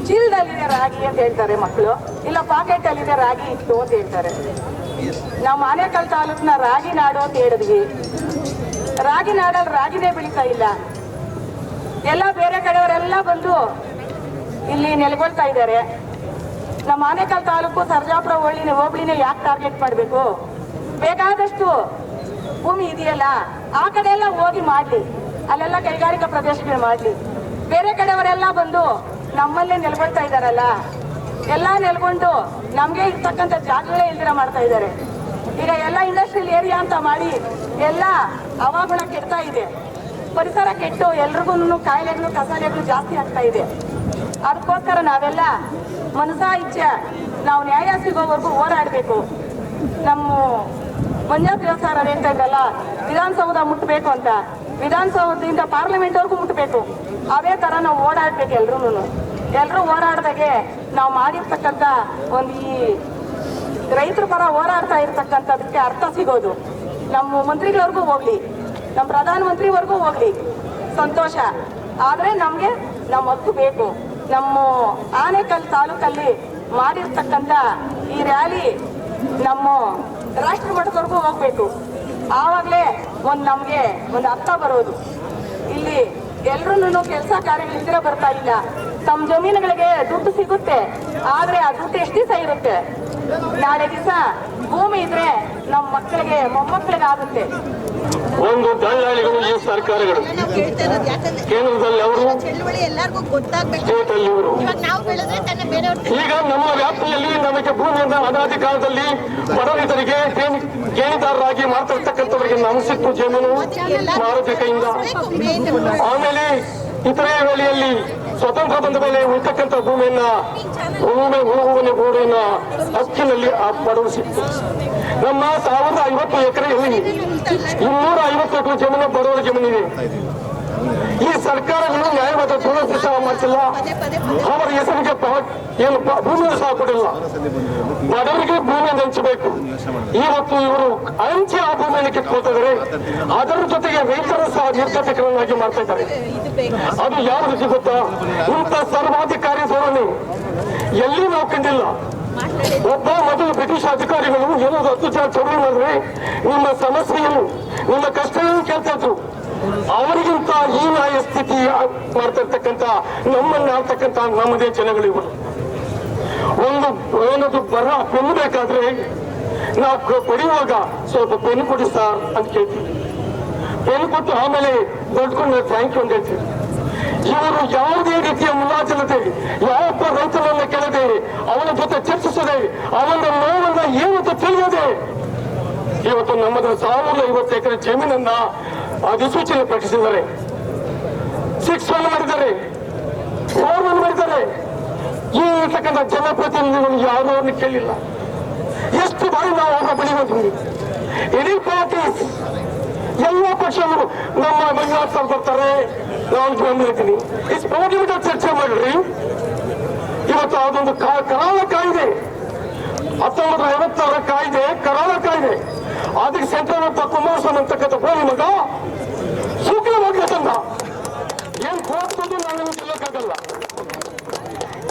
ಚೀಲದಲ್ಲಿದೆ ರಾಗಿ ಅಂತ ಹೇಳ್ತಾರೆ ಮಕ್ಕಳು, ಇಲ್ಲ ಪಾಕೆಟ್ ಅಲ್ಲಿದೆ ರಾಗಿ ಇತ್ತು ಅಂತ ಹೇಳ್ತಾರೆ. ನಾವು ಆನೇಕಲ್ ತಾಲೂಕಿನ ರಾಗಿ ನಾಡು ಅಂತ ಹೇಳಿದ್ವಿ. ರಾಗಿ ನಾಡಲ್ಲಿ ರಾಗಿನೇ ಬೆಳೀತಾ ಇಲ್ಲ. ಎಲ್ಲ ಬೇರೆ ಕಡೆಯವರೆಲ್ಲ ಬಂದು ಇಲ್ಲಿ ನೆಲೆಗೊಳ್ತಾ ಇದ್ದಾರೆ. ನಮ್ಮ ಆನೇಕಲ್ ತಾಲೂಕು ಸರ್ಜಾಪುರ ಹೋಬಳಿನೇ ಯಾಕೆ ಟಾರ್ಗೆಟ್ ಮಾಡಬೇಕು? ಬೇಕಾದಷ್ಟು ಭೂಮಿ ಇದೆಯಲ್ಲ, ಆ ಕಡೆ ಎಲ್ಲ ಹೋಗಿ ಮಾಡ್ಲಿ, ಅಲ್ಲೆಲ್ಲ ಕೈಗಾರಿಕಾ ಪ್ರದೇಶಗಳು ಮಾಡ್ಲಿ. ಬೇರೆ ಕಡೆಯವರೆಲ್ಲ ಬಂದು ನಮ್ಮಲ್ಲೇ ನೆಲೆಗೊಳ್ತಾ ಇದ್ದಾರಲ್ಲ, ಎಲ್ಲ ನೆಲೆಗೊಂಡು ನಮ್ಗೆ ಇರ್ತಕ್ಕಂಥ ಜಾಗಗಳೇ ಇಲ್ದಿರ ಮಾಡ್ತಾ ಇದ್ದಾರೆ. ಈಗ ಎಲ್ಲ ಇಂಡಸ್ಟ್ರಿಯಲ್ ಏರಿಯಾ ಅಂತ ಮಾಡಿ ಎಲ್ಲ ಹವಾಗುಣ ಕೆಡ್ತಾ ಇದೆ, ಪರಿಸರ ಕೆಟ್ಟು ಎಲ್ರಿಗೂ ಕಾಯಿಲೆಗಳು ಕಸಾಲೆಗಳು ಜಾಸ್ತಿ ಆಗ್ತಾ ಇದೆ. ಅದಕ್ಕೋಸ್ಕರ ನಾವೆಲ್ಲ ಮನಸಾ ಇಚ್ಛೆ ನಾವು ನ್ಯಾಯ ಸಿಗೋವರೆಗೂ ಹೋರಾಡಬೇಕು. ನಮ್ಮ ಮಂಜಾತ್ ದೇವಸ್ಥಾನ ಹೇಳ್ತಾ ಇದ್ರಲ್ಲ, ವಿಧಾನಸೌಧ ಮುಟ್ಟಬೇಕು ಅಂತ, ವಿಧಾನಸೌಧದಿಂದ ಪಾರ್ಲಿಮೆಂಟ್ವರೆಗೂ ಮುಟ್ಟಬೇಕು. ಅದೇ ತರ ನಾವು ಓಡಾಡ್ಬೇಕು. ಎಲ್ಲರೂ ಓಡಾಡ್ದಾಗೆ ನಾವು ಮಾಡಿರ್ತಕ್ಕಂಥ ಒಂದು ಈ ರೈತರ ಪರ ಹೋರಾಡ್ತಾ ಇರ್ತಕ್ಕಂಥದಕ್ಕೆ ಅರ್ಥ ಸಿಗೋದು. ನಮ್ಮ ಮಂತ್ರಿಗಳವರೆಗೂ ಹೋಗ್ಲಿ, ನಮ್ಮ ಪ್ರಧಾನಮಂತ್ರಿವರೆಗೂ ಹೋಗ್ಲಿ, ಸಂತೋಷ. ಆದ್ರೆ ನಮ್ಗೆ ನಮ್ಮ ಹಕ್ಕು ಬೇಕು. ನಮ್ಮ ಆನೇಕಲ್ ತಾಲೂಕಲ್ಲಿ ಮಾಡಿರ್ತಕ್ಕಂಥ ಈ ರ್ಯಾಲಿ ನಮ್ಮ ರಾಷ್ಟ್ರ ಮಟ್ಟದವರೆಗೂ ಹೋಗ್ಬೇಕು. ಆವಾಗಲೇ ನಮ್ಗೆ ಒಂದು ಅರ್ಥ ಬರೋದು. ಇಲ್ಲಿ ಎಲ್ರೂ ಕೆಲಸ ಕಾರ್ಯಗಳಿಂದ ಬರ್ತಾ ಇಲ್ಲ. ತಮ್ಮ ಜಮೀನುಗಳಿಗೆ ದುಡ್ಡು ಸಿಗುತ್ತೆ, ಆದ್ರೆ ಆ ದುಡ್ಡು ಎಷ್ಟು ದಿವಸ ಇರುತ್ತೆ? ನಾಳೆ ದಿವಸ ಭೂಮಿ ಇದ್ರೆ ನಮ್ಮ ಮಕ್ಕಳಿಗೆ ಮೊಮ್ಮಕ್ಕಳಿಗೆ ಆಗುತ್ತೆ.
ಒಂದು ದಳ್ಳಾಳಿಗಳು ಈ ಸರ್ಕಾರಗಳು ಕೇಂದ್ರದಲ್ಲಿ ಅವರು ಸ್ಟೇಟಲ್ಲಿ ಇವರು. ಈಗ ನಮ್ಮ ವ್ಯಾಪ್ತಿಯಲ್ಲಿ ನಮಗೆ ಭೂಮಿಯಿಂದ ಅನಾದಿ ಕಾಲದಲ್ಲಿ ಬಡ ರೈತರಿಗೆ ಗೇಣಿದಾರರಾಗಿ ಮಾಡ್ತಿರ್ತಕ್ಕಂಥವರಿಗೆ ನಮ್ಗೆ ಸಿಕ್ತು ಜಮೀನು ಮಾರುತಿ ಕೈಯಿಂದ. ಆಮೇಲೆ ಇತರೆ ವೇಳೆಯಲ್ಲಿ ಸ್ವತಂತ್ರ ಬಂದ ಮೇಲೆ ಉಳ್ತಕ್ಕಂಥ ಭೂಮಿಯನ್ನ ಗೋಡೆಯನ್ನ ಹಕ್ಕಿನಲ್ಲಿ ಬಡವರು ಸಿಕ್ತು. ನಮ್ಮ 1050 ಎಕರೆಯಲ್ಲಿ 250 ಎಕರೆ ಜಮೀನು ಬಡವರ ಜಮೀನಿದೆ. ಈ ಸರ್ಕಾರಗಳು ನ್ಯಾಯವಾದ ದುರಸ್ತಿ ಸಹ ಮಾಡ್ತಿಲ್ಲ, ಅವರ ಹೆಸರಿಗೆ ಏನು ಭೂಮಿಯನ್ನು ಸಹ ಕೊಡಿಲ್ಲ. ಬಡವರಿಗೆ ಭೂಮಿಯನ್ನು ಹಂಚಬೇಕು. ಇವತ್ತು ಇವರು ಹಂಚಿ ಆ ಭೂಮಿಯನ್ನು ಕಿತ್ಕೊಳ್ತಾ ಇದ್ದಾರೆ. ಅದರ ಜೊತೆಗೆ ರೈತರು ಸಹ ನಿರ್ಗತಿಕರನ್ನಾಗಿ ಮಾಡ್ತಾ ಇದ್ದಾರೆ. ಅದು ಯಾವ ರೀತಿ ಗೊತ್ತಾ? ಇಂಥ ಸರ್ವಾಧಿಕಾರಿ ಧೋರಣೆ ಎಲ್ಲಿ ನಾವು ಕಂಡಿಲ್ಲ. ಒಬ್ಬ ಮೊದಲು ಬ್ರಿಟಿಷ್ ಅಧಿಕಾರಿಗಳು ಏನೋ 10 ಜನ ಚೌರಿ ಮಾಡಿದ್ರೆ ನಿಮ್ಮ ಸಮಸ್ಯೆಯನ್ನು ನಿಮ್ಮ ಕಷ್ಟಗಳನ್ನು ಕೇಳ್ತಾ ಇದ್ರು. ಅವರಿಗಿಂತ ಈ ನ್ಯಾಯ ಸ್ಥಿತಿ ಮಾಡ್ತಾ ಇರ್ತಕ್ಕಂಥ ನಮ್ಮನ್ನ ಆಡ್ತಕ್ಕಂಥ ನಮ್ಮದೇ ಜನಗಳಿವರು. ಏನದು ಬರ ಪೆನ್ನು ಬೇಕಾದ್ರೆ ನಾವು ಕೊಡುವಾಗ ಸ್ವಲ್ಪ ಪೆನ್ನು ಕೊಡಿ ಸರ್ ಅಂತ ಕೇಳ್ತೀವಿ. ಪೆನ್ನು ಕೊಟ್ಟು ಆಮೇಲೆ ದೊಡ್ಡಕೊಂಡು ಥ್ಯಾಂಕ್ ಯು ಅಂತ ಹೇಳ್ತೀವಿ. ಇವರು ಯಾವುದೇ ರೀತಿಯ ಮುಲಾಜಿಲ್ಲದೆ, ಯಾವೊಬ್ಬ ರೈತನನ್ನ ಕೆಳದೆ, ಅವನ ಜೊತೆ ಚರ್ಚಿಸದೆ, ಅವನ ನೋವನ್ನ ಏನಂತ ತಿಳಿಯದೆ ಇವತ್ತು ನಮ್ಮದು 1050 ಎಕರೆ ಜಮೀನನ್ನ ಅಧಿಸೂಚನೆ ಪ್ರಕಟಿಸಿದ್ದಾರೆ. 6-1 ಮಾಡಿದ್ದಾರೆ, 4-1 ಮಾಡಿದ್ದಾರೆ. ಈ ಇರ್ತಕ್ಕಂಥ ಜನಪ್ರತಿನಿಧಿಗಳು ಯಾರು ಅವ್ರನ್ನ ಕೇಳಿಲ್ಲ. ಎಷ್ಟು ಬಾರಿ ನಾವು ಅವ್ರನ್ನ ಬಳಿ ಹೋದ್ವಿ. ಇಡೀ ಪಾರ್ಟೀಸ್ ಎಲ್ಲ ಪಕ್ಷಗಳು ನಮ್ಮ ಮಂಜುನಾಥ್ ಸರ್ ಬರ್ತಾರೆ, ನಾನು ಬಂದಿರ್ತೀನಿ, ಇಷ್ಟು ಪಾರ್ಲಿಮೆಂಟ್ ಚರ್ಚೆ ಮಾಡ್ರಿ. ಇವತ್ತು ಅದೊಂದು ಕರಾಳ ಕಾಯ್ದೆ, 1956 ಕಾಯ್ದೆ, ಕರಾಳ ಕಾಯ್ದೆ. ಅದಕ್ಕೆ ಸೆಂಟ್ರಲ್ ಕುಮಾರಸ್ವಾಮಿ ಅಂತಕ್ಕಂಥ ಗೋಲಿ ಮಗ ಸೂಕ್ಷ್ಮವಾಗಿ ತಂದ. ಏನ್ ಕೋರ್ಸೋದು ನಾನು ಗೆಲ್ಲಕ್ಕಾಗಲ್ಲ.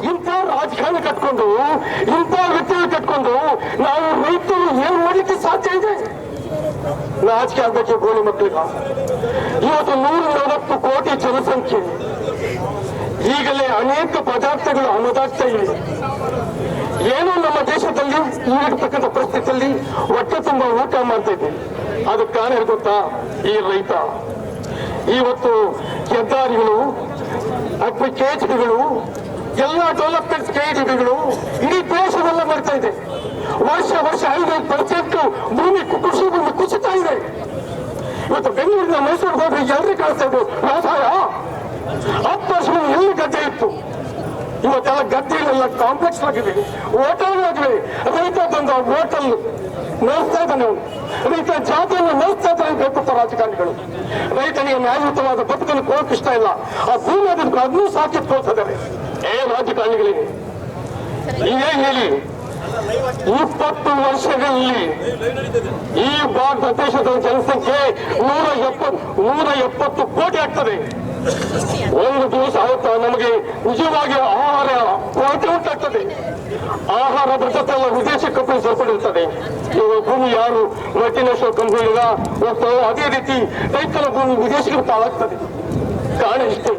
ಇಂಥ ರಾಜಕಾರಣ ಕಟ್ಕೊಂಡು, ಇಂಥ ವ್ಯಕ್ತಿಗಳು ಕಟ್ಕೊಂಡು ನಾವು ರೈತರು ಏನ್ ಮಾಡಲಿಕ್ಕೆ ಸಾಧ್ಯ ಇದೆ? ನಾಚಿಕೆ ಆಗ್ಬೇಕು ಗೋಲಿ ಮಕ್ಕಳಿಗೆ. ಇವತ್ತು 140 ಕೋಟಿ ಜನಸಂಖ್ಯೆ, ಈಗಲೇ ಅನೇಕ ಪದಾರ್ಥಗಳು ಅನುದಾಗ್ತಾ ಇವೆ. ಏನು ನಮ್ಮ ದೇಶದಲ್ಲಿ ಈಗಿರ್ತಕ್ಕಂಥ ಪರಿಸ್ಥಿತಿಯಲ್ಲಿ ಹೊಟ್ಟೆ ತುಂಬ ಊಟ ಮಾಡ್ತಾ ಇದ್ದೀವಿ. ಅದಕ್ಕೆ ಕಾರಣ ಗೊತ್ತಾ? ಈ ರೈತ. ಇವತ್ತು ಹೆದ್ದಾರಿಗಳು, KHBಗಳು, ಎಲ್ಲ ಡೆವಲಪ್ಮೆಂಟ್ KHBಗಳು ಇಡೀ ದೇಶವೆಲ್ಲ ಮಾಡ್ತಾ ಇದೆ. ವರ್ಷ 5% ಭೂಮಿ, ಕೃಷಿ ಭೂಮಿ ಕುಸಿತಾ ಇದೆ. ಇವತ್ತು ಬೆಂಗಳೂರಿನ ಮೈಸೂರಿಗೆ ಹೋದ್ರೆ ಎಲ್ರಿ ಕಾಣಿಸ್ತಾ ಇದ್ದು ವ್ಯವಸಾಯ. 10 ವರ್ಷ ಎಲ್ಲಿ ಗದ್ದೆ ಇತ್ತು, ಇವತ್ತೆಲ್ಲ ಗದ್ದೆಗಳೆಲ್ಲ ಕಾಂಪ್ಲೆಕ್ಸ್ ಆಗಿದೆ, ಹೋಟೆಲ್ ಆಗಿದೆ. ರೈತ ಬಂದ ಹೋಟೆಲ್ ನಡೆಸ್ತಾ ಇದ್ದಾನೆ, ಅವನು ರೈತ ಜಾತಿಯನ್ನು ನಡೆಸ್ತಾ ಇದ್ದಾನೆ. ಬೇಕು ರಾಜಕಾರಣಿಗಳು ರೈತನಿಗೆ ನ್ಯಾಯಯುತವಾದ ಬದುಕನ್ನು ಕೊಡೋಕೆ ಇಷ್ಟ ಇಲ್ಲ. ಆ ಭೂಮಿ ಅದನ್ನು ಸಾಕಿಟ್ಕೊಳ್ತಾ ಇದ್ದಾರೆ. ರಾಜಕಾರಣಿಗಳಿಗೆ ಇದೇ ಹೇಳಿ, 20 ವರ್ಷಗಳಲ್ಲಿ ಈ ಭಾರತ ದೇಶದ ಜನಸಂಖ್ಯೆ 170 ಕೋಟಿ ಆಗ್ತದೆ. ಒಂದು ದಿವಸ ಆಗುತ್ತಾ ನಮಗೆ ನಿಜವಾಗಿ ಆಹಾರ ಕೊರತೆ ಉಂಟಾಗ್ತದೆ. ಆಹಾರ ಭದ್ರತೆ ಎಲ್ಲ ವಿದೇಶಿ ಕಂಪನಿ ಸೇರ್ಪಡಿರ್ತದೆ. ಇವಾಗ ಭೂಮಿ ಯಾರು ಮಲ್ಟಿನ್ಯಾಷನಲ್ ಕಂಪನಿಗಳ ಹೋಗ್ತಾರೋ ಅದೇ ರೀತಿ ರೈತರ ಭೂಮಿ ವಿದೇಶಿಗೆ ಪಾಲಾಗ್ತದೆ. ಕಾರಣ ಇಷ್ಟೇ,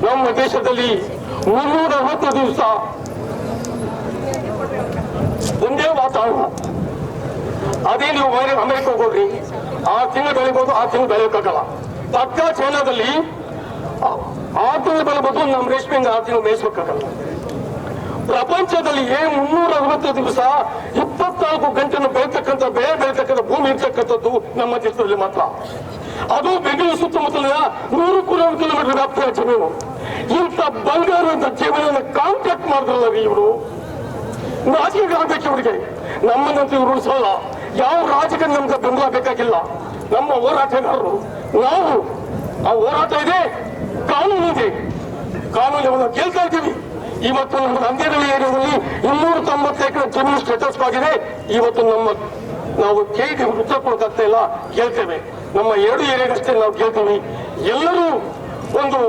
ನಮ್ಮ ದೇಶದಲ್ಲಿ 360 ದಿವಸ ಸಾಲ. ಅದೇ ನೀವು ಅಮೆರಿಕ ಹೋಗ್ರಿ, 6 ತಿಂಗಳು ಬೆಳಿಬೋದು, 6 ತಿಂಗಳು ಬೆಳೆಯೋಕ್ಕಾಗಲ್ಲ. ಪಕ್ಕ ಚೈನಾದಲ್ಲಿ 6 ತಿಂಗಳು ಬೆಳೆಬೋದು, ನಮ್ಮ ರೇಷ್ಮೆಯಿಂದ 6 ತಿಂಗಳು ಮೇಯಿಸೋಕ್ಕಾಗಲ್ಲ. ಪ್ರಪಂಚದಲ್ಲಿ 360 ದಿವಸ 24 ಗಂಟೆಯನ್ನು ಬೆಳೀತಕ್ಕಂಥ ಬೆಳೆ ಬೆಳೀತಕ್ಕಂಥ ಭೂಮಿ ಇರ್ತಕ್ಕಂಥದ್ದು ನಮ್ಮ ದೇಶದಲ್ಲಿ ಮಾತ್ರ. ಅದು ಬೆಂಗಳೂರು ಸುತ್ತಮುತ್ತಲಿನ 100 ಕಿಲೋಮೀಟರ್ ವ್ಯಾಪ್ತಿಯ ಜಮೀನು. ಇಂಥ ಬಂಗಾರದ ಜೀವನ ಕಾಂಟ್ಯಾಕ್ಟ್ ಮಾಡಿದ್ರಲ್ಲ ಇವರು, ನಾಚಿಕೆ ಆಗ್ಬೇಕು ಇವರಿಗೆ. ನಮ್ಮನ್ನಂತೂ ಇವರು ಉಳಿಸಲ್ಲ. ಯಾವ ರಾಜಕೀಯ ನಮ್ಗೆ ಬೆಂಬಲ ಬೇಕಾಗಿಲ್ಲ. ನಮ್ಮ ಹೋರಾಟಗಾರರು ನಾವು, ಆ ಹೋರಾಟ ಇದೆ, ಕಾನೂನು ಇದೆ, ಕಾನೂನು ಗೆಲ್ತಾ ಇದ್ದೀವಿ. ಇವತ್ತು ನಮ್ಮ ಅಂದೇನಹಳ್ಳಿ ಏರಿಯಾದಲ್ಲಿ 290 ಎಕರೆ ಜಮೀನು ಸ್ಟೇಟಸ್ ಆಗಿದೆ. ಇವತ್ತು ನಾವು ಕೇಳಿ ಉತ್ತರ ಕೊಡೋಕ್ಕಾಗ್ತಾ ಇಲ್ಲ, ಗೆಲ್ತೇವೆ. ನಮ್ಮ 2 ಏರಿಯಾಗಷ್ಟೇ ನಾವು ಗೆಲ್ತೀವಿ. ಎಲ್ಲರೂ ಒಂದು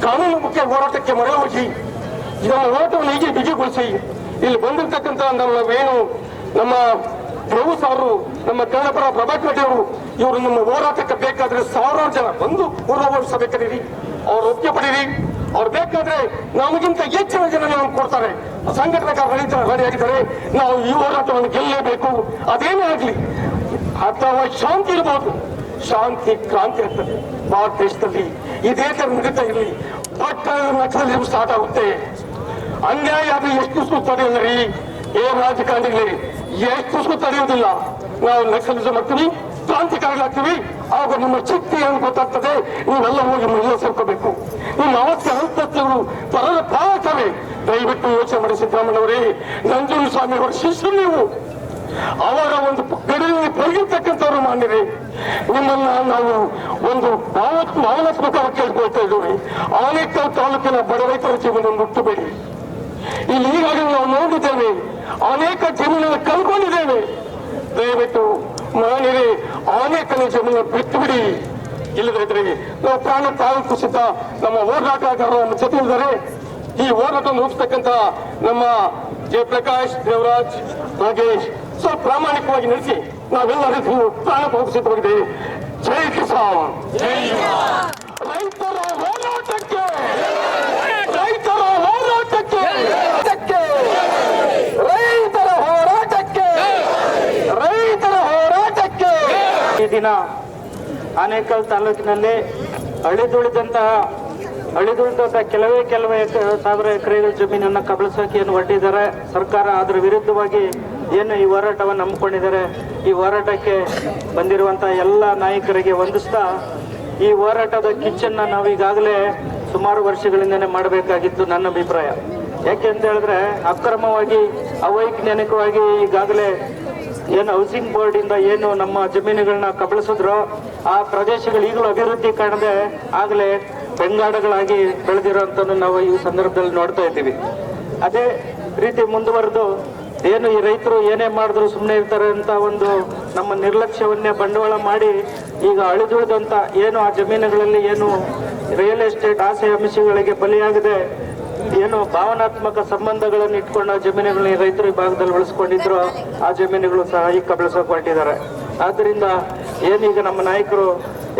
ಕಾನೂನು ಮುಖ್ಯ ಹೋರಾಟಕ್ಕೆ ಮೊರೆ ಹೋಗಿ ನಮ್ಮ ಹೋರಾಟವನ್ನು ಹೀಗೆ ಬಿಗಿಗೊಳಿಸಿ ಇಲ್ಲಿ ಬಂದಿರ್ತಕ್ಕಂಥ ನಮ್ಮ ಪ್ರಭು ಸಾರು, ನಮ್ಮ ಕನ್ನಡಪರ ಪ್ರಭಾಕರ್ ಅವರು, ಇವರು ನಮ್ಮ ಹೋರಾಟಕ್ಕೆ ಬೇಕಾದ್ರೆ 1000 ಜನ ಬಂದು ಪೂರ್ವಭಾವಿಸಬೇಕಾಗಿರಿ. ಅವ್ರು ಒಪ್ಪಿಗೆ ಪಡೀರಿ. ಅವ್ರು ಬೇಕಾದ್ರೆ ನಮಗಿಂತ ಹೆಚ್ಚಿನ ಜನ ನಮ್ಗೆ ಕೊಡ್ತಾರೆ. ಸಂಘಟನೆಕಾರ ರೆಡಿಯಾಗಿದ್ದಾರೆ. ನಾವು ಈ ಹೋರಾಟವನ್ನು ಗೆಲ್ಲಲೇಬೇಕು. ಅದೇನೇ ಆಗ್ಲಿ, ಅಥವಾ ಶಾಂತಿ ಇರಬಹುದು, ಶಾಂತಿ ಕ್ರಾಂತಿ ಆಗ್ತದೆ ಭಾರತ ದೇಶದಲ್ಲಿ. ಇದೇ ತರ ನಡೀತಾ ಇರಲಿ. ಬಟ್ ನಕ್ಸಲಿ ಸ್ಟಾರ್ಟ್ ಆಗುತ್ತೆ. ಅನ್ಯಾಯ ಆದ್ರೆ ಎಷ್ಟು ಸುಸ್ತು ತಡೆಯೋಲ್ಲ ರೀ, ರಾಜಕಾರಣಿಗಳೇ, ಎಷ್ಟು ತಡೆಯೋದಿಲ್ಲ. ನಾವು ನಕ್ಸಲಿಸಮ್ ಮಾಡ್ತೀವಿ, ಕ್ರಾಂತಿಕಾರಿಗಳಾಗ್ತೀವಿ. ಆಗ ನಿಮ್ಮ ಶಕ್ತಿ ಏನು ಗೊತ್ತಾಗ್ತದೆ. ನೀವೆಲ್ಲ ಹೋಗಿ ಎಲ್ಲ ಸೇರ್ಕೋಬೇಕು. ನಿಮ್ಮ ಅವಶ್ಯ ಅಂತಸ್ತುಗಳು ಪರರ ಪಾಲಕವೇ. ದಯವಿಟ್ಟು ಯೋಚನೆ ಮಾಡಿ ಸಿದ್ದರಾಮಯ್ಯವರೇ, ನಂಜುಂಡ ಸ್ವಾಮಿ ಅವರ ಶಿಷ್ಯರು ನೀವು. ಅವರ ಒಂದು ಗಡಿಯಲ್ಲಿ ಪಳಗಿರ್ತಕ್ಕಂಥವ್ರು ಮಾನ್ಯರೇ, ನಿಮ್ಮನ್ನ ನಾವು ಒಂದು ಭಾವನಾತ್ಮಕವಾಗಿ ಕೇಳ್ಕೊಳ್ತಾ ಇದ್ದೀವಿ. ಆನೇಕಲ್ ತಾಲೂಕಿನ ಬಡ ರೈತರ ಜೀವನ ಮುಟ್ಟಬೇಡಿ. ಇಲ್ಲಿ ಈಗಾಗಲೇ ನಾವು ನೋಡಿದ್ದೇವೆ, ಅನೇಕ ಜಮೀನನ್ನು ಕಳ್ಕೊಂಡಿದ್ದೇವೆ. ದಯವಿಟ್ಟು ಮಾನ್ಯರೇ, ಅನೇಕನ ಜಮೀನು ಬಿಟ್ಟು ಬಿಡಿ. ಇಲ್ಲದಿದ್ರೆ ನಾವು ಪ್ರಾಣ ತಾಲೂಕು ಸಿದ್ಧ. ನಮ್ಮ ಹೋರಾಟಗಾರರು ನಮ್ಮ ಜೊತೆ ಇದ್ದಾರೆ. ಈ ಹೋರಾಟ ನಡೆಸ್ತಕ್ಕಂಥ ನಮ್ಮ ಜಯಪ್ರಕಾಶ್, ದೇವರಾಜ್, ನಾಗೇಶ್ ಸ್ವಲ್ಪ ಪ್ರಾಮಾಣಿಕವಾಗಿ ನಡೆಸಿ ನಾವೆಲ್ಲರಿಗೂ ಪ್ರಾಣ ಸಿದ್ಧವಾಗಿದೆ. ಜೈ ಕಿಸಾನ್, ರೈತರ ಹೋರಾಟಕ್ಕೆ, ರೈತರ ಹೋರಾಟಕ್ಕೆ, ರೈತರ ಹೋರಾಟಕ್ಕೆ, ರೈತರ ಹೋರಾಟಕ್ಕೆ.
ಈ ದಿನ ಆನೇಕಲ್ ತಾಲೂಕಿನಲ್ಲಿ ಅಳಿದುಳಿದಂತಹ ಕೆಲವೇ ಸಾವಿರ ಎಕರೆಗಳ ಜಮೀನನ್ನು ಕಬಳಿಸೋಕೆ ಏನು ಹೊರಟಿದ್ದಾರೆ ಸರ್ಕಾರ. ಅದರ ವಿರುದ್ಧವಾಗಿ ಏನು ಈ ಹೋರಾಟವನ್ನು ಹಮ್ಮಿಕೊಂಡಿದ್ದಾರೆ. ಈ ಹೋರಾಟಕ್ಕೆ ಬಂದಿರುವಂತಹ ಎಲ್ಲ ನಾಯಕರಿಗೆ ವಂದಿಸ್ತಾ, ಈ ಹೋರಾಟದ ಕಿಚ್ಚನ್ನು ನಾವು ಈಗಾಗಲೇ ಸುಮಾರು ವರ್ಷಗಳಿಂದನೇ ಮಾಡಬೇಕಾಗಿತ್ತು ನನ್ನ ಅಭಿಪ್ರಾಯ. ಯಾಕೆ ಅಂತ ಹೇಳಿದ್ರೆ, ಅಕ್ರಮವಾಗಿ ಅವೈಜ್ಞಾನಿಕವಾಗಿ ಈಗಾಗಲೇ ಏನು ಹೌಸಿಂಗ್ ಬೋರ್ಡ್ ಇಂದ ಏನು ನಮ್ಮ ಜಮೀನುಗಳನ್ನ ಕಬಳಿಸಿದ್ರು, ಆ ಪ್ರದೇಶಗಳು ಈಗಲೂ ಅಭಿವೃದ್ಧಿ ಕಾಣದೆ ಆಗಲೇ ಬೆಂಗಾಡಗಳಾಗಿ ಬೆಳೆದಿರೋಂಥ ನಾವು ಈ ಸಂದರ್ಭದಲ್ಲಿ ನೋಡ್ತಾ ಇದ್ದೀವಿ. ಅದೇ ರೀತಿ ಮುಂದುವರೆದು ಏನು ಈ ರೈತರು ಏನೇ ಮಾಡಿದ್ರು ಸುಮ್ಮನೆ ಇರ್ತಾರೆ ಅಂತ ಒಂದು ನಮ್ಮ ನಿರ್ಲಕ್ಷ್ಯವನ್ನೇ ಬಂಡವಾಳ ಮಾಡಿ ಈಗ ಅಳಿದುಳಿದಂಥ ಏನು ಆ ಜಮೀನುಗಳಲ್ಲಿ ಏನು ರಿಯಲ್ ಎಸ್ಟೇಟ್ ಆಸೆ ಆಮಿಷಗಳಿಗೆ ಬಲಿಯಾಗದೆ ಏನು ಭಾವನಾತ್ಮಕ ಸಂಬಂಧಗಳನ್ನು ಇಟ್ಕೊಂಡು ಆ ಜಮೀನುಗಳನ್ನ ರೈತರು ಈ ಭಾಗದಲ್ಲಿ ಉಳಿಸ್ಕೊಂಡಿದ್ರು, ಆ ಜಮೀನುಗಳು ಸಹ ಈಗ ಕಬಳಿಸೋಕೆ ಹೊರಟಿದ್ದಾರೆ. ಆದ್ದರಿಂದ ಏನೀಗ ನಮ್ಮ ನಾಯಕರು,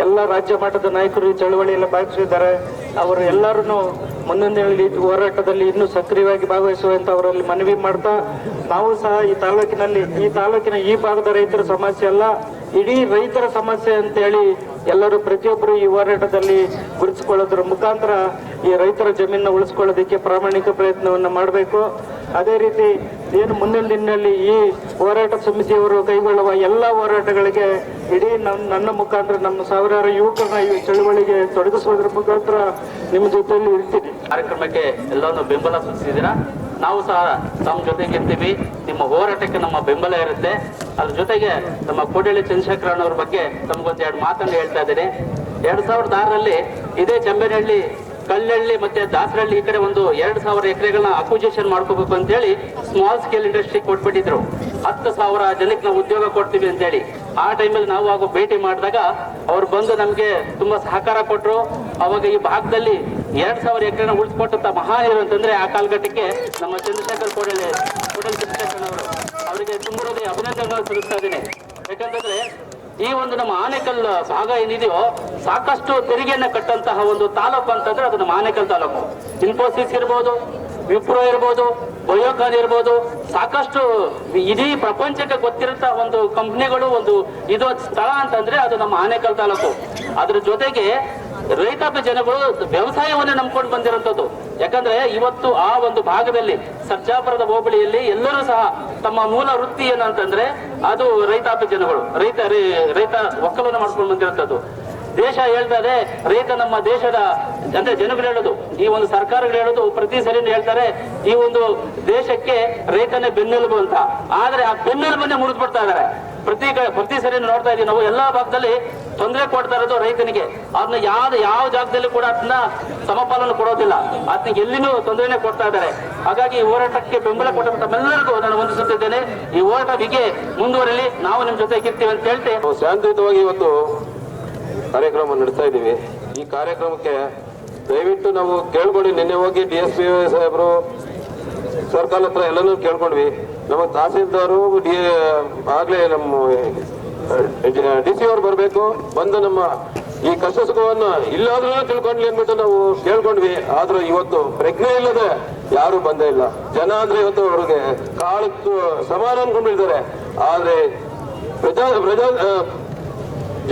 ಎಲ್ಲ ರಾಜ್ಯ ಮಟ್ಟದ ನಾಯಕರು ಈ ಚಳವಳಿಯಲ್ಲಿ ಭಾಗವಹಿಸಿದ್ದಾರೆ. ಅವರು ಎಲ್ಲರೂ ಮುಂದಿನ ಹೋರಾಟದಲ್ಲಿ ಇನ್ನೂ ಸಕ್ರಿಯವಾಗಿ ಭಾಗವಹಿಸುವಂತ ಅವರಲ್ಲಿ ಮನವಿ ಮಾಡ್ತಾ, ನಾವು ಸಹ ಈ ತಾಲೂಕಿನ ಈ ಭಾಗದ ರೈತರ ಸಮಸ್ಯೆ ಅಲ್ಲ, ಇಡೀ ರೈತರ ಸಮಸ್ಯೆ ಅಂತೇಳಿ ಎಲ್ಲರೂ ಪ್ರತಿಯೊಬ್ಬರು ಈ ಹೋರಾಟದಲ್ಲಿ ಗುರುತಿಸಿಕೊಳ್ಳೋದ್ರ ಮುಖಾಂತರ ಈ ರೈತರ ಜಮೀನನ್ನ ಉಳಿಸ್ಕೊಳ್ಳೋದಕ್ಕೆ ಪ್ರಾಮಾಣಿಕ ಪ್ರಯತ್ನವನ್ನು ಮಾಡಬೇಕು. ಅದೇ ರೀತಿ ಏನು ಮುಂದಿನ ದಿನದಲ್ಲಿ ಈ ಹೋರಾಟ ಸಮಿತಿಯವರು ಕೈಗೊಳ್ಳುವ ಎಲ್ಲ ಹೋರಾಟಗಳಿಗೆ ಇಡೀ ನನ್ನ ಮುಖಾಂತರ ನಮ್ಮ ಸಾವಿರಾರು ಯುವಕರನ್ನ ಈ ಚಳುವಳಿಗೆ ತೊಡಗಿಸೋದ್ರ ಮುಖಾಂತರ ನಿಮ್ಮ ಜೊತೆಯಲ್ಲಿ ಇರ್ತೀನಿ.
ಕಾರ್ಯಕ್ರಮಕ್ಕೆ ಎಲ್ಲವನ್ನು ಬೆಂಬಲ ಸೂಚಿಸಿದ್ದೀರಾ. ನಾವು ಸಹ ತಮ್ಮ ಜೊತೆಗೆ ಇರ್ತೀವಿ. ನಿಮ್ಮ ಹೋರಾಟಕ್ಕೆ ನಮ್ಮ ಬೆಂಬಲ ಇರುತ್ತೆ. ಅದ್ರ ಜೊತೆಗೆ ನಮ್ಮ ಕೋಡಳ್ಳಿ ಚಂದ್ರಶೇಖರಣ್ಣವ್ರ ಬಗ್ಗೆ ತಮಗೊಂದು 2 ಮಾತನ್ನು ಹೇಳ್ತಾ ಇದ್ದೀನಿ. 2006ರಲ್ಲಿ ಇದೇ ಚಂಬೇನಹಳ್ಳಿ, ಕಳ್ಳಹಳ್ಳಿ ಮತ್ತೆ ದಾಸರಹಳ್ಳಿ ಈ ಕಡೆ ಒಂದು 2000 ಎಕರೆಗಳನ್ನ ಅಕ್ವಿಜಿಷನ್ ಮಾಡ್ಕೋಬೇಕು ಅಂತ ಹೇಳಿ ಸ್ಮಾಲ್ ಸ್ಕೇಲ್ ಇಂಡಸ್ಟ್ರಿ ಕೊಟ್ಬಿಟ್ಟಿದ್ರು. 10,000 ಜನಕ್ಕೆ ನಾವು ಉದ್ಯೋಗ ಕೊಡ್ತೀವಿ ಅಂತ ಹೇಳಿ. ಆ ಟೈಮಲ್ಲಿ ನಾವು ಆಗ ಭೇಟಿ ಮಾಡಿದಾಗ ಅವ್ರು ಬಂದು ನಮ್ಗೆ ತುಂಬಾ ಸಹಕಾರ ಕೊಟ್ಟರು. ಅವಾಗ ಈ ಭಾಗದಲ್ಲಿ 2000 ಎಕರೆನ ಉಳಿಸ್ಕೊಟ್ಟಂತ ಮಹಾನೀರು ಅಂತಂದ್ರೆ ಆ ಕಾಲಘಟ್ಟಕ್ಕೆ ನಮ್ಮ ಕೋಡಳ್ಳಿ ಚಂದ್ರಶೇಖರಣ್ಣವರು. ಅವರಿಗೆ ತುಂಬ ಅಭಿನಂದನೆಗಳನ್ನು ಸಲ್ಲಿಸ್ತಾ ಇದ್ದೀನಿ. ಯಾಕಂತಂದ್ರೆ ಈ ಒಂದು ನಮ್ಮ ಆನೇಕಲ್ ಭಾಗ ಏನಿದೆಯೋ ಸಾಕಷ್ಟು ತೆರಿಗೆಯನ್ನ ಕಟ್ಟಂತಹ ಒಂದು ತಾಲೂಕು ಅಂತಂದ್ರೆ ಅದು ನಮ್ಮ ಆನೇಕಲ್ ತಾಲೂಕು. ಇನ್ಫೋಸಿಸ್ ಇರ್ಬೋದು, ವಿಪ್ರೋ ಇರ್ಬೋದು, ಬಯೋಕಾನ್ ಇರ್ಬೋದು, ಸಾಕಷ್ಟು ಇಡೀ ಪ್ರಪಂಚಕ್ಕೆ ಗೊತ್ತಿರುತ್ತ ಒಂದು ಕಂಪ್ನಿಗಳು ಒಂದು ಇದು ಸ್ಥಳ ಅಂತಂದ್ರೆ ಅದು ನಮ್ಮ ಆನೇಕಲ್ ತಾಲೂಕು. ಅದ್ರ ಜೊತೆಗೆ ರೈತಾಪಿ ಜನಗಳು ವ್ಯವಸಾಯವನ್ನೇ ನಂಬ್ಕೊಂಡು ಬಂದಿರುವಂತದ್ದು. ಯಾಕಂದ್ರೆ ಇವತ್ತು ಆ ಒಂದು ಭಾಗದಲ್ಲಿ ಸರ್ಜಾಪುರದ ಹೋಬಳಿಯಲ್ಲಿ ಎಲ್ಲರೂ ಸಹ ತಮ್ಮ ಮೂಲ ವೃತ್ತಿ ಏನಂತಂದ್ರೆ ಅದು ರೈತಾಪಿ ಜನಗಳು, ರೈತ ಒಕ್ಕಲನ್ನು ಮಾಡ್ಕೊಂಡು ಬಂದಿರುವಂತದ್ದು. ದೇಶ ಹೇಳ್ತಾರೆ ರೈತ ನಮ್ಮ ದೇಶದ ಅಂದ್ರೆ ಜನಗಳು ಹೇಳೋದು, ಈ ಒಂದು ಸರ್ಕಾರಗಳು ಹೇಳೋದು ಪ್ರತಿ ಸರಿನೂ ಹೇಳ್ತಾರೆ ಈ ಒಂದು ದೇಶಕ್ಕೆ ರೈತನೇ ಬೆನ್ನೆಲುಬು ಅಂತ. ಆದ್ರೆ ಆ ಬೆನ್ನೆಲುಬನ್ನೇ ಮುರಿದು ಬಿಡ್ತಾ ಇದಾರೆ. ಪ್ರತಿ ಸರಿ ನೋಡ್ತಾ ಇದೀವಿ ನಾವು, ಎಲ್ಲಾ ಭಾಗದಲ್ಲಿ ತೊಂದರೆ ಕೊಡ್ತಾ ಇರೋದು ರೈತನಿಗೆ. ಅದನ್ನ ಯಾವ ಜಾಗದಲ್ಲಿ ಕೂಡ ಅದನ್ನ ಸಮಪಾಲನೆ ಕೊಡೋದಿಲ್ಲ, ಅದನ್ನ ಎಲ್ಲಿನೂ ತೊಂದರೆನೆ ಕೊಡ್ತಾ ಇದ್ದಾರೆ. ಹಾಗಾಗಿ ಈ ಹೋರಾಟಕ್ಕೆ ಬೆಂಬಲ ಕೊಟ್ಟ ತಮ್ಮೆಲ್ಲರಿಗೂ ನಾನು ವಂದಿಸುತ್ತಿದ್ದೇನೆ. ಈ ಹೋರಾಟ ಹೀಗೆ ಮುಂದುವರಿಲಿ, ನಾವು ನಿಮ್ ಜೊತೆಗೆ ಇರ್ತೀವಿ ಅಂತ ಹೇಳ್ತೆ
ಶಾಂತಿಯುತವಾಗಿ ಇವತ್ತು ಕಾರ್ಯಕ್ರಮ ನಡೆಸ್ತಾ ಇದ್ದೀವಿ. ಈ ಕಾರ್ಯಕ್ರಮಕ್ಕೆ ದಯವಿಟ್ಟು ನಾವು ಕೇಳ್ಕೊಂಡು ನಿನ್ನೆ ಹೋಗಿ DSP ಸಾಹೇಬರು ಸರ್ಕಾರ ಹತ್ರ ಎಲ್ಲನೂ ಕೇಳ್ಕೊಂಡ್ವಿ. ನಮಗೆ ತಹಸೀಲ್ದಾರು ಆಗ್ಲೇ ನಮ್ಮ DC ಅವ್ರು ಬರಬೇಕು, ಬಂದು ನಮ್ಮ ಈ ಕಷ್ಟ ಸುಖವನ್ನು ಇಲ್ಲಾದ್ರೂ ತಿಳ್ಕೊಂಡ್ಲಿ ಅಂದ್ಬಿಟ್ಟು ನಾವು ಕೇಳ್ಕೊಂಡ್ವಿ. ಆದ್ರೂ ಇವತ್ತು ಪ್ರಜ್ಞೆ ಇಲ್ಲದೆ ಯಾರು ಬಂದೇ ಇಲ್ಲ. ಜನ ಅಂದ್ರೆ ಇವತ್ತು ಅವ್ರಿಗೆ ಕಾಳಕ್ಕೆ ಸಮಾನ ಅನ್ಕೊಂಡಿರ್ತಾರೆ. ಆದ್ರೆ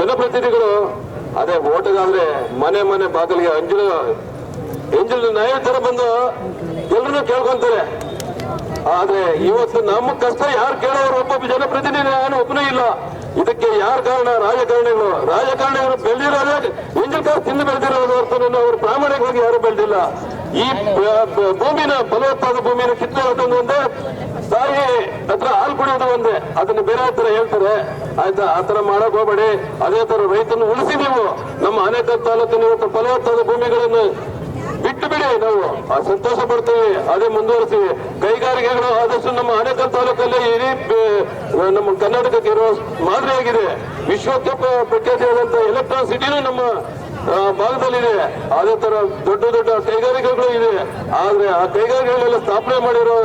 ಜನಪ್ರತಿನಿಧಿಗಳು ಅದೇ ಓಟಗಾದ್ರೆ ಮನೆ ಬಾಗಿಲಿಗೆ ಎಂಜಲ್ ನಾಯಿ ತರ ಬಂದು ಎಲ್ರನ್ನೂ ಕೇಳ್ಕೊಂತಾರೆ. ಆದ್ರೆ ಇವತ್ತು ನಮ್ಮ ಕಷ್ಟ ಯಾರು ಕೇಳೋರು ಒಬ್ಬ ಜನಪ್ರತಿನಿಧಿ ನಾನು ಒಬ್ಬನೇ ಇಲ್ಲ. ಇದಕ್ಕೆ ಯಾರು ಕಾರಣ? ರಾಜಕಾರಣಿಗಳು ಬೆಳೆದಿರೋದೇ ಎಂಜಲ್ ಕಾಸು ತಿಂದು ಬೆಳೆದಿರೋದು ಹೊರತು ಅವರು ಪ್ರಾಮಾಣಿಕವಾಗಿ ಯಾರು ಬೆಳೆದಿಲ್ಲ. ಈ ಭೂಮಿನ ಫಲವತ್ತಾದ ಭೂಮಿನ ಕಿತ್ತೋದು ಒಂದೇ, ತಾಯಿ ಹತ್ರ ಹಾಲು ಕುಡಿಯೋದು ಒಂದೇ, ಅದನ್ನ ಬೇರೆ ಹತ್ರ ಹೇಳ್ತಾರೆ. ಆಯ್ತಾ? ಆತರ ಮಾಡಕ್ ಹೋಗ್ಬೇಡಿ. ಅದೇ ತರ ರೈತನ್ನು ಉಳಿಸಿ ನೀವು ನಮ್ಮ ಆನೇಕಲ್ ತಾಲೂಕಿನ ಇವತ್ತು ಫಲವತ್ತಾದ ಭೂಮಿಗಳನ್ನು ಬಿಟ್ಟು ಬಿಡಿ. ನಾವು ಸಂತೋಷ ಪಡ್ತೀವಿ, ಅದೇ ಮುಂದುವರಿಸಿ. ಕೈಗಾರಿಕೆಗಳು ಆದಷ್ಟು ನಮ್ಮ ಆನೇಕಲ್ ತಾಲೂಕಲ್ಲಿ ಇಡೀ ನಮ್ಮ ಕರ್ನಾಟಕಕ್ಕೆ ಇರುವ ಮಾದರಿಯಾಗಿದೆ. ವಿಶ್ವಕ್ಕೆ ಪ್ರಖ್ಯಾತಿಯಾದಂತ ಎಲೆಕ್ಟ್ರಾನ್ ಸಿಟಿನೂ ನಮ್ಮ ಭಾಗದಲ್ಲಿದೆ. ಅದೇ ತರ ದೊಡ್ಡ ಕೈಗಾರಿಕೆಗಳು ಇದೆ. ಆದ್ರೆ ಆ ಕೈಗಾರಿಕೆಗಳೆಲ್ಲ ಸ್ಥಾಪನೆ ಮಾಡಿರೋ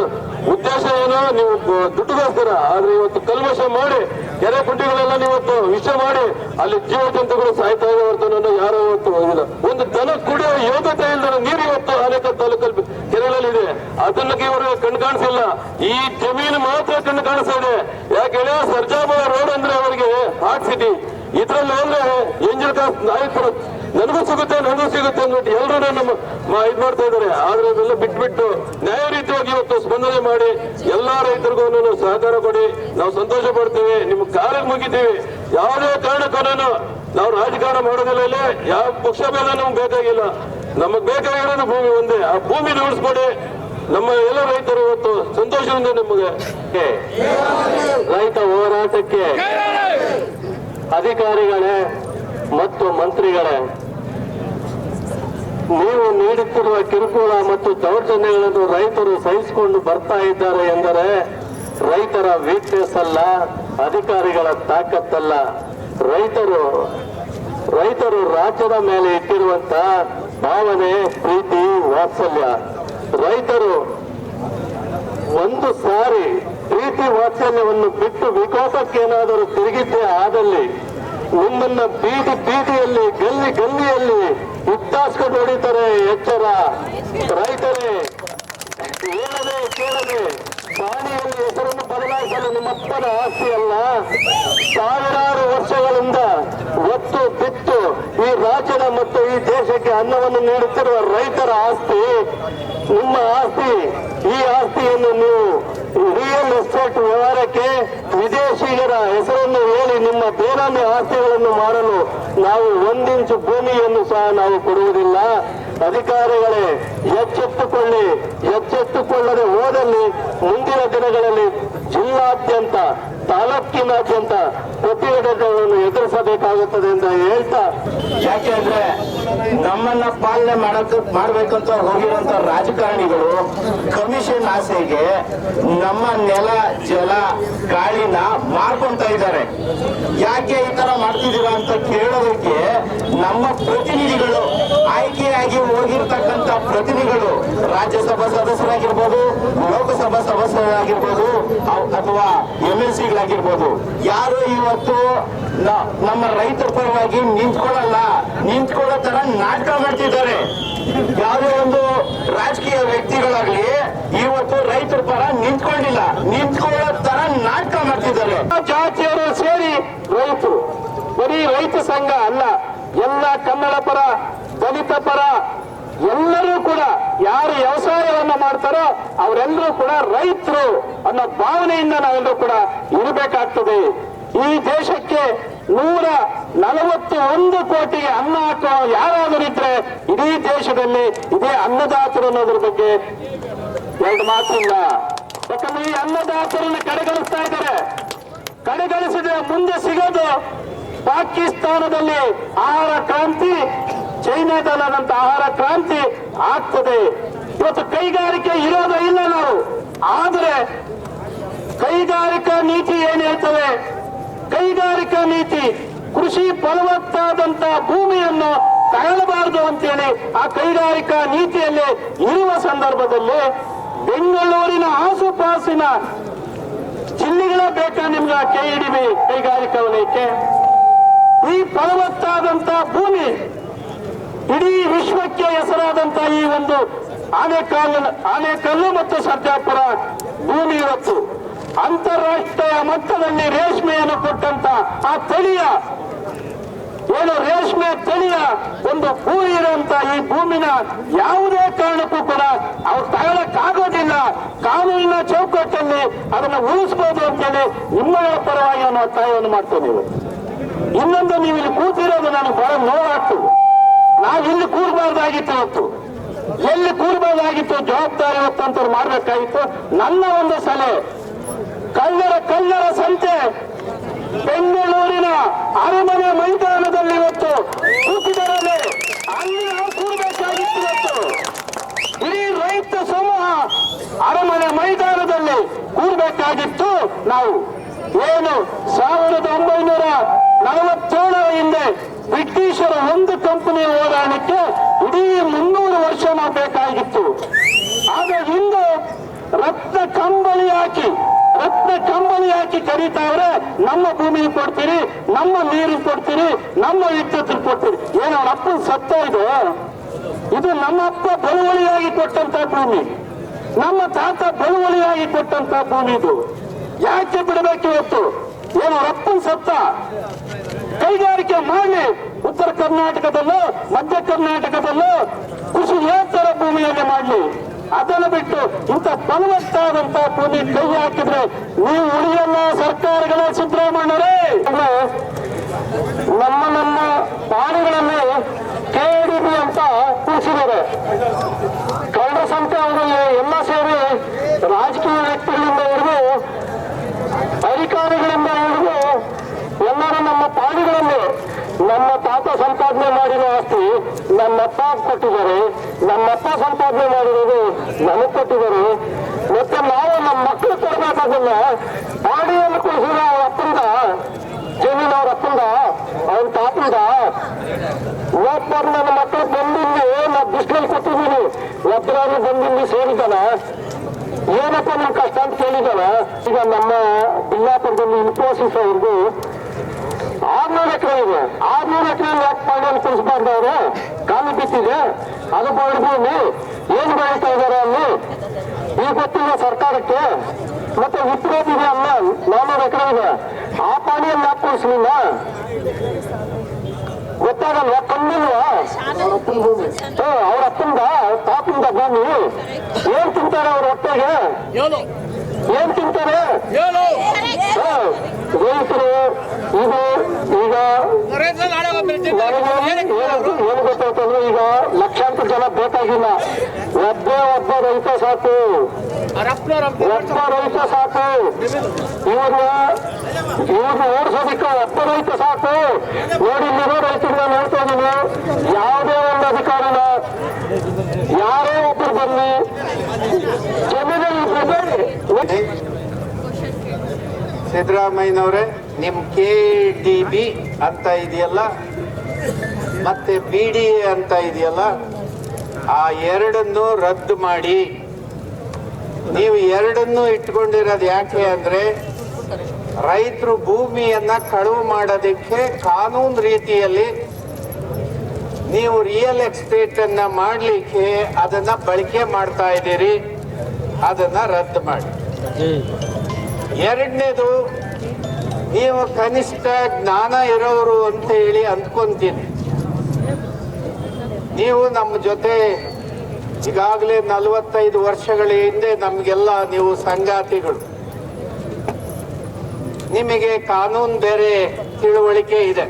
ಉದ್ದೇಶ ಏನೋ ನೀವು ದುಡ್ಡುಗೋಸ್ಕರ. ಆದ್ರೆ ಇವತ್ತು ಕಲ್ಮಶ ಮಾಡಿ ಕೆರೆ ಕುಂಟಿಗಳೆಲ್ಲ ನೀವತ್ತು ವಿಷ ಮಾಡಿ ಅಲ್ಲಿ ಜೀವ ಜಂತುಗಳು ಸಾಯ್ತಾ ಇದೆ ಹೊರತು ಯಾರೋ ಇವತ್ತು ಹೋಗಿಲ್ಲ. ಒಂದು ದನ ಕುಡಿಯೋ ಯೋಗ್ಯತೆ ಇಲ್ಲದ ನೀರು ಇವತ್ತು ಆನೇಕಲ್ ತಾಲೂಕಲ್ಲಿ ಕೆರೆಗಳಲ್ಲಿದೆ. ಅದನ್ನ ಇವರಿಗೆ ಕಣ್ಣು ಕಾಣಿಸಿಲ್ಲ. ಈ ಜಮೀನು ಮಾತ್ರ ಕಣ್ಣು ಕಾಣಿಸ್ತಾ ಇದೆ. ಯಾಕೆ ಹೇಳಿ, ಸರ್ಜಾಪುರ ರೋಡ್ ಅಂದ್ರೆ ಅವರಿಗೆ ಹಾರ್ಟ್ ಸಿಟಿ. ಇದ್ರಲ್ಲಿ ಅಂದ್ರೆ ಎಂಜಲ್ ಕಾಸ್ ನಾಯಕರು ನನಗೂ ಸಿಗುತ್ತೆ ಅಂದ್ಬಿಟ್ಟು ಎಲ್ಲರೂ ನಮ್ಮ ಇದ್ ಮಾಡ್ತಾ ಇದ್ದಾರೆ. ಆದ್ರೆ ಇದೆಲ್ಲ ಬಿಟ್ಬಿಟ್ಟು ನ್ಯಾಯ ರೀತಿಯಾಗಿ ಇವತ್ತು ಸ್ಪಂದನೆ ಮಾಡಿ ಎಲ್ಲಾ ರೈತರಿಗೂ ಸಹಕಾರ ಕೊಡಿ. ನಾವು ಸಂತೋಷ ಪಡ್ತೀವಿ, ನಿಮ್ಗೆ ಕಾಲಿಗೆ ಮುಗಿತೀವಿ. ಯಾವುದೇ ಕಾರಣಕ್ಕೂ ನಾವು ರಾಜಕಾರಣ ಮಾಡೋದಿಲ್ಲ. ಇಲ್ಲಿ ಯಾವ ಪಕ್ಷ ಭೇದ ನಮ್ಗೆ ಬೇಕಾಗಿಲ್ಲ. ನಮಗ್ ಬೇಕಾಗಿರೋದು ಭೂಮಿ ಒಂದೇ. ಆ ಭೂಮಿ ಉಳಿಸ್ಕೊಡಿ. ನಮ್ಮ ಎಲ್ಲ ರೈತರು ಇವತ್ತು ಸಂತೋಷದಿಂದ ನಿಮಗೆ
ರೈತ ಹೋರಾಟಕ್ಕೆ ಅಧಿಕಾರಿಗಳೇ ಮತ್ತು ಮಂತ್ರಿಗಳೇ, ನೀವು ನೀಡುತ್ತಿರುವ ಕಿರುಕುಳ ಮತ್ತು ದೌರ್ಜನ್ಯಗಳನ್ನು ರೈತರು ಸಹಿಸಿಕೊಂಡು ಬರ್ತಾ ಇದ್ದಾರೆ ಎಂದರೆ ರೈತರ ವೀಕ್ನೆಸ್ ಅಲ್ಲ, ಅಧಿಕಾರಿಗಳ ತಾಕತ್ತಲ್ಲ. ರೈತರು ರಾಜ್ಯದ ಮೇಲೆ ಇಟ್ಟಿರುವಂತ ಭಾವನೆ, ಪ್ರೀತಿ, ವಾತ್ಸಲ್ಯ. ರೈತರು ಒಂದು ಸಾರಿ ಪ್ರೀತಿ ವಾತ್ಸಲ್ಯವನ್ನು ಬಿಟ್ಟು ವಿಕೋಪಕ್ಕೇನಾದರೂ ತಿರುಗಿದ್ದೇ ಆದಲ್ಲಿ ನಿಮ್ಮನ್ನ ಬೀದಿಯಲ್ಲಿ ಗಲ್ಲಿಯಲ್ಲಿ ಉತ್ತಾಸ್ಕೊಂಡು ಹೊಡಿತಾರೆ. ಎಚ್ಚರ. ರೈತರೇ, ಹೇಳದೆ ಕೇಳದೆ ಪಾಣಿಯಲ್ಲಿ ಹೆಸರನ್ನು ಬದಲಾಯಿಸಲು ನಿಮ್ಮಪ್ಪನ ಆಸ್ತಿ ಅಲ್ಲ, ಸಾವಿರಾರು ವರ್ಷಗಳಿಂದ ಒತ್ತು ಬಿತ್ತು ಈ ರಾಜ್ಯದ ಮತ್ತು ಈ ದೇಶಕ್ಕೆ ಅನ್ನವನ್ನು ನೀಡುತ್ತಿರುವ ರೈತರ ಆಸ್ತಿ ನಿಮ್ಮ ಆಸ್ತಿ. ಈ ಆಸ್ತಿಯನ್ನು ನೀವು ರಿಯಲ್ ಎಸ್ಟೇಟ್ ವ್ಯವಹಾರಕ್ಕೆ ವಿದೇಶಿಗರ ಹೆಸರನ್ನು ಹೇಳಿ ನಿಮ್ಮ ಬೇನಾಮಿ ಆಸ್ತಿಗಳನ್ನು ಮಾಡಲು ನಾವು 1 ಇಂಚು ಭೂಮಿಯನ್ನು ಸಹ ನಾವು ಕೊಡುವುದಿಲ್ಲ. ಅಧಿಕಾರಿಗಳೇ, ಎಚ್ಚೆತ್ತುಕೊಳ್ಳದೆ ಹೋದಲ್ಲಿ ಮುಂದಿನ ದಿನಗಳಲ್ಲಿ ಜಿಲ್ಲಾದ್ಯಂತ, ತಾಲೂಕಿನಾದ್ಯಂತ ಪ್ರತಿಭಟನೆಗಳನ್ನು ಎದುರಿಸಬೇಕಾಗುತ್ತದೆ ಅಂತ ಹೇಳ್ತಾ,
ಯಾಕೆಂದ್ರೆ ನಮ್ಮನ್ನ ಪಾಲನೆ ಮಾಡ್ಬೇಕಂತ ಹೋಗಿರುವಂತ ರಾಜಕಾರಣಿಗಳು ಕಮಿಷನ್ ಆಸೆಗೆ ನಮ್ಮ ನೆಲ, ಜಲ, ಗಾಳಿನ ಮಾರ್ಕೊಂತ ಇದ್ದಾರೆ. ಯಾಕೆ ಈ ತರ ಮಾಡ್ತಿದ್ದೀರಾ ಅಂತ ಕೇಳೋದಕ್ಕೆ ನಮ್ಮ ಪ್ರತಿನಿಧಿಗಳು, ಆಯ್ಕೆಯಾಗಿ ಹೋಗಿರ್ತಕ್ಕಂಥ ಪ್ರತಿನಿಧಿಗಳು, ರಾಜ್ಯಸಭಾ ಸದಸ್ಯರಾಗಿರ್ಬೋದು, ಲೋಕಸಭಾ ಸದಸ್ಯರಾಗಿರ್ಬೋದು, ಅಥವಾ MLCಗಳಾಗಿರ್ಬೋದು, ಯಾರು ಇವತ್ತು ನಮ್ಮ ರೈತರ ಪರವಾಗಿ ನಿಂತ್ಕೊಳ್ಳೋ ತರ ತರ ನಾಟಕ ಮಾಡ್ತಿದ್ದಾರೆ. ಯಾವುದೇ ಒಂದು ರಾಜಕೀಯ ವ್ಯಕ್ತಿಗಳಾಗ್ಲಿ ಇವತ್ತು ರೈತರ ಪರ ನಿಂತ್ಕೊಳ್ಳೋ ತರ ನಾಟಕ ಮಾಡ್ತಿದ್ದಾರೆ. ಜಾತಿಯವರು ಸೇರಿ ರೈತರು, ಬರೀ ರೈತ ಸಂಘ ಅಲ್ಲ, ಎಲ್ಲ ಕನ್ನಡ ಪರ, ದಲಿತ ಪರ ಎಲ್ಲರೂ ಕೂಡ ಯಾರು ವ್ಯವಸಾಯವನ್ನ ಮಾಡ್ತಾರೋ ಅವರೆಲ್ಲರೂ ಕೂಡ ರೈತರು ಅನ್ನೋ ಭಾವನೆಯಿಂದ ನಾವೆಲ್ಲರೂ ಕೂಡ ಇರಬೇಕಾಗ್ತದೆ. ಈ ದೇಶಕ್ಕೆ 141 ಕೋಟಿಗೆ ಅನ್ನ ಹಾಕೋ ಯಾರಾದರೂ ಇದ್ರೆ ಇಡೀ ದೇಶದಲ್ಲಿ ಇದೇ ಅನ್ನದಾತರು ಅನ್ನೋದ್ರ ಬಗ್ಗೆ ಎರಡು ಮಾತಿಲ್ಲ. ಯಾಕಂದ್ರೆ ಈ ಅನ್ನದಾತರನ್ನು ಕಡೆಗಣಿಸ್ತಾ ಇದ್ದಾರೆ. ಕಡೆಗಣಿಸಿದ್ರೆ ಮುಂದೆ ಸಿಗೋದು ಪಾಕಿಸ್ತಾನದಲ್ಲಿ ಆಹಾರ ಕ್ರಾಂತಿ, ಚೈನಾದಲ್ಲಾದಂತ ಆಹಾರ ಕ್ರಾಂತಿ ಆಗ್ತದೆ. ಇವತ್ತು ಕೈಗಾರಿಕೆ ಇರೋದೇ ಇಲ್ಲ ನಾವು, ಆದರೆ ಕೈಗಾರಿಕಾ ನೀತಿ ಏನ್ ಹೇಳ್ತದೆ? ಕೈಗಾರಿಕಾ ನೀತಿ ಕೃಷಿ ಫಲವತ್ತಾದಂತ ಭೂಮಿಯನ್ನು ತಗೊಳ್ಳಬಾರದು ಅಂತೇಳಿ ಆ ಕೈಗಾರಿಕಾ ನೀತಿಯಲ್ಲಿ ಇರುವ ಸಂದರ್ಭದಲ್ಲಿ ಬೆಂಗಳೂರಿನ ಆಸುಪಾಸಿನ ಜಿಲ್ಲೆಗಳೇ ಬೇಕಾ ನಿಮ್ಗೆ KEDB ಕೈಗಾರಿಕಾ ವಲಯಕ್ಕೆ? ಈ ಫಲವತ್ತಾದಂತ ಭೂಮಿ ಇಡೀ ವಿಶ್ವಕ್ಕೆ ಹೆಸರಾದಂತ ಈ ಒಂದು ಆನೇಕಲ್ಲು ಮತ್ತು ಸರ್ಜಾಪುರ ಭೂಮಿ ಇವತ್ತು ಅಂತಾರಾಷ್ಟ್ರೀಯ ಮಟ್ಟದಲ್ಲಿ ರೇಷ್ಮೆಯನ್ನು ಕೊಟ್ಟಂತ ಆ ತಳಿಯ ರೇಷ್ಮೆ ತಳಿಯ ಒಂದು ಭೂಮಿ ಇರುವಂತ ಈ ಭೂಮಿನ ಯಾವುದೇ ಕಾರಣಕ್ಕೂ ಕೂಡ ಅವ್ರು ತಗೊಳಕ್ಕಾಗೋದಿಲ್ಲ. ಕಾನೂನಿನ ಚೌಕಟ್ಟಲ್ಲಿ ಅದನ್ನು ಉಳಿಸಬಹುದು ಅಂತೇಳಿ ನಿಮ್ಮಗಳ ಪರವಾಗಿ ನಾನು ಒತ್ತಾಯವನ್ನು ಮಾಡ್ತೇನೆ. ಇನ್ನೊಂದು, ನೀವು ಇಲ್ಲಿ ಕೂತಿರೋದು ನನಗೆ ಬಹಳ ನೋವಾಗ್ತದೆ. ನಾವು ಇಲ್ಲಿ ಕೂರಬಾರ್ದಾಗಿತ್ತು, ಇವತ್ತು ಎಲ್ಲಿ ಕೂರಬಾರ್ದಾಗಿತ್ತು, ಜವಾಬ್ದಾರಿ ಹೊತ್ತಂತವ್ರು ಮಾಡ್ಬೇಕಾಗಿತ್ತು. ನನ್ನ ಒಂದು ಸಲಹೆ, ಕಳ್ಳರ ಸಂತೆ ಬೆಂಗಳೂರಿನ ಅರಮನೆ ಮೈದಾನದಲ್ಲಿ ಇವತ್ತು ಕೂತಿದರಲ್ಲಿ ಅಲ್ಲಿ ನಾವು ಕೂರಬೇಕಾಗಿತ್ತು. ಇವತ್ತು ಇಡೀ ರೈತ ಸಮೂಹ ಅರಮನೆ ಮೈದಾನದಲ್ಲಿ ಕೂರಬೇಕಾಗಿತ್ತು. ನಾವು ಏನು 1947 ಹಿಂದೆ ಬ್ರಿಟಿಷರ ಒಂದು ಕಂಪನಿ ಹೋರಾಟಕ್ಕೆ ಇಡೀ 300 ವರ್ಷ ನಾವು ಬೇಕಾಗಿತ್ತು. ಆಗ ಇಂದು ರತ್ನ ಕಂಬಳಿ ಹಾಕಿ ಕರೀತಾವ್ರೆ, ನಮ್ಮ ಭೂಮಿ ಕೊಡ್ತೀರಿ, ನಮ್ಮ ನೀರು ಕೊಡ್ತೀರಿ, ನಮ್ಮ ವಿದ್ಯುತ್ ಕೊಡ್ತೀರಿ. ಏನು ಅವ್ರ ಅಪ್ಪನ ಸತ್ತ ಇದು ನಮ್ಮ ಅಪ್ಪ ಬಳುವಳಿಯಾಗಿ ಕೊಟ್ಟಂತ ಭೂಮಿ, ನಮ್ಮ ತಾತ ಬಳುವಳಿಯಾಗಿ ಕೊಟ್ಟಂತ ಭೂಮಿ. ಇದು ಯಾಕೆ ಬಿಡಬೇಕು ಇವತ್ತು? ಏನು ಅವ್ರ ಅಪ್ಪನ ಸತ್ತ? ಕೈಗಾರಿಕೆ ಮಾಡಿ ಉತ್ತರ ಕರ್ನಾಟಕದಲ್ಲೂ ಮಧ್ಯ ಕರ್ನಾಟಕದಲ್ಲೂ ಕೃಷಿಯೇತರ ಭೂಮಿಯಲ್ಲಿ ಮಾಡಲಿ. ಅದನ್ನು ಬಿಟ್ಟು ಇಂಥ ಫಲವತ್ತಾದಂತಹ ಭೂಮಿ ಕೈ ಹಾಕಿದ್ರೆ ನೀವು ಉಳಿಯಲ್ಲ. ಸರ್ಕಾರಗಳ ಸಿದ್ದರಾಮಯ್ಯರೇ ನಮ್ಮ ಪಾಣಿಗಳಲ್ಲಿ KEDB ಅಂತ ಕೂರಿಸಿದ್ದಾರೆ. ಕನ್ನಡ ಸಂಸ್ಥೆಗಳಲ್ಲಿ ಎಲ್ಲ ಸೇರಿ ರಾಜಕೀಯ ವ್ಯಕ್ತಿಗಳಿಂದ ಹಿಡಿದು ಅಧಿಕಾರಿಗಳಿಂದ ಹಿಡಿದು ಎಲ್ಲರೂ ನಮ್ಮ ಪಾಣಿಗಳಲ್ಲಿ ನಮ್ಮ ತಾತ ಸಂಪಾದನೆ ಮಾಡಿರೋ ಆಸ್ತಿ ನಮ್ಮಪ್ಪ ಕೊಟ್ಟಿದ್ದಾರೆ, ನಮ್ಮಪ್ಪ ಸಂಪಾದನೆ ಮಾಡಿರೋದು ನಮಗೆ ಕೊಟ್ಟಿದ್ದಾರೆ. ಮತ್ತೆ ನಾವು ನಮ್ಮ ಮಕ್ಕಳು ಕೊಡಬೇಕಾಗಿಲ್ಲ. ಪಾಡಿಯನ್ನು ಕೊಡಿಸಿದ ಅವ್ರ ಅಪ್ಪಂದ ಜಮೀನು, ಅವ್ರ ಅಪ್ಪಂದ, ಅವನ ತಾತಂದ. ಒಬ್ಬರು ನನ್ನ ಮಕ್ಕಳು ಬಂದಿಲ್ಲಿ ನಾವು ಬಿಸಿಲಲ್ಲಿ ಕೊಟ್ಟಿದ್ದೀನಿ, ಒಬ್ಬರಾದ್ರು ಬಂದಿಲ್ಲಿ ಸೇರಿದ್ದಾನ, ಏನಪ್ಪ ನಿಮ್ ಕಷ್ಟ ಅಂತ ಕೇಳಿದಾನ. ಈಗ ನಮ್ಮ ಬಿಲ್ಲಾಪುರದಲ್ಲಿ ಇನ್ಫೋಸಿಸ್ ಅವ್ರದ್ದು 600 ಎಕರೆ ಇದೆ. 600 ಎಕರೆ ಯಾಕೆ ಪಾಡಿಯನ್ನು ಕೊಡಿಸಬಾರ್ದು? ಅವರು ಖಾಲಿ ಬಿಟ್ಟಿದೆ, ಅದು ಬಾಡಿ ಭೂಮಿ. ಏನ್ ಬೆಳೀತಾ ಇದಾರೆ ಅಲ್ಲಿ ಈಗ ಗೊತ್ತಿಲ್ಲ ಸರ್ಕಾರಕ್ಕೆ. ಮತ್ತೆ ವಿಪ್ರೋದಿದೆ ಅಲ್ಲ, 400 ಎಕರೆ ಇದೆ. ಆ ಪಾಡಿಯನ್ನು ಯಾಕೆ ಕೊಡಿಸ್ಲಿಲ್ಲ? ಗೊತ್ತಾಗಲ್ವಾ? ಕಮ್ಮಿಲ್ವಾ? ಅವ್ರ ಅಪ್ಪಂದ ತಾತಂದ ಭೂಮಿ. ಏನ್ ತಿಂತಾರೆ ಅವ್ರ ಹೊಟ್ಟೆಗೆ? ಏನ್ ತಿಂತಾರೆ ರೈತರು? ಇದು ಈಗ ಏನು ಗೊತ್ತಾಯ್ತಂದ್ರೆ, ಈಗ ಲಕ್ಷಾಂತರ ಜನ ಬೇಕಾಗಿಲ್ಲ, ಒಬ್ಬ ರೈತ ಸಾಕು, ಒಬ್ಬ ರೈತ ಸಾಕು. ಇವ್ರನ್ನ ಓಡಿಸೋದಕ್ಕೆ ಒಬ್ಬ ರೈತ ಸಾಕು. ನೋಡಿ, ಇಲ್ಲಿರೋ ರೈತರು ನಾನು ಹೇಳ್ತಾ ಇದ್ದೀನಿ, ಯಾವುದೇ ಒಂದು ಅಧಿಕಾರಿನ ಯಾರೇ ಒಬ್ಬರು ಬನ್ನಿ ಜಮೀನಲ್ಲಿ
ಸಿದ್ದರಾಮಯ್ಯನವರೇ, ನಿಮ್ KEDB ಅಂತ ಇದೆಯಲ್ಲ, ಮತ್ತೆ BDA ಅಂತ ಇದೆಯಲ್ಲ, ಆ ಎರಡನ್ನು ರದ್ದು ಮಾಡಿ. ನೀವು ಎರಡನ್ನು ಇಟ್ಕೊಂಡಿರೋದು ಯಾಕೆ ಅಂದ್ರೆ, ರೈತರು ಭೂಮಿಯನ್ನ ಕಳುವು ಮಾಡೋದಕ್ಕೆ ಕಾನೂನು ರೀತಿಯಲ್ಲಿ ನೀವು ರಿಯಲ್ ಎಸ್ಟೇಟ್ ಅನ್ನ ಮಾಡಲಿಕ್ಕೆ ಅದನ್ನ ಬಳಕೆ ಮಾಡ್ತಾ ಇದ್ದೀರಿ, ಅದನ್ನ ರದ್ದು ಮಾಡಿ. ಎರಡನೇದು, ನೀವು ಕನಿಷ್ಠ ಜ್ಞಾನ ಇರೋರು ಅಂತ ಹೇಳಿ ಅಂದ್ಕೊಂತೀನಿ. ನೀವು ನಮ್ಮ ಜೊತೆ ಈಗಾಗಲೇ 45 ವರ್ಷಗಳ ಹಿಂದೆ ನಮಗೆಲ್ಲ ನೀವು ಸಂಗಾತಿಗಳು. ನಿಮಗೆ ಕಾನೂನು ಬೇರೆ ತಿಳುವಳಿಕೆ ಇದೆ.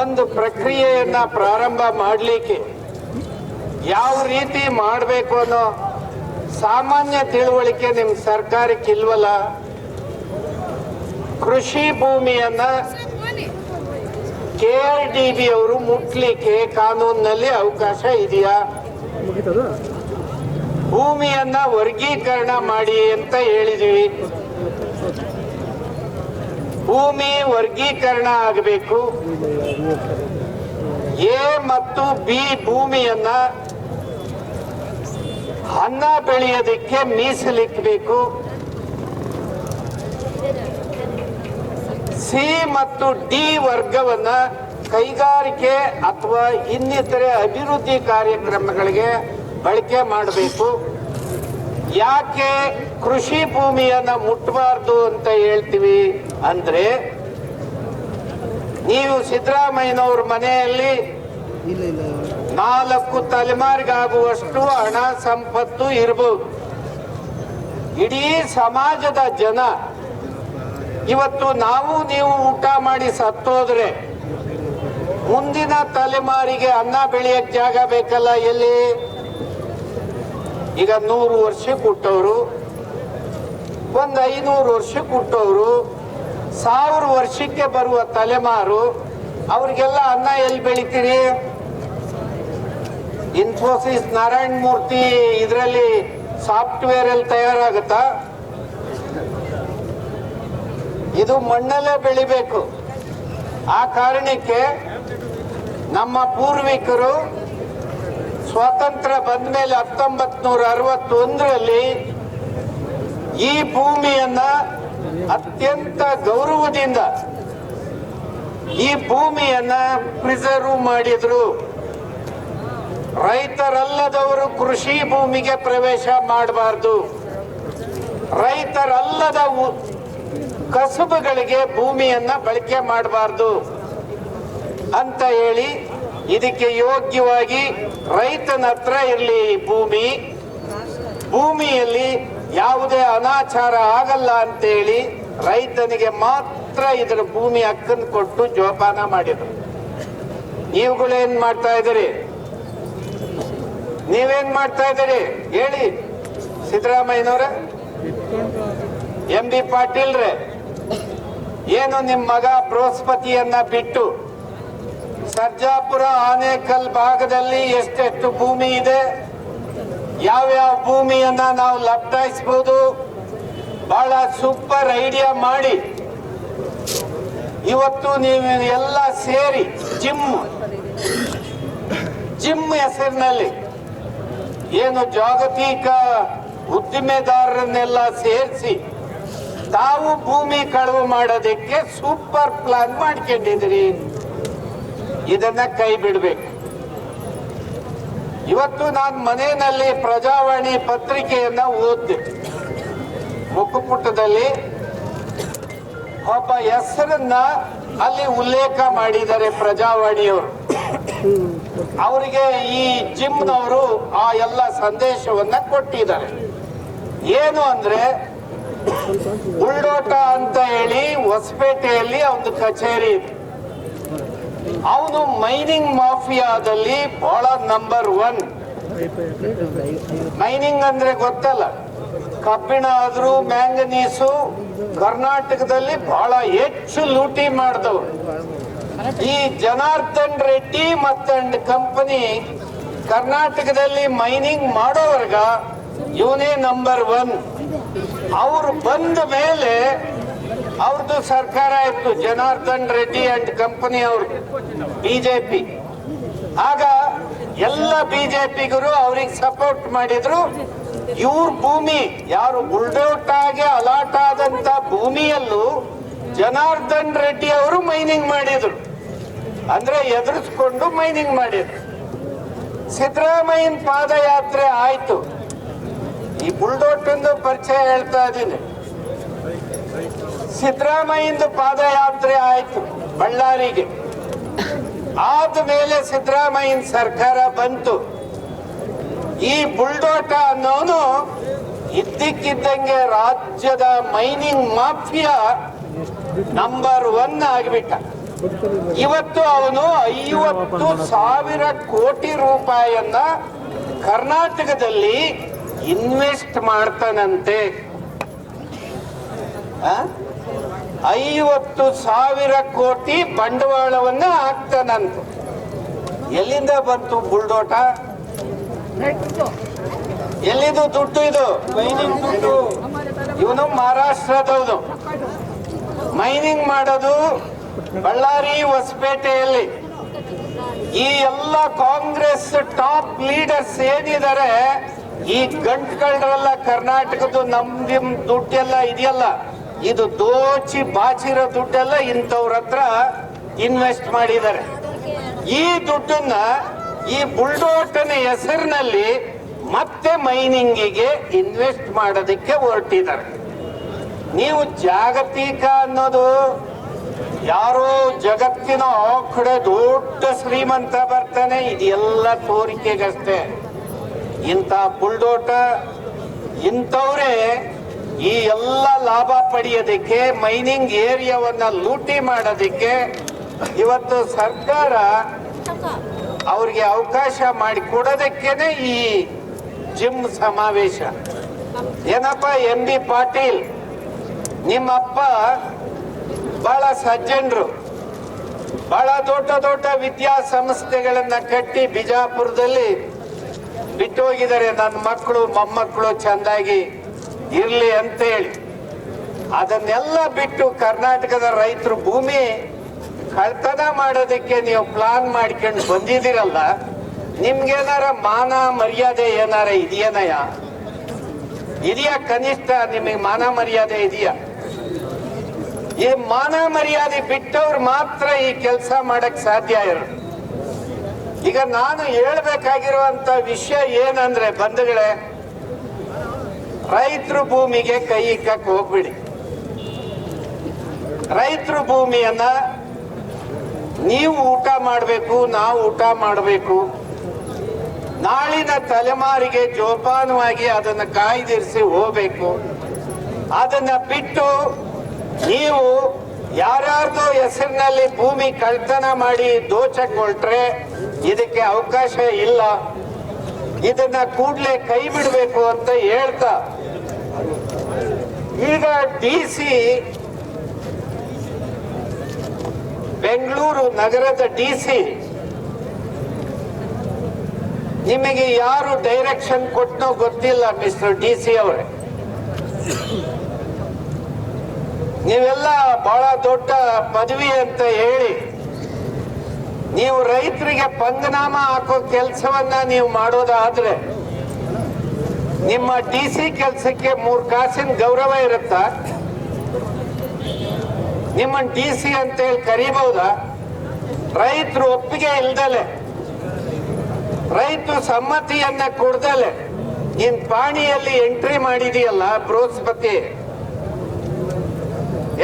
ಒಂದು ಪ್ರಕ್ರಿಯೆಯನ್ನ ಪ್ರಾರಂಭ ಮಾಡಲಿಕ್ಕೆ ಯಾವ ರೀತಿ ಮಾಡಬೇಕು ಅನ್ನೋ ಸಾಮಾನ್ಯ ತಿಳುವಳಿಕೆ ನಿಮ್ಮ ಸರ್ಕಾರಕ್ಕೆ ಇಲ್ವಲ್ಲ. ಕೃಷಿ ಭೂಮಿಯನ್ನ KRDB ಅವರು ಮುಟ್ಲಿಕ್ಕೆ ಕಾನೂನಿನಲ್ಲಿ ಅವಕಾಶ ಇದೆಯಾ? ಭೂಮಿಯನ್ನ ವರ್ಗೀಕರಣ ಮಾಡಿ ಅಂತ ಹೇಳಿದೀವಿ. ಭೂಮಿ ವರ್ಗೀಕರಣ ಆಗಬೇಕು. A ಮತ್ತು B ಭೂಮಿಯನ್ನ ಅನ್ನ ಬೆಳೆಯೋದಕ್ಕೆ ಮೀಸಲಿಕ್ಕಬೇಕು. C ಮತ್ತು D ವರ್ಗವನ್ನ ಕೈಗಾರಿಕೆ ಅಥವಾ ಇನ್ನಿತರೆ ಅಭಿವೃದ್ಧಿ ಕಾರ್ಯಕ್ರಮಗಳಿಗೆ ಬಳಕೆ ಮಾಡಬೇಕು. ಯಾಕೆ ಕೃಷಿ ಭೂಮಿಯನ್ನ ಮುಟ್ಟಬಾರ್ದು ಅಂತ ಹೇಳ್ತೀವಿ ಅಂದ್ರೆ, ನೀವು ಸಿದ್ದರಾಮಯ್ಯನವ್ರ ಮನೆಯಲ್ಲಿ 4 ತಲೆಮಾರಿಗಾಗುವಷ್ಟು ಹಣ ಸಂಪತ್ತು ಇರಬಹುದು. ಇಡೀ ಸಮಾಜದ ಜನ ಇವತ್ತು ನಾವು ನೀವು ಊಟ ಮಾಡಿ ಸತ್ತೋದ್ರೆ ಮುಂದಿನ ತಲೆಮಾರಿಗೆ ಅನ್ನ ಬೆಳೆಯಕ್ ಜಾಗ ಬೇಕಲ್ಲ. ಎಲ್ಲಿ? ಈಗ 100 ವರ್ಷಕ್ಕೆ ಹುಟ್ಟೋರು, ಒಂದು 500 ವರ್ಷಕ್ಕೆ ಹುಟ್ಟೋರು, 1000 ವರ್ಷಕ್ಕೆ ಬರುವ ತಲೆಮಾರು, ಅವ್ರಿಗೆಲ್ಲ ಅನ್ನ ಎಲ್ಲಿ ಬೆಳಿತೀರಿ? ಇನ್ಫೋಸಿಸ್ ನಾರಾಯಣ ಮೂರ್ತಿ ಇದರಲ್ಲಿ ಸಾಫ್ಟ್ವೇರ್ ಅಲ್ಲಿ ತಯಾರಾಗುತ್ತಾ? ಇದು ಮಣ್ಣಲ್ಲೇ ಬೆಳಿಬೇಕು. ಆ ಕಾರಣಕ್ಕೆ ನಮ್ಮ ಪೂರ್ವಿಕರು ಸ್ವಾತಂತ್ರ್ಯ ಬಂದ ಮೇಲೆ 1961ರಲ್ಲಿ ಈ ಭೂಮಿಯನ್ನ ಅತ್ಯಂತ ಗೌರವದಿಂದ ಈ ಭೂಮಿಯನ್ನ ಪ್ರಿಸರ್ವ್ ಮಾಡಿದ್ರು. ರೈತರಲ್ಲದವರು ಕೃಷಿ ಭೂಮಿಗೆ ಪ್ರವೇಶ ಮಾಡಬಾರ್ದು. ರೈತರಲ್ಲದ ಕಸುಬುಗಳಿಗೆ ಭೂಮಿಯನ್ನ ಬಳಕೆ ಮಾಡಬಾರ್ದು ಅಂತ ಹೇಳಿ, ಇದಕ್ಕೆ ಯೋಗ್ಯವಾಗಿ ರೈತನ ಹತ್ರ ಇರಲಿ ಭೂಮಿ, ಭೂಮಿಯಲ್ಲಿ ಯಾವುದೇ ಅನಾಚಾರ ಆಗಲ್ಲ ಅಂತೇಳಿ ರೈತನಿಗೆ ಮಾತ್ರ ಇದರ ಭೂಮಿ ಹಕ್ಕನ್ನು ಕೊಟ್ಟು ಜೋಪಾನ ಮಾಡಿದ್ರು. ನೀವುಗಳೇನ್ ಮಾಡ್ತಾ ಇದ್ದೀರಿ? ನೀವೇನ್ ಮಾಡ್ತಾ ಇದ್ದೀರಿ ಹೇಳಿ ಸಿದ್ದರಾಮಯ್ಯನವ್ರ? MB ಪಾಟೀಲ್ರೆ, ಏನು ನಿಮ್ಮ ಮಗ ಬೃಹಸ್ಪತಿಯನ್ನ ಬಿಟ್ಟು ಸರ್ಜಾಪುರ ಆನೇಕಲ್ ಭಾಗದಲ್ಲಿ ಎಷ್ಟೆಷ್ಟು ಭೂಮಿ ಇದೆ, ಯಾವ್ಯಾವ ಭೂಮಿಯನ್ನ ನಾವು ಲಭ್ಯಾಯಿಸಬಹುದು, ಬಹಳ ಸೂಪರ್ ಐಡಿಯಾ ಮಾಡಿ ಇವತ್ತು ನೀವು ಎಲ್ಲ ಸೇರಿ ಜಿಮ್ ಹೆಸರಿನಲ್ಲಿ ಏನು ಜಾಗತಿಕ ಉದ್ದಿಮೆದಾರರನ್ನೆಲ್ಲ ಸೇರಿಸಿ ತಾವು ಭೂಮಿ ಕಳವು ಮಾಡೋದಕ್ಕೆ ಸೂಪರ್ ಪ್ಲಾನ್ ಮಾಡ್ಕೊಂಡಿದ್ರಿ. ಇದನ್ನ ಕೈ ಬಿಡಬೇಕು. ಇವತ್ತು ನಾನು ಮನೆಯಲ್ಲಿ ಪ್ರಜಾವಾಣಿ ಪತ್ರಿಕೆಯನ್ನ ಓದಿದೆ. ಮುಖಪುಟದಲ್ಲಿ ಒಬ್ಬ ಹೆಸರನ್ನ ಅಲ್ಲಿ ಉಲ್ಲೇಖ ಮಾಡಿದ್ದಾರೆ ಪ್ರಜಾವಾಣಿಯವರು. ಅವರಿಗೆ ಈ ಜಿಮ್ನವರು ಆ ಎಲ್ಲ ಸಂದೇಶವನ್ನ ಕೊಟ್ಟಿದ್ದಾರೆ. ಏನು ಅಂದ್ರೆ, ಉಳ್ಳೋಟ ಅಂತ ಹೇಳಿ ಹೊಸಪೇಟೆಯಲ್ಲಿ ಒಂದು ಕಚೇರಿ ಇದೆ. ಅವನು ಮೈನಿಂಗ್ ಮಾಫಿಯಾದಲ್ಲಿ ಬಹಳ ನಂಬರ್ 1. ಮೈನಿಂಗ್ ಅಂದ್ರೆ ಗೊತ್ತಲ್ಲ, ಕಬ್ಬಿಣ ಆದ್ರೂ ಮ್ಯಾಂಗನೀಸು ಕರ್ನಾಟಕದಲ್ಲಿ ಬಹಳ ಹೆಚ್ಚು ಲೂಟಿ ಮಾಡಿದವರು. ಈ ಜನಾರ್ದನ್ ರೆಡ್ಡಿ ಮತ್ತು ಕಂಪನಿ ಕರ್ನಾಟಕದಲ್ಲಿ ಮೈನಿಂಗ್ ಮಾಡೋವರ್ಗ ಇವನೇ ನಂಬರ್ 1. ಅವರು ಬಂದ ಮೇಲೆ ಅವ್ರದ್ದು ಸರ್ಕಾರ ಇತ್ತು, ಜನಾರ್ದನ್ ರೆಡ್ಡಿ ಅಂಡ್ ಕಂಪನಿ ಅವ್ರದ್ದು, ಬಿಜೆಪಿ. ಆಗ ಎಲ್ಲ ಬಿಜೆಪಿಗರು ಅವ್ರಿಗೆ ಸಪೋರ್ಟ್ ಮಾಡಿದ್ರು. ಇವ್ರ ಭೂಮಿ ಯಾರು ಬುಲ್ಡೌಟ್ ಆಗಿ ಅಲಾಟ್ ಆದಂತ ಭೂಮಿಯಲ್ಲೂ ಜನಾರ್ದನ್ ರೆಡ್ಡಿ ಅವರು ಮೈನಿಂಗ್ ಮಾಡಿದ್ರು. ಅಂದ್ರೆ ಎದುರಿಸ್ಕೊಂಡು ಮೈನಿಂಗ್ ಮಾಡಿದ್ರು. ಸಿದ್ದರಾಮಯ್ಯನ ಪಾದಯಾತ್ರೆ ಆಯ್ತು. ಈ ಬುಲ್ಡೋಟಂದು ಪರಿಚಯ ಹೇಳ್ತಾ ಇದ್ದೀನಿ. ಸಿದ್ದರಾಮಯ್ಯಂದು ಪಾದಯಾತ್ರೆ ಆಯ್ತು ಬಳ್ಳಾರಿಗೆ. ಆದ್ಮೇಲೆ ಸಿದ್ದರಾಮಯ್ಯನ ಸರ್ಕಾರ ಬಂತು. ಈ ಬುಲ್ಡೋಟ ಅನ್ನೋನು ಇದ್ದಕ್ಕಿದ್ದಂಗೆ ರಾಜ್ಯದ ಮೈನಿಂಗ್ ಮಾಫಿಯಾ ನಂಬರ್ 1 ಆಗಿಬಿಟ್ಟ. ಇವತ್ತು ಅವನು 50,000 ಕೋಟಿ ರೂಪಾಯಿಯನ್ನ ಕರ್ನಾಟಕದಲ್ಲಿ ಇನ್ವೆಸ್ಟ್ ಮಾಡ್ತಾನಂತೆ. 50,000 ಕೋಟಿ ಬಂಡವಾಳವನ್ನ ಹಾಕ್ತಾನಂತೆ. ಎಲ್ಲಿಂದ ಬಂತು ಬುಲ್ಡೋಟ? ಎಲ್ಲಿದು ದುಡ್ಡು? ಇದು ಮೈನಿಂಗ್ ದುಡ್ಡು. ಇವನು ಮಹಾರಾಷ್ಟ್ರದವನು. ಮೈನಿಂಗ್ ಮಾಡೋದು ಬಳ್ಳಾರಿ, ಹೊಸಪೇಟೆಯಲ್ಲಿ. ಈ ಎಲ್ಲ ಕಾಂಗ್ರೆಸ್ ಟಾಪ್ ಲೀಡರ್ಸ್ ಏನಿದ್ದಾರೆ, ಈ ಗಂಟ್ಕಳ್ರೆಲ್ಲ ಕರ್ನಾಟಕದ ನಿಮ್ ದುಡ್ಡೆಲ್ಲ ಇದೆಯಲ್ಲ, ಇದು ದೋಚಿ ಬಾಚಿರೋ ದುಡ್ಡೆಲ್ಲ ಇಂಥವ್ರ ಹತ್ರ ಇನ್ವೆಸ್ಟ್ ಮಾಡಿದ್ದಾರೆ. ಈ ದುಡ್ಡನ್ನ ಈ ಬುಲ್ಡೋಟನ ಹೆಸರಿನಲ್ಲಿ ಮತ್ತೆ ಮೈನಿಂಗಿಗೆ ಇನ್ವೆಸ್ಟ್ ಮಾಡೋದಕ್ಕೆ ಹೊರಟಿದ್ದಾರೆ. ನೀವು ಜಾಗತಿಕ ಅನ್ನೋದು ಯಾರೋ ಜಗತ್ತಿನ ಕಡೆ ದೊಡ್ಡ ಶ್ರೀಮಂತ ಬರ್ತಾನೆ, ಇದೆಲ್ಲ ತೋರಿಕೆಗಷ್ಟೇ. ಇಂಥ ಬುಲ್ಡೋಟ ಇಂಥವ್ರೆ ಈ ಎಲ್ಲ ಲಾಭ ಪಡೆಯೋದಕ್ಕೆ, ಮೈನಿಂಗ್ ಏರಿಯಾವನ್ನ ಲೂಟಿ ಮಾಡೋದಕ್ಕೆ ಇವತ್ತು ಸರ್ಕಾರ ಅವ್ರಿಗೆ ಅವಕಾಶ ಮಾಡಿಕೊಡೋದಕ್ಕೇನೆ ಈ ಜಿಮ್ ಸಮಾವೇಶ. ಏನಪ್ಪ MB ಪಾಟೀಲ್, ನಿಮ್ಮಪ್ಪ ಬಹಳ ಸಜ್ಜನರು, ಬಹಳ ದೊಡ್ಡ ದೊಡ್ಡ ವಿದ್ಯಾಸಂಸ್ಥೆಗಳನ್ನ ಕಟ್ಟಿ ಬಿಜಾಪುರದಲ್ಲಿ ಬಿಟ್ಟೋಗಿದ್ದಾರೆ. ನನ್ನ ಮಕ್ಕಳು ಮೊಮ್ಮಕ್ಕಳು ಚಂದಾಗಿ ಇರ್ಲಿ ಅಂತ ಹೇಳಿ. ಅದನ್ನೆಲ್ಲ ಬಿಟ್ಟು ಕರ್ನಾಟಕದ ರೈತರು ಭೂಮಿ ಕಳ್ತನ ಮಾಡೋದಕ್ಕೆ ನೀವು ಪ್ಲಾನ್ ಮಾಡ್ಕೊಂಡು ಬಂದಿದ್ದೀರಲ್ಲ, ನಿಮ್ಗೇನಾರ ಮಾನ ಮರ್ಯಾದೆ ಏನಾರ ಇದೆಯೇನಯ್ಯ? ಇದೆಯಾ? ಕನಿಷ್ಠ ನಿಮಗೆ ಮಾನ ಮರ್ಯಾದೆ ಇದೆಯಾ? ಈ ಮಾನ ಮರ್ಯಾದೆ ಬಿಟ್ಟವ್ರು ಮಾತ್ರ ಈ ಕೆಲಸ ಮಾಡಕ್ ಸಾಧ್ಯ ಇರೋದು. ಈಗ ನಾನು ಹೇಳ್ಬೇಕಾಗಿರುವಂತ ವಿಷಯ ಏನಂದ್ರೆ, ಬಂಧುಗಳೇ, ರೈತರು ಭೂಮಿಗೆ ಕೈ ಇಕ್ಕಕ್ ಹೋಗ್ಬಿಡಿ. ರೈತರು ಭೂಮಿಯನ್ನ ನೀವು ಊಟ ಮಾಡಬೇಕು, ನಾವು ಊಟ ಮಾಡಬೇಕು. ನಾಳಿನ ತಲೆಮಾರಿಗೆ ಜೋಪಾನವಾಗಿ ಅದನ್ನ ಕಾಯ್ದಿರಿಸಿ ಹೋಗ್ಬೇಕು. ಅದನ್ನ ಬಿಟ್ಟು ನೀವು ಯಾರ್ಯಾರ್ದೋ ಹೆಸರಿನಲ್ಲಿ ಭೂಮಿ ಕಳ್ತನ ಮಾಡಿ ದೋಚಕ್ ಹೊರಟ್ರೆ ಇದಕ್ಕೆ ಅವಕಾಶ ಇಲ್ಲ. ಇದನ್ನ ಕೂಡಲೇ ಕೈ ಬಿಡಬೇಕು ಅಂತ ಹೇಳ್ತಾ, ಈಗ DC ಬೆಂಗಳೂರು ನಗರದ DC ನಿಮಗೆ ಯಾರು ಡೈರೆಕ್ಷನ್ ಕೊಟ್ಟನೋ ಗೊತ್ತಿಲ್ಲ. ಮಿಸ್ಟರ್ DC ಅವರೇ, ನೀವೆಲ್ಲ ಬಹಳ ದೊಡ್ಡ ಪದವಿ ಅಂತ ಹೇಳಿ ನೀವು ರೈತರಿಗೆ ಪಂಗನಾಮ ಹಾಕೋ ಕೆಲಸವನ್ನ ನೀವು ಮಾಡೋದಾದ್ರೆ ನಿಮ್ಮ DC ಕೆಲಸಕ್ಕೆ 3 ಕಾಸಿನ ಗೌರವ ಇರುತ್ತಾ? ನಿಮ್ಮ DC ಅಂತ ಹೇಳಿ ಕರಿಬಹುದಾ? ರೈತರು ಒಪ್ಪಿಗೆ ಇಲ್ದಲೆ, ರೈತರು ಸಮ್ಮತಿಯನ್ನ ಕೊಡ್ದಲೆ ನೀನ್ ಪಾಣಿಯಲ್ಲಿ ಎಂಟ್ರಿ ಮಾಡಿದೀಯಲ್ಲ ಬೃಹಸ್ಪತಿ,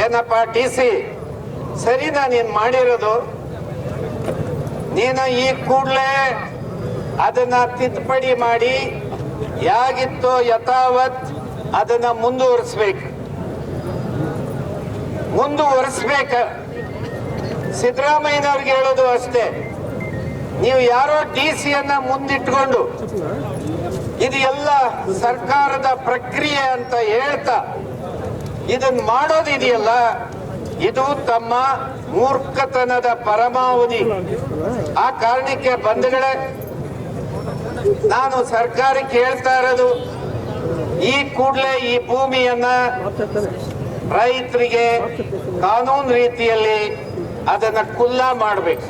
ಏನಪ್ಪ DC ಸರಿನಾ ನೀನ್ ಮಾಡಿರೋದು? ನೀನು ಈ ಕೂಡಲೇ ಅದನ್ನ ತಿದ್ದುಪಡಿ ಮಾಡಿ ಯಾಗಿತ್ತೋ ಯಥಾವತ್ ಅದನ್ನ ಮುಂದುವರಿಸ್ಬೇಕು. ಸಿದ್ದರಾಮಯ್ಯನವ್ರಿಗೆ ಹೇಳೋದು ಅಷ್ಟೇ, ನೀವು ಯಾರೋ DC ಮುಂದಿಟ್ಕೊಂಡು ಇದು ಎಲ್ಲ ಸರ್ಕಾರದ ಪ್ರಕ್ರಿಯೆ ಅಂತ ಹೇಳ್ತಾ ಇದನ್ನ ಮಾಡೋದಿದೆಯಲ್ಲ, ಇದು ತಮ್ಮ ಮೂರ್ಖತನದ ಪರಮಾವಧಿ. ಆ ಕಾರಣಕ್ಕೆ ಬಂಧುಗಳೇ, ನಾನು ಸರ್ಕಾರಕ್ಕೆ ಹೇಳ್ತಾ ಇರೋದು, ಈ ಕೂಡಲೇ ಈ ಭೂಮಿಯನ್ನ ರೈತರಿಗೆ ಕಾನೂನು ರೀತಿಯಲ್ಲಿ ಅದನ್ನ ಖುಲ್ಲಾ ಮಾಡಬೇಕು.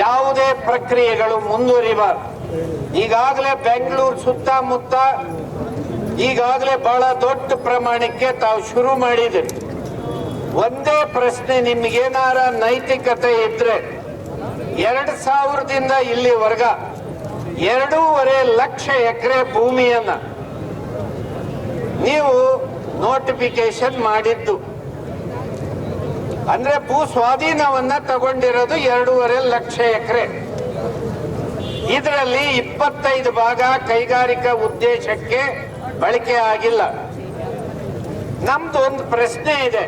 ಯಾವುದೇ ಪ್ರಕ್ರಿಯೆಗಳು ಮುಂದುವರಿಬಾರದು. ಈಗಾಗಲೇ ಬೆಂಗಳೂರು ಸುತ್ತಮುತ್ತ ಈಗಾಗಲೇ ಬಹಳ ದೊಡ್ಡ ಪ್ರಮಾಣಕ್ಕೆ ತಾವು ಶುರು ಮಾಡಿದ್ದೀರಿ. ಒಂದೇ ಪ್ರಶ್ನೆ, ನಿಮ್ಗೇನಾರ ನೈತಿಕತೆ ಇದ್ರೆ 2000ದಿಂದ ಇಲ್ಲಿವರೆಗ 2.5 ಲಕ್ಷ ಎಕರೆ ಭೂಮಿಯನ್ನ ನೀವು ನೋಟಿಫಿಕೇಶನ್ ಮಾಡಿದ್ದು, ಅಂದ್ರೆ ಭೂ ಸ್ವಾಧೀನವನ್ನ ತಗೊಂಡಿರೋದು 2.5 ಲಕ್ಷ ಎಕರೆ. ಇದರಲ್ಲಿ 25 ಭಾಗ ಕೈಗಾರಿಕಾ ಉದ್ದೇಶಕ್ಕೆ ಬಳಕೆ ಆಗಿಲ್ಲ. ನಮ್ದು ಒಂದು ಪ್ರಶ್ನೆ ಇದೆ.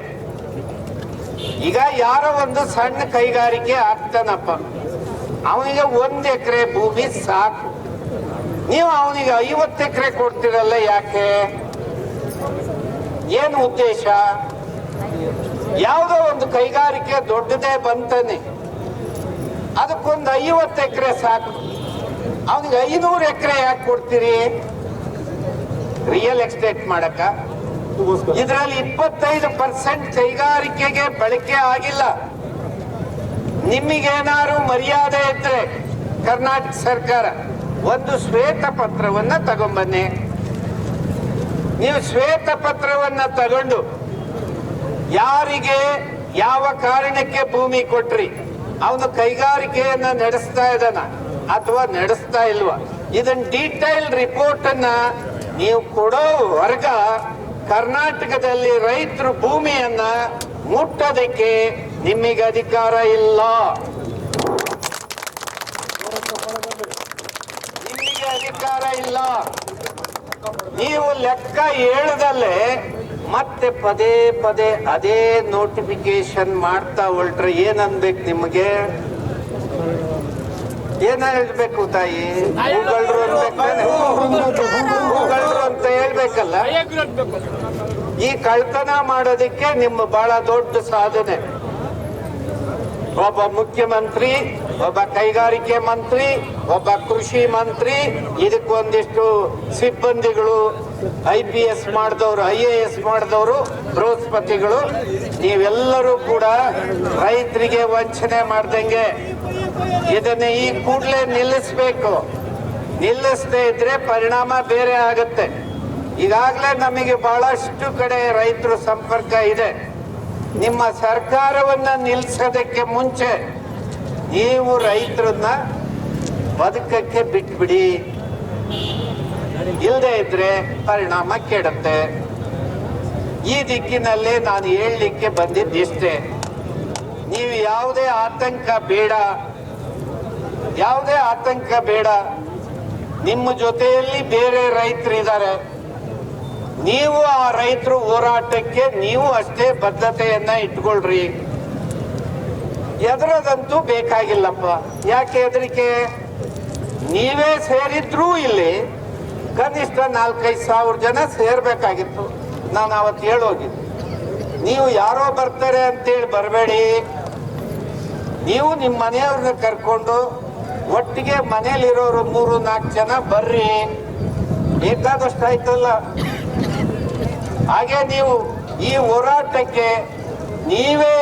ಈಗ ಯಾರೋ ಒಂದು ಸಣ್ಣ ಕೈಗಾರಿಕೆ ಆಗ್ತಾನಪ್ಪ, ಅವನಿಗೆ 1 ಎಕರೆ ಭೂಮಿ ಸಾಕು. ನೀವು ಅವನಿಗೆ 50 ಎಕರೆ ಕೊಡ್ತೀರಲ್ಲ, ಯಾಕೆ? ಏನು ಉದ್ದೇಶ? ಯಾವುದೋ ಒಂದು ಕೈಗಾರಿಕೆ ದೊಡ್ಡದೇ ಬಂತಾನೆ, ಅದಕ್ಕೊಂದು 50 ಎಕರೆ ಸಾಕು. ಅವನಿಗೆ 500 ಎಕರೆ ಯಾಕೆ ಕೊಡ್ತೀರಿ? ರಿಯಲ್ ಎಸ್ಟೇಟ್ ಮಾಡಕ. ಇದರಲ್ಲಿ 25% ಕೈಗಾರಿಕೆಗೆ ಬಳಕೆ ಆಗಿಲ್ಲ. ನಿಮಗೇನಾದ್ರು ಮರ್ಯಾದೆ ಇದ್ರೆ ಕರ್ನಾಟಕ ಸರ್ಕಾರ ಒಂದು ಶ್ವೇತ ಪತ್ರವನ್ನ ತಗೊಂಬನ್ನಿ. ನೀವು ಶ್ವೇತ ಪತ್ರವನ್ನ ತಗೊಂಡು ಯಾರಿಗೆ ಯಾವ ಕಾರಣಕ್ಕೆ ಭೂಮಿ ಕೊಟ್ರಿ, ಅವನು ಕೈಗಾರಿಕೆಯನ್ನ ನಡೆಸ್ತಾ ಇದ್ದಾನ ಅಥವಾ ನಡೆಸ್ತಾ ಇಲ್ವಾ, ಇದನ್ನ ಡೀಟೇಲ್ ರಿಪೋರ್ಟ್ ಅನ್ನ ನೀವು ಕೊಡೋವರೆಗ ಕರ್ನಾಟಕದಲ್ಲಿ ರೈತರು ಭೂಮಿಯನ್ನ ಮುಟ್ಟೋದಕ್ಕೆ ನಿಮಗೆ ಅಧಿಕಾರ ಇಲ್ಲ. ನಿಮಗೆ ಅಧಿಕಾರ ಇಲ್ಲ. ನೀವು ಲೆಕ್ಕ ಹೇಳದಲ್ಲೇ ಮತ್ತೆ ಪದೇ ಪದೇ ಅದೇ ನೋಟಿಫಿಕೇಶನ್ ಮಾಡ್ತಾ ಹೊರಟ್ರೆ ಏನನ್ಬೇಕು ನಿಮಗೆ? ಏನ ಹೇಳ್ಬೇಕು ತಾಯಿ? ಹೂಗಳ್ರು ಹೂಗಳ್ರು ಅಂತ ಹೇಳ್ಬೇಕಲ್ಲ. ಈ ಕಳ್ತನ ಮಾಡೋದಕ್ಕೆ ನಿಮ್ಮ ಬಹಳ ದೊಡ್ಡ ಸಾಧನೆ. ಒಬ್ಬ ಮುಖ್ಯಮಂತ್ರಿ, ಒಬ್ಬ ಕೈಗಾರಿಕೆ ಮಂತ್ರಿ, ಒಬ್ಬ ಕೃಷಿ ಮಂತ್ರಿ, ಇದಕ್ಕೊಂದಿಷ್ಟು ಸಿಬ್ಬಂದಿಗಳು, IPS ಮಾಡಿದವರು, IAS ಮಾಡಿದವರು, ಬೃಹಸ್ಪತಿಗಳು, ನೀವೆಲ್ಲರೂ ಕೂಡ ರೈತರಿಗೆ ವಂಚನೆ ಮಾಡ್ದಂಗೆ ಇದನ್ನ ಈ ಕೂಡಲೇ ನಿಲ್ಲಿಸ್ಬೇಕು. ನಿಲ್ಲಿಸದೇ ಇದ್ರೆ ಪರಿಣಾಮ ಬೇರೆ ಆಗುತ್ತೆ. ಈಗಾಗಲೇ ನಮಗೆ ಬಹಳಷ್ಟು ಕಡೆ ರೈತರ ಸಂಪರ್ಕ ಇದೆ. ನಿಮ್ಮ ಸರ್ಕಾರವನ್ನ ನಿಲ್ಲಿಸೋದಕ್ಕೆ ಮುಂಚೆ ನೀವು ರೈತರನ್ನ ಬದುಕಕ್ಕೆ ಬಿಟ್ಬಿಡಿ, ಇಲ್ಲದೆ ಇದ್ರೆ ಪರಿಣಾಮ ಕೆಡುತ್ತೆ. ಈ ದಿಕ್ಕಿನಲ್ಲಿ ನಾನು ಹೇಳಲಿಕ್ಕೆ ಬಂದಿದ್ದಿಷ್ಟೇ. ನೀವು ಯಾವುದೇ ಆತಂಕ ಬೇಡ, ಯಾವುದೇ ಆತಂಕ ಬೇಡ. ನಿಮ್ಮ ಜೊತೆಯಲ್ಲಿ ಬೇರೆ ರೈತರಿದ್ದಾರೆ. ನೀವು ಆ ರೈತರು ಹೋರಾಟಕ್ಕೆ ನೀವು ಅಷ್ಟೇ ಬದ್ಧತೆಯನ್ನ ಇಟ್ಕೊಳ್ರಿ. ಎದುರದಂತೂ ಬೇಕಾಗಿಲ್ಲಪ್ಪ. ಯಾಕೆ ಹೆದರಿಕೆ? ನೀವೇ ಸೇರಿದ್ರೂ ಇಲ್ಲಿ ಕನಿಷ್ಠ 4-5 ಸಾವಿರ ಜನ ಸೇರ್ಬೇಕಾಗಿತ್ತು. ನಾನು ಅವತ್ತು ಹೇಳೋಗಿದ್ದೆ, ನೀವು ಯಾರೋ ಬರ್ತಾರೆ ಅಂತೇಳಿ ಬರಬೇಡಿ. ನೀವು ನಿಮ್ಮ ಮನೆಯವ್ರನ್ನ ಕರ್ಕೊಂಡು ಒಟ್ಟಿಗೆ ಮನೇಲಿರೋರು 3-4 ಜನ ಬರ್ರಿ. ಬೇಕಾದಷ್ಟು ಆಯ್ತಲ್ಲ. ಹಾಗೆ ನೀವು ಈ ಹೋರಾಟಕ್ಕೆ ನೀವೇ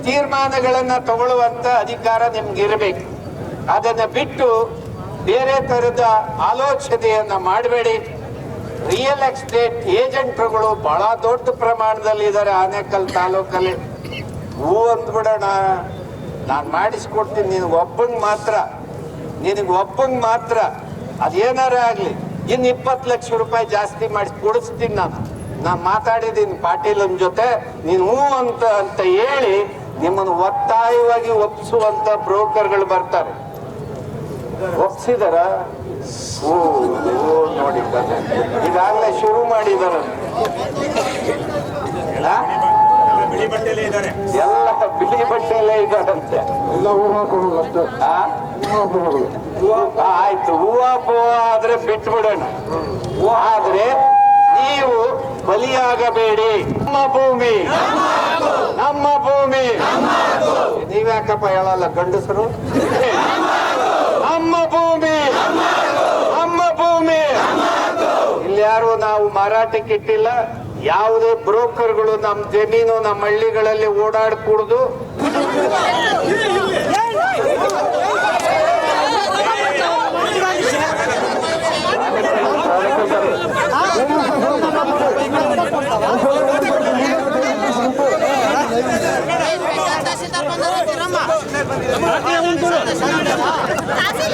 ತೀರ್ಮಾನಗಳನ್ನ ತಗೊಳ್ಳುವಂತ ಅಧಿಕಾರ ನಿಮ್ಗಿರ್ಬೇಕು. ಅದನ್ನ ಬಿಟ್ಟು ಬೇರೆ ತರದ ಆಲೋಚನೆಯನ್ನ ಮಾಡಬೇಡಿ. ರಿಯಲ್ ಎಸ್ಟೇಟ್ ಏಜೆಂಟ್ರುಗಳು ಬಹಳ ದೊಡ್ಡ ಪ್ರಮಾಣದಲ್ಲಿ ಇದ್ದಾರೆ ಆನೇಕಲ್ ತಾಲೂಕಲ್ಲಿ. ಹೂ ಅಂದ್ಬಿಡೋಣ, ನಾನು ಮಾಡಿಸ್ಕೊಡ್ತೀನಿ, ನಿನಗೆ ಒಬ್ಬಂಗ್ ಮಾತ್ರ ಅದೇನಾರ ಆಗ್ಲಿ, ಇನ್ನು 20 ಲಕ್ಷ ರೂಪಾಯಿ ಜಾಸ್ತಿ ಮಾಡಿ ಕೊಡಿಸ್ತೀನಿ. ನಾನು ಮಾತಾಡಿದ್ದೀನಿ ಪಾಟೀಲನ್ ಜೊತೆ. ನೀನು ಹೂ ಅಂತ ಹೇಳಿ ನಿಮ್ಮನ್ನು ಒತ್ತಾಯವಾಗಿ ಒಪ್ಪಿಸುವಂತ ಬ್ರೋಕರ್ಗಳು ಬರ್ತಾರೆ. ಒಪ್ಸಿದಾರ? ನೋಡಿ, ಈಗಾಗಲೇ ಶುರು ಮಾಡಿದಾರ. ಎಲ್ಲ ಬಿಳಿ ಬಟ್ಟೆಯಲ್ಲೇ ಇದ್ದಾರಂತೆ. ಆಯ್ತು, ಹೂವು ಆದ್ರೆ ಬಿಟ್ಬಿಡೋಣ. ಆದ್ರೆ ನೀವು ಬಲಿಯಾಗಬೇಡಿ. ನಮ್ಮ ಭೂಮಿ, ನಮ್ಮ ಭೂಮಿ. ನೀವ್ಯಾಕಪ್ಪ ಹೇಳಲ್ಲ ಗಂಡಸರು? ನಮ್ಮ ಭೂಮಿ, ನಮ್ಮ ಭೂಮಿ. ಇಲ್ಲಿ ಯಾರು ನಾವು ಮಾರಾಟಕ್ಕೆ ಇಟ್ಟಿಲ್ಲ. ಯಾವುದೇ ಬ್ರೋಕರ್ಗಳು ನಮ್ಮ ಜಮೀನು ನಮ್ಮ ಹಳ್ಳಿಗಳಲ್ಲಿ ಓಡಾಡಕೂಡುದು.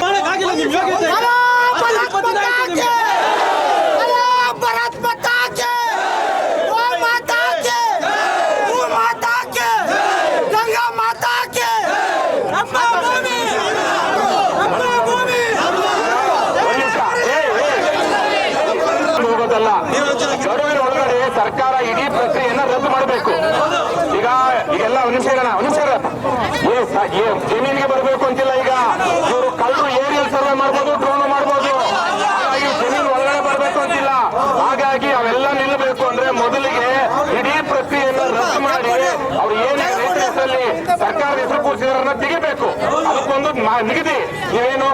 ಮಾಡಕ್ಕಾಗಿಲ್ಲ ನಿಮ್ ಯೋಗ್ಯತೆ.
ಹೋಗೋದಲ್ಲ, ಗಡುವಿನ ಒಳಗಡೆ ಸರ್ಕಾರ ಇಡೀ ಪ್ರಕ್ರಿಯೆಯನ್ನ ರದ್ದು ಮಾಡಬೇಕು. ಈಗೆಲ್ಲ ಜಮೀನಿಗೆ ಬರಬೇಕು ಅಂತಿಲ್ಲ. ಈಗ ಇವರು ಕಳ್ಳರು ಏರಿಯಲ್ ಸರ್ವೆ ಮಾಡ್ಬೋದು, ಡ್ರೋನ್ ಮಾಡ್ಬೋದು. ಹಾಗಾಗಿ ಜಮೀನು ಒಳಗಡೆ ಬರಬೇಕು ಅಂತಿಲ್ಲ. ಹಾಗಾಗಿ ಅವೆಲ್ಲ ನಿಲ್ಲಬೇಕು ಅಂದ್ರೆ ಮೊದಲಿಗೆ ಇಡೀ ಪ್ರಕ್ರಿಯೆಯನ್ನ ರದ್ದು ಮಾಡಿ ಅವ್ರು ಏನೇ ರೈತರ ಹೆಸರಲ್ಲಿ ಸರ್ಕಾರದ ಹೆಸರು ಕೂರಿಸಿದಾರನ್ನ ತೆಗಿಬೇಕು. ಅದಕ್ಕೊಂದು ನಿಗದಿ. ನೀವೇನು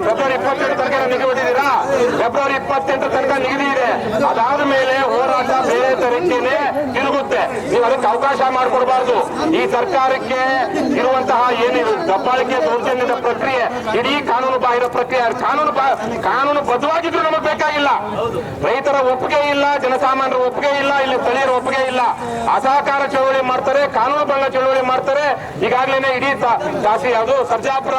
ಫೆಬ್ರವರಿ 28 ತನಕ ನಿಗದಿದ್ದೀರಾ? ಫೆಬ್ರವರಿ 28 ತನಕ ನಿಗದಿ ಇದೆ. ಅದಾದ ಮೇಲೆ ಹೋರಾಟ ಬೇರೆ ತರೀಕೆನೆ ತಿರುಗುತ್ತೆ. ನೀವು ಅದಕ್ಕೆ ಅವಕಾಶ ಮಾಡಿಕೊಡ್ಬಾರ್ದು. ಈ ಸರ್ಕಾರಕ್ಕೆ ಇರುವಂತಹ ಏನಿದೆ ದಬ್ಬಾಳಿಕೆ ದೌರ್ಜನ್ಯದ ಪ್ರಕ್ರಿಯೆ ಇಡೀ ಕಾನೂನು ಬಾಹಿರ ಪ್ರಕ್ರಿಯೆ. ಕಾನೂನು ಬದ್ಧವಾಗಿದ್ರು ನಮಗೆ ಬೇಕಾಗಿಲ್ಲ. ರೈತರ ಒಪ್ಪಿಗೆ ಇಲ್ಲ, ಜನಸಾಮಾನ್ಯರ ಒಪ್ಪಿಗೆ ಇಲ್ಲ, ಇಲ್ಲಿ ಸ್ಥಳೀಯರ ಒಪ್ಪಿಗೆ ಇಲ್ಲ. ಅಸಹಕಾರ ಚಳವಳಿ ಮಾಡ್ತಾರೆ, ಕಾನೂನು ಭಂಗ ಚಳವಳಿ ಮಾಡ್ತಾರೆ. ಈಗಾಗಲೇ ಇಡೀ ಯಾವುದು ಸರ್ಜಾಪುರ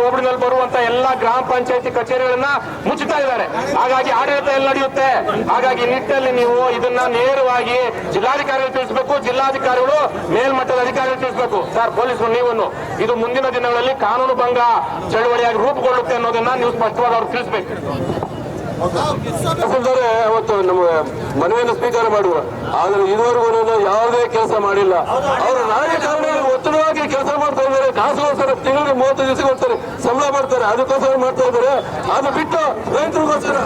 ಹೋಬಳಿನಲ್ಲಿ ಬರುವಂತ ಎಲ್ಲಾ ಗ್ರಾಮ ಪಂಚಾಯತಿ ಕಚೇರಿಗಳನ್ನ ಮುಚ್ಚುತ್ತಾ ಇದ್ದಾರೆ. ಹಾಗಾಗಿ ಆಡಳಿತ ಎಲ್ಲ ನಡೆಯುತ್ತೆ. ಹಾಗಾಗಿ ನಿಟ್ಟಿನಲ್ಲಿ ನೀವು ಇದನ್ನ ನೇರವಾಗಿ ಜಿಲ್ಲಾಧಿಕಾರಿಗಳು ತಿಳಿಸಬೇಕು. ಜಿಲ್ಲಾಧಿಕಾರಿಗಳು ಮೇಲ್ಮಟ್ಟದ ಅಧಿಕಾರಿಗಳು ತಿಳಿಸಬೇಕು. ಸರ್, ಪೊಲೀಸರು ನೀವನ್ನು ಇದು ಮುಂದಿನ ದಿನಗಳಲ್ಲಿ ಕಾನೂನು ಭಂಗ ಚಳವಳಿಯಾಗಿ ರೂಪುಗೊಳ್ಳುತ್ತೆ ಅನ್ನೋದನ್ನ ನೀವು ಸ್ಪಷ್ಟವಾಗಿ ಅವ್ರು ತಿಳಿಸಬೇಕು.
ಅವತ್ತು ನಮ್ಮ ಮನವಿಯನ್ನು ಸ್ವೀಕಾರ ಮಾಡುವ, ಆದ್ರೆ ಇದುವರೆಗೂ ಯಾವುದೇ ಕೆಲಸ ಮಾಡಿಲ್ಲ. ಅವರು ರಾಜಕಾರಣಿಗಳು ಒತ್ತಡವಾಗಿ ಕೆಲಸ ಮಾಡ್ತಾ ಇದ್ದಾರೆ. ಕಾಸುಗೋಸ್ಕರ ತಿಂಗಳಿಗೆ 30 ದಿವಸಕ್ಕೋಸ್ಕರ ಸಂಬಳ ಮಾಡ್ತಾರೆ, ಅದಕ್ಕೋಸ್ಕರ ಮಾಡ್ತಾ ಇದ್ದಾರೆ. ಅದು ಬಿಟ್ಟು ರೈತರಿಗೋಸ್ಕರ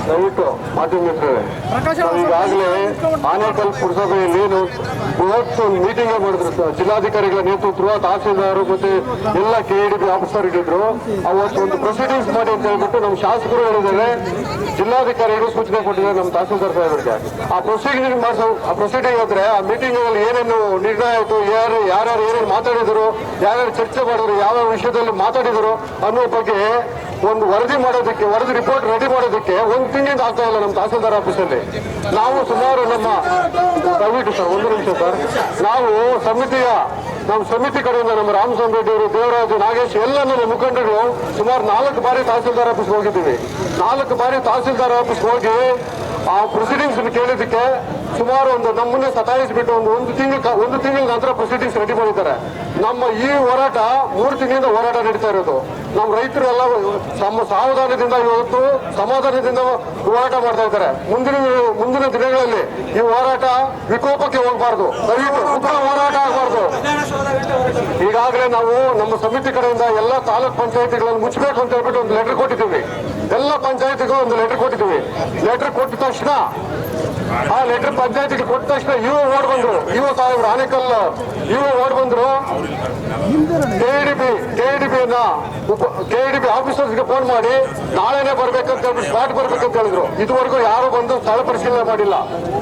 ದಯವಿಟ್ಟು ಮಾಧ್ಯಮ ಮಿತ್ರರೇ, ಈಗಾಗಲೇ ಆನೇಕಲ್ ಪುರಸಭೆಯಲ್ಲಿ ಇವತ್ತು ಮೀಟಿಂಗ್ ಮಾಡಿದ್ರು. ಜಿಲ್ಲಾಧಿಕಾರಿಗಳ ನೇತೃತ್ವ, ತಹಸೀಲ್ದಾರ್ ಮತ್ತೆ ಎಲ್ಲ KEDP ಆಫೀಸರ್ ಇಟ್ಟಿದ್ರು. ಅವತ್ತು ಒಂದು ಪ್ರೊಸೀಡಿಂಗ್ಸ್ ಮಾಡಿ ಅಂತ ಹೇಳ್ಬಿಟ್ಟು ನಮ್ಮ ಶಾಸಕರು ಹೇಳಿದ್ದಾರೆ. ಜಿಲ್ಲಾಧಿಕಾರಿಗಳು ಸೂಚನೆ ಕೊಟ್ಟಿದ್ದಾರೆ ನಮ್ಮ ತಹಸೀಲ್ದಾರ್ ಸಾಹೇಬರಿಗೆ. ಆ ಪ್ರೊಸೀಡಿಂಗ್ ಅಂದ್ರೆ ಆ ಮೀಟಿಂಗ್ ಅಲ್ಲಿ ಏನೇನು ನಿರ್ಣಯ ಆಯಿತು, ಯಾರ್ಯಾರು ಏನೇನು ಮಾತಾಡಿದ್ರು, ಯಾರ್ಯಾರು ಚರ್ಚೆ ಮಾಡಿದ್ರು, ಯಾವ ವಿಷಯದಲ್ಲಿ ಮಾತಾಡಿದ್ರು ಅನ್ನೋ ಬಗ್ಗೆ ಒಂದು ವರದಿ ರಿಪೋರ್ಟ್ ರೆಡಿ ಮಾಡೋದಕ್ಕೆ ಒಂದು ತಿಂಗಳಿಂದ ಆಗ್ತಾ ಇಲ್ಲ ನಮ್ಮ ತಹಸೀಲ್ದಾರ್ ಆಫೀಸಲ್ಲಿ. ನಾವು ಸುಮಾರು ದಯವಿಟ್ಟು ಸರ್ ಒಂದು ನಿಮಿಷ ಸರ್, ನಾವು ನಮ್ಮ ಸಮಿತಿ ಕಡೆಯಿಂದ ನಮ್ಮ ರಾಮಸ್ವಾಮಿ ರೆಡ್ಡಿ ಅವರು, ದೇವರಾಜು, ನಾಗೇಶ್ ಎಲ್ಲ ನಮ್ಮ ಮುಖಂಡರು ಸುಮಾರು 4 ಬಾರಿ ತಹಸೀಲ್ದಾರ್ ಆಫೀಸ್ಗೆ ಹೋಗಿದ್ದೀವಿ. 4 ಬಾರಿ ತಹಸೀಲ್ದಾರ್ ಆಫೀಸ್ಗೆ ಹೋಗಿ ಆ ಪ್ರೊಸೀಡಿಂಗ್ಸ್ ಕೇಳಿದ್ದಕ್ಕೆ ಸುಮಾರು ನಮ್ಮನ್ನೇ ಸತಾಯಿಸ್ಬಿಟ್ಟು ಒಂದು ತಿಂಗಳ ನಂತರ ಪ್ರೊಸೀಡಿಂಗ್ಸ್ ರೆಡಿ ಮಾಡಿದ್ದಾರೆ. ನಮ್ಮ ಈ ಹೋರಾಟ 3 ತಿಂಗಳಿಂದ ಹೋರಾಟ ನಡೀತಾ ಇರೋದು. ನಮ್ಮ ರೈತರೆಲ್ಲ ನಮ್ಮ ಸಾವಧಾನದಿಂದ ಇವತ್ತು ಸಮಾಧಾನದಿಂದ ಹೋರಾಟ ಮಾಡ್ತಾ ಇದ್ದಾರೆ. ಮುಂದಿನ ದಿನಗಳಲ್ಲಿ ಈ ಹೋರಾಟ ವಿಕೋಪಕ್ಕೆ ಹೋಗಬಾರ್ದು, ದಯವಿಟ್ಟು ಉಗ್ರ ಹೋರಾಟ ಆಗಬಾರ್ದು. ಈಗಾಗಲೇ ನಾವು ನಮ್ಮ ಸಮಿತಿ ಕಡೆಯಿಂದ ಎಲ್ಲ ತಾಲೂಕ್ ಪಂಚಾಯತಿಗಳನ್ನು ಮುಚ್ಚಬೇಕು ಅಂತ ಹೇಳ್ಬಿಟ್ಟು ಒಂದು ಲೆಟರ್ ಕೊಟ್ಟಿದ್ದೀವಿ. ಎಲ್ಲ ಪಂಚಾಯತಿಗೂ ಒಂದು ಲೆಟರ್ ಕೊಟ್ಟಿದ್ದೀವಿ. ಲೆಟರ್ ಕೊಟ್ಟ ತಕ್ಷಣ ಆ ಲೆಟರ್ ಪಂಚಾಯತಿಗೆ ಕೊಟ್ಟ ತಕ್ಷಣ ಓಡ್ ಬಂದ್ರು. ಸಾಹೇಬ್ರು ಆನೇಕಲ್ ಓಡ್ ಬಂದ್ರು. KEDP ಆಫೀಸರ್ಸ್ಗೆ ಫೋನ್ ಮಾಡಿ ನಾಳೆನೆ ಬರ್ಬೇಕಂತ ಹೇಳ್ಬಿಟ್ಟು ಸ್ಪಾಟ್ ಬರ್ಬೇಕಂತ ಹೇಳಿದ್ರು. ಇದುವರೆಗೂ ಯಾರು ಬಂದು ಸ್ಥಳ ಪರಿಶೀಲನೆ ಮಾಡಿಲ್ಲ.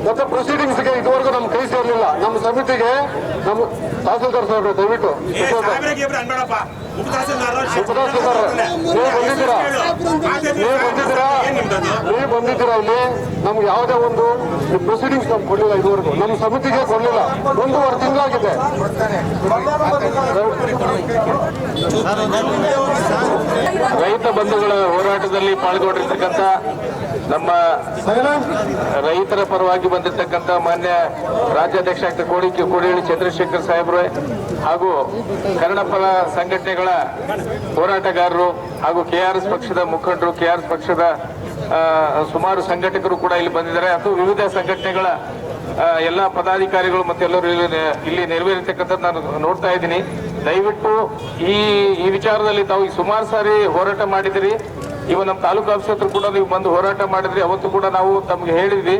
ಮತ್ತೆ ಪ್ರೊಸೀಡಿಂಗ್ಸ್ಗೆ ಇದುವರೆಗೂ ನಮ್ಮ ಕೈ ಸೇರಲಿಲ್ಲ. ನಮ್ಮ ಸಮಿತಿಗೆ ನಮ್ಮ ತಹಸೀಲ್ದಾರ್ ಸಾಹೇಬ್ರು ದಯವಿಟ್ಟು ನೀವು ಬಂದಿದ್ದೀರಾ ಇಲ್ಲಿ. ನಮ್ಗೆ ಯಾವುದೇ ಒಂದು ಪ್ರೊಸೀಡಿಂಗ್ಸ್ ನಮ್ಗೆ ಕೊಡಲಿಲ್ಲ ಇದುವರೆಗೂ. ನಮ್ಮ ಸಮಿತಿಗೆ ಕೊಡಲಿಲ್ಲ. 1.5 ತಿಂಗಳಾಗಿದೆ.
ರೈತ ಬಂಧುಗಳ ಹೋರಾಟದಲ್ಲಿ ಪಾಲ್ಗೊಂಡಿರ್ತಕ್ಕಂಥ ನಮ್ಮ ರೈತರ ಪರವಾಗಿ ಬಂದಿರತಕ್ಕಂಥ ಮಾನ್ಯ ರಾಜ್ಯಾಧ್ಯಕ್ಷ ಕೋಡಿಹಳ್ಳಿ ಚಂದ್ರಶೇಖರ್ ಸಾಹೇಬ್ರು ಹಾಗೂ ಕನ್ನಡ ಪರ ಸಂಘಟನೆಗಳ ಹೋರಾಟಗಾರರು ಹಾಗೂ KRS ಪಕ್ಷದ ಮುಖಂಡರು, KRS ಪಕ್ಷದ ಸುಮಾರು ಸಂಘಟಕರು ಕೂಡ ಇಲ್ಲಿ ಬಂದಿದ್ದಾರೆ. ಅದು ವಿವಿಧ ಸಂಘಟನೆಗಳ ಎಲ್ಲ ಪದಾಧಿಕಾರಿಗಳು ಮತ್ತೆಲ್ಲರೂ ಇಲ್ಲಿ ನೆರವೇರಿರ್ತಕ್ಕಂಥದ್ದು ನಾನು ನೋಡ್ತಾ ಇದ್ದೀನಿ. ದಯವಿಟ್ಟು ಈ ವಿಚಾರದಲ್ಲಿ ತಾವು ಸುಮಾರು ಸಾರಿ ಹೋರಾಟ ಮಾಡಿದಿರಿ. ನಮ್ಮ ತಾಲೂಕು ಆಫೀಸ್ ಹತ್ರ ಕೂಡ ನೀವು ಬಂದು ಹೋರಾಟ ಮಾಡಿದ್ರಿ. ಅವತ್ತು ಕೂಡ ನಾವು ತಮ್ಗೆ ಹೇಳಿದ್ವಿ.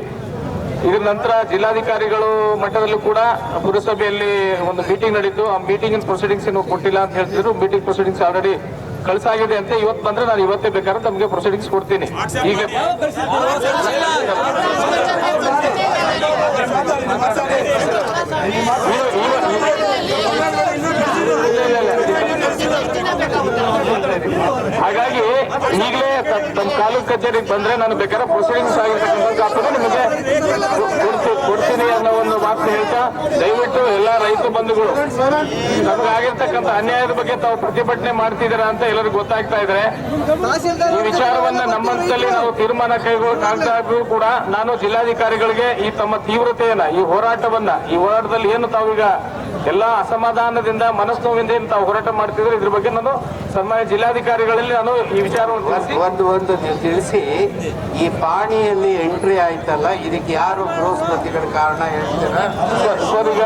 ಇದರ ನಂತರ ಜಿಲ್ಲಾಧಿಕಾರಿಗಳು ಮಟ್ಟದಲ್ಲೂ ಕೂಡ ಪುರಸಭೆಯಲ್ಲಿ ಒಂದು ಮೀಟಿಂಗ್ ನಡೀತು. ಆ ಮೀಟಿಂಗ್ ಪ್ರೊಸೀಡಿಂಗ್ಸ್ ಏನು ಕೊಟ್ಟಿಲ್ಲ ಅಂತ ಹೇಳ್ತಿದ್ರು. ಮೀಟಿಂಗ್ ಪ್ರೊಸೀಡಿಂಗ್ಸ್ ಆಲ್ರೆಡಿ ಕಳಿಸಾಗಿದೆ ಅಂತ. ಇವತ್ತು ಬಂದ್ರೆ ನಾನು ಇವತ್ತೇ ಬೇಕಾದ್ರೆ ತಮಗೆ ಪ್ರೊಸೀಡಿಂಗ್ಸ್ ಕೊಡ್ತೀನಿ. ಈಗ ಹಾಗಾಗಿ ಈಗಲೇ ತಮ್ಮ ತಾಲೂಕು ಕಚೇರಿಗೆ ಬಂದ್ರೆ ನಾನು ಬೇಕಾದ್ರೆ ಪ್ರೊಸೀಡಿಂಗ್ಸ್ ಆಗಿರ್ತಕ್ಕಂಥ ನಿಮಗೆ ಕೊಡ್ತೀನಿ ಅನ್ನೋ ಒಂದು ಮಾತು ಹೇಳ್ತಾ, ದಯವಿಟ್ಟು ಎಲ್ಲ ರೈತ ಬಂಧುಗಳು ನಮಗಾಗಿರ್ತಕ್ಕಂಥ ಅನ್ಯಾಯದ ಬಗ್ಗೆ ತಾವು ಪ್ರತಿಭಟನೆ ಮಾಡ್ತಿದ್ದೀರಾ ಅಂತ ಎಲ್ಲರಿಗೂ ಗೊತ್ತಾಗ್ತಾ ಇದ್ರೆ, ಈ ವಿಚಾರವನ್ನ ನಮ್ಮ ಹಂತದಲ್ಲಿ ನಾವು ತೀರ್ಮಾನ ಕೈಗೊಳ್ಳಬೇಕಾದ್ರೂ ಕೂಡ ನಾನು ಜಿಲ್ಲಾಧಿಕಾರಿಗಳಿಗೆ ಈ ತಮ್ಮ ತೀವ್ರತೆಯನ್ನ, ಈ ಹೋರಾಟದಲ್ಲಿ ಏನು ತಾವೀಗ ಎಲ್ಲ ಅಸಮಾಧಾನದಿಂದ ಮನಸ್ನೋವಿಂದ ಏನು ತಾವು ಹೋರಾಟ ಮಾಡ್ತಿದ್ರೆ ಇದ್ರ ಬಗ್ಗೆ ನಾನು ಸನ್ಮಾನ್ಯ ಜಿಲ್ಲಾಧಿಕಾರಿಗಳಲ್ಲಿ ನಾನು ಈ ವಿಚಾರವನ್ನು
ನೀವು ತಿಳಿಸಿ. ಈ ಪಾಣಿಯಲ್ಲಿ ಎಂಟ್ರಿ ಆಯ್ತಲ್ಲ, ಇದಕ್ಕೆ ಯಾರು ಬೃಹಸ್ಪತಿಗಳ ಕಾರಣ ಹೇಳ್ತೀರಾ
ಸರ್? ಈಗ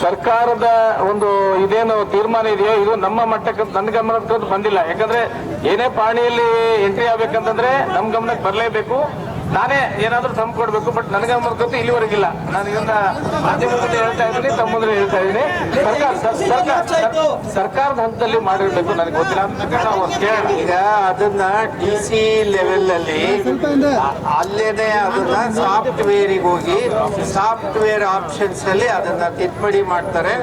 ಸರ್ಕಾರದ ಒಂದು ಇದೇನು ತೀರ್ಮಾನ ಇದೆಯೋ ಇದು ನಮ್ಮ ಮಟ್ಟಕ್ಕೆ ನನ್ನ ಗಮನಕ್ಕೆ ಬಂದಿಲ್ಲ. ಯಾಕಂದ್ರೆ ಏನೇ ಪಾಣಿಯಲ್ಲಿ ಎಂಟ್ರಿ ಆಗ್ಬೇಕಂತಂದ್ರೆ ನಮ್ ಗಮನಕ್ಕೆ ಬರಲೇಬೇಕು. ನಾನೇ ಏನಾದ್ರೂ ತಮ್ಮ ಕೊಡ್ಬೇಕು, ಬಟ್ ನನಗೆ ಗಮನಕ್ಕಂತೂ ಇಲ್ಲಿವರೆಗಿಲ್ಲ. ನಾನು ಇದನ್ನ ಮಾಧ್ಯಮದಲ್ಲಿ ಹೇಳ್ತಾ ಇದ್ದೀನಿ, ತಮ್ಮ ಮುಂದೆ ಹೇಳ್ತಾ ಇದ್ದೀನಿ. ಸರ್ಕಾರದ ಹಂತದಲ್ಲಿ ಮಾಡಿರ್ಬೇಕು, ನನಗೆ ಗೊತ್ತಿಲ್ಲ ಅಂತ ನಾವು ಕೇಳೋಣ.
ಈಗ ಅದನ್ನ DC ಲೆವೆಲ್ ಅಲ್ಲಿ ಅಲ್ಲೇನೆ ಅದನ್ನ ಸಾಫ್ಟ್ವೇರಿಗೆ ಹೋಗಿ ಸಾಫ್ಟ್ವೇರ್ ಆಪ್ಷನ್ಸ್ ಅಲ್ಲಿ ಅದನ್ನ ತಿದ್ದುಪಡಿ ಮಾಡ್ತಾರೆ.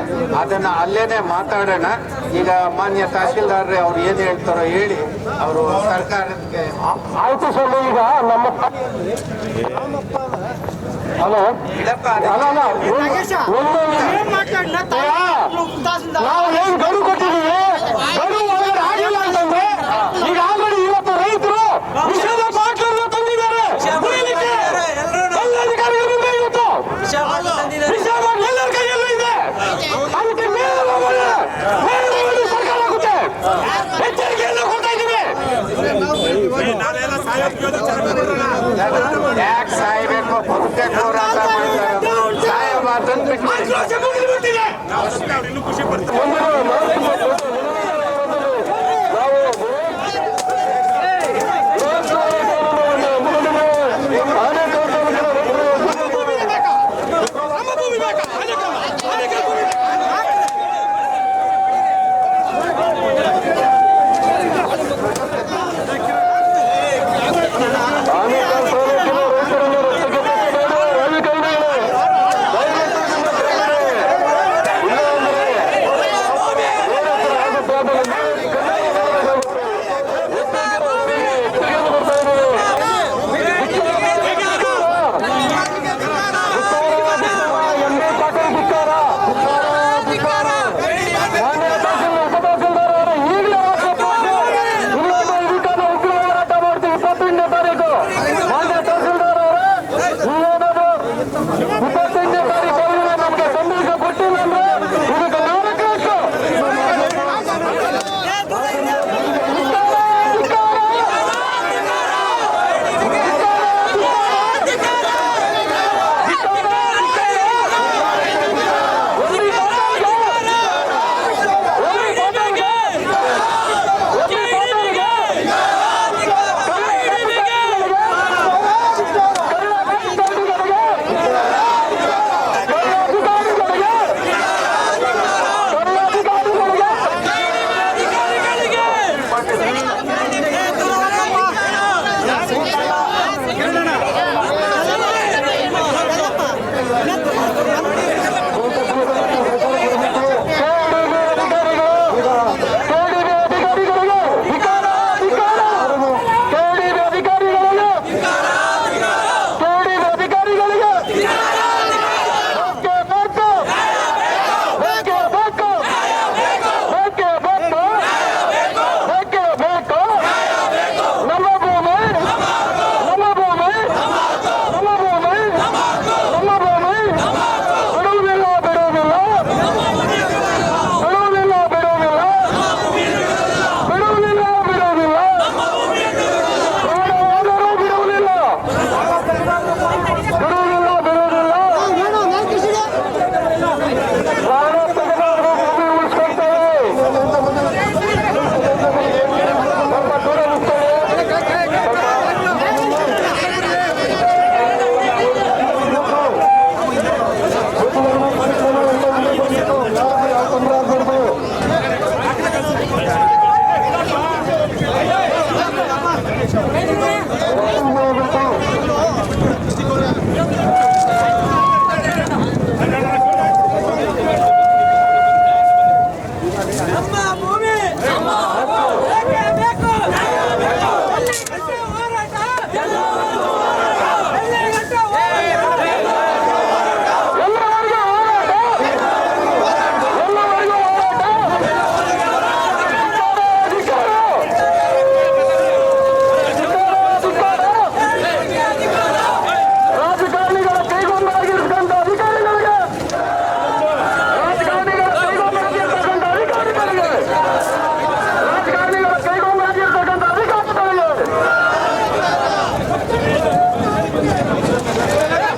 ಅದನ್ನ ಅಲ್ಲೇನೆ ಮಾತಾಡೋಣ. ಈಗ ಮಾನ್ಯ ತಹಶೀಲ್ದಾರ್ರೆ ಅವ್ರು ಏನ್ ಹೇಳ್ತಾರೋ ಹೇಳಿ, ಅವರು ಸರ್ಕಾರಕ್ಕೆ
ಆಯ್ತು ಸರ್. ಈಗ ನಮ್ಮ ಹಲೋ ನಾವು ಏನ್ ಗಡು ಕೊಟ್ಟಿದ್ದೀವಿ, ಗಡು ಒಳಗಡೆ ಆಗಿಲ್ಲ ಅಂತಂದ್ರೆ ಈಗ ಆಲ್ರೆಡಿ ಇವತ್ತು ರೈತರು ವಿಷದ ಬಾಟ್ಲನ್ನು ತಂದಿದ್ದಾರೆ. ಎಲ್ಲ ಅಧಿಕಾರಿಗಳಿಂದ ಇವತ್ತು ವಿಷ ಬಾಟ್ಲು ಎಲ್ಲರ ಕೈಯಲ್ಲೂ ಇದೆ. ಅದಕ್ಕೆ ಮೇಲೆ ಸರ್ಕಾರ ಆಗುತ್ತೆ. ಎಚ್ಚರಿಕೆಯನ್ನು ಕೊಡ್ತಾ ಇದ್ದೀವಿ.
ಯಾಕೆ ಸಾಯ್ಬೇಕು? ಬದುಕಕ್ಕೆ ಹೋರಾಟ ಮಾಡ್ತಾರೆ. ಸಾಯ ಮಾತನ್ನು ಬಿಟ್ಟು
ಮಾನ್ಯ ತಹಸೀಲ್ದಾರ್ ಅವರೇ, 28ನೇ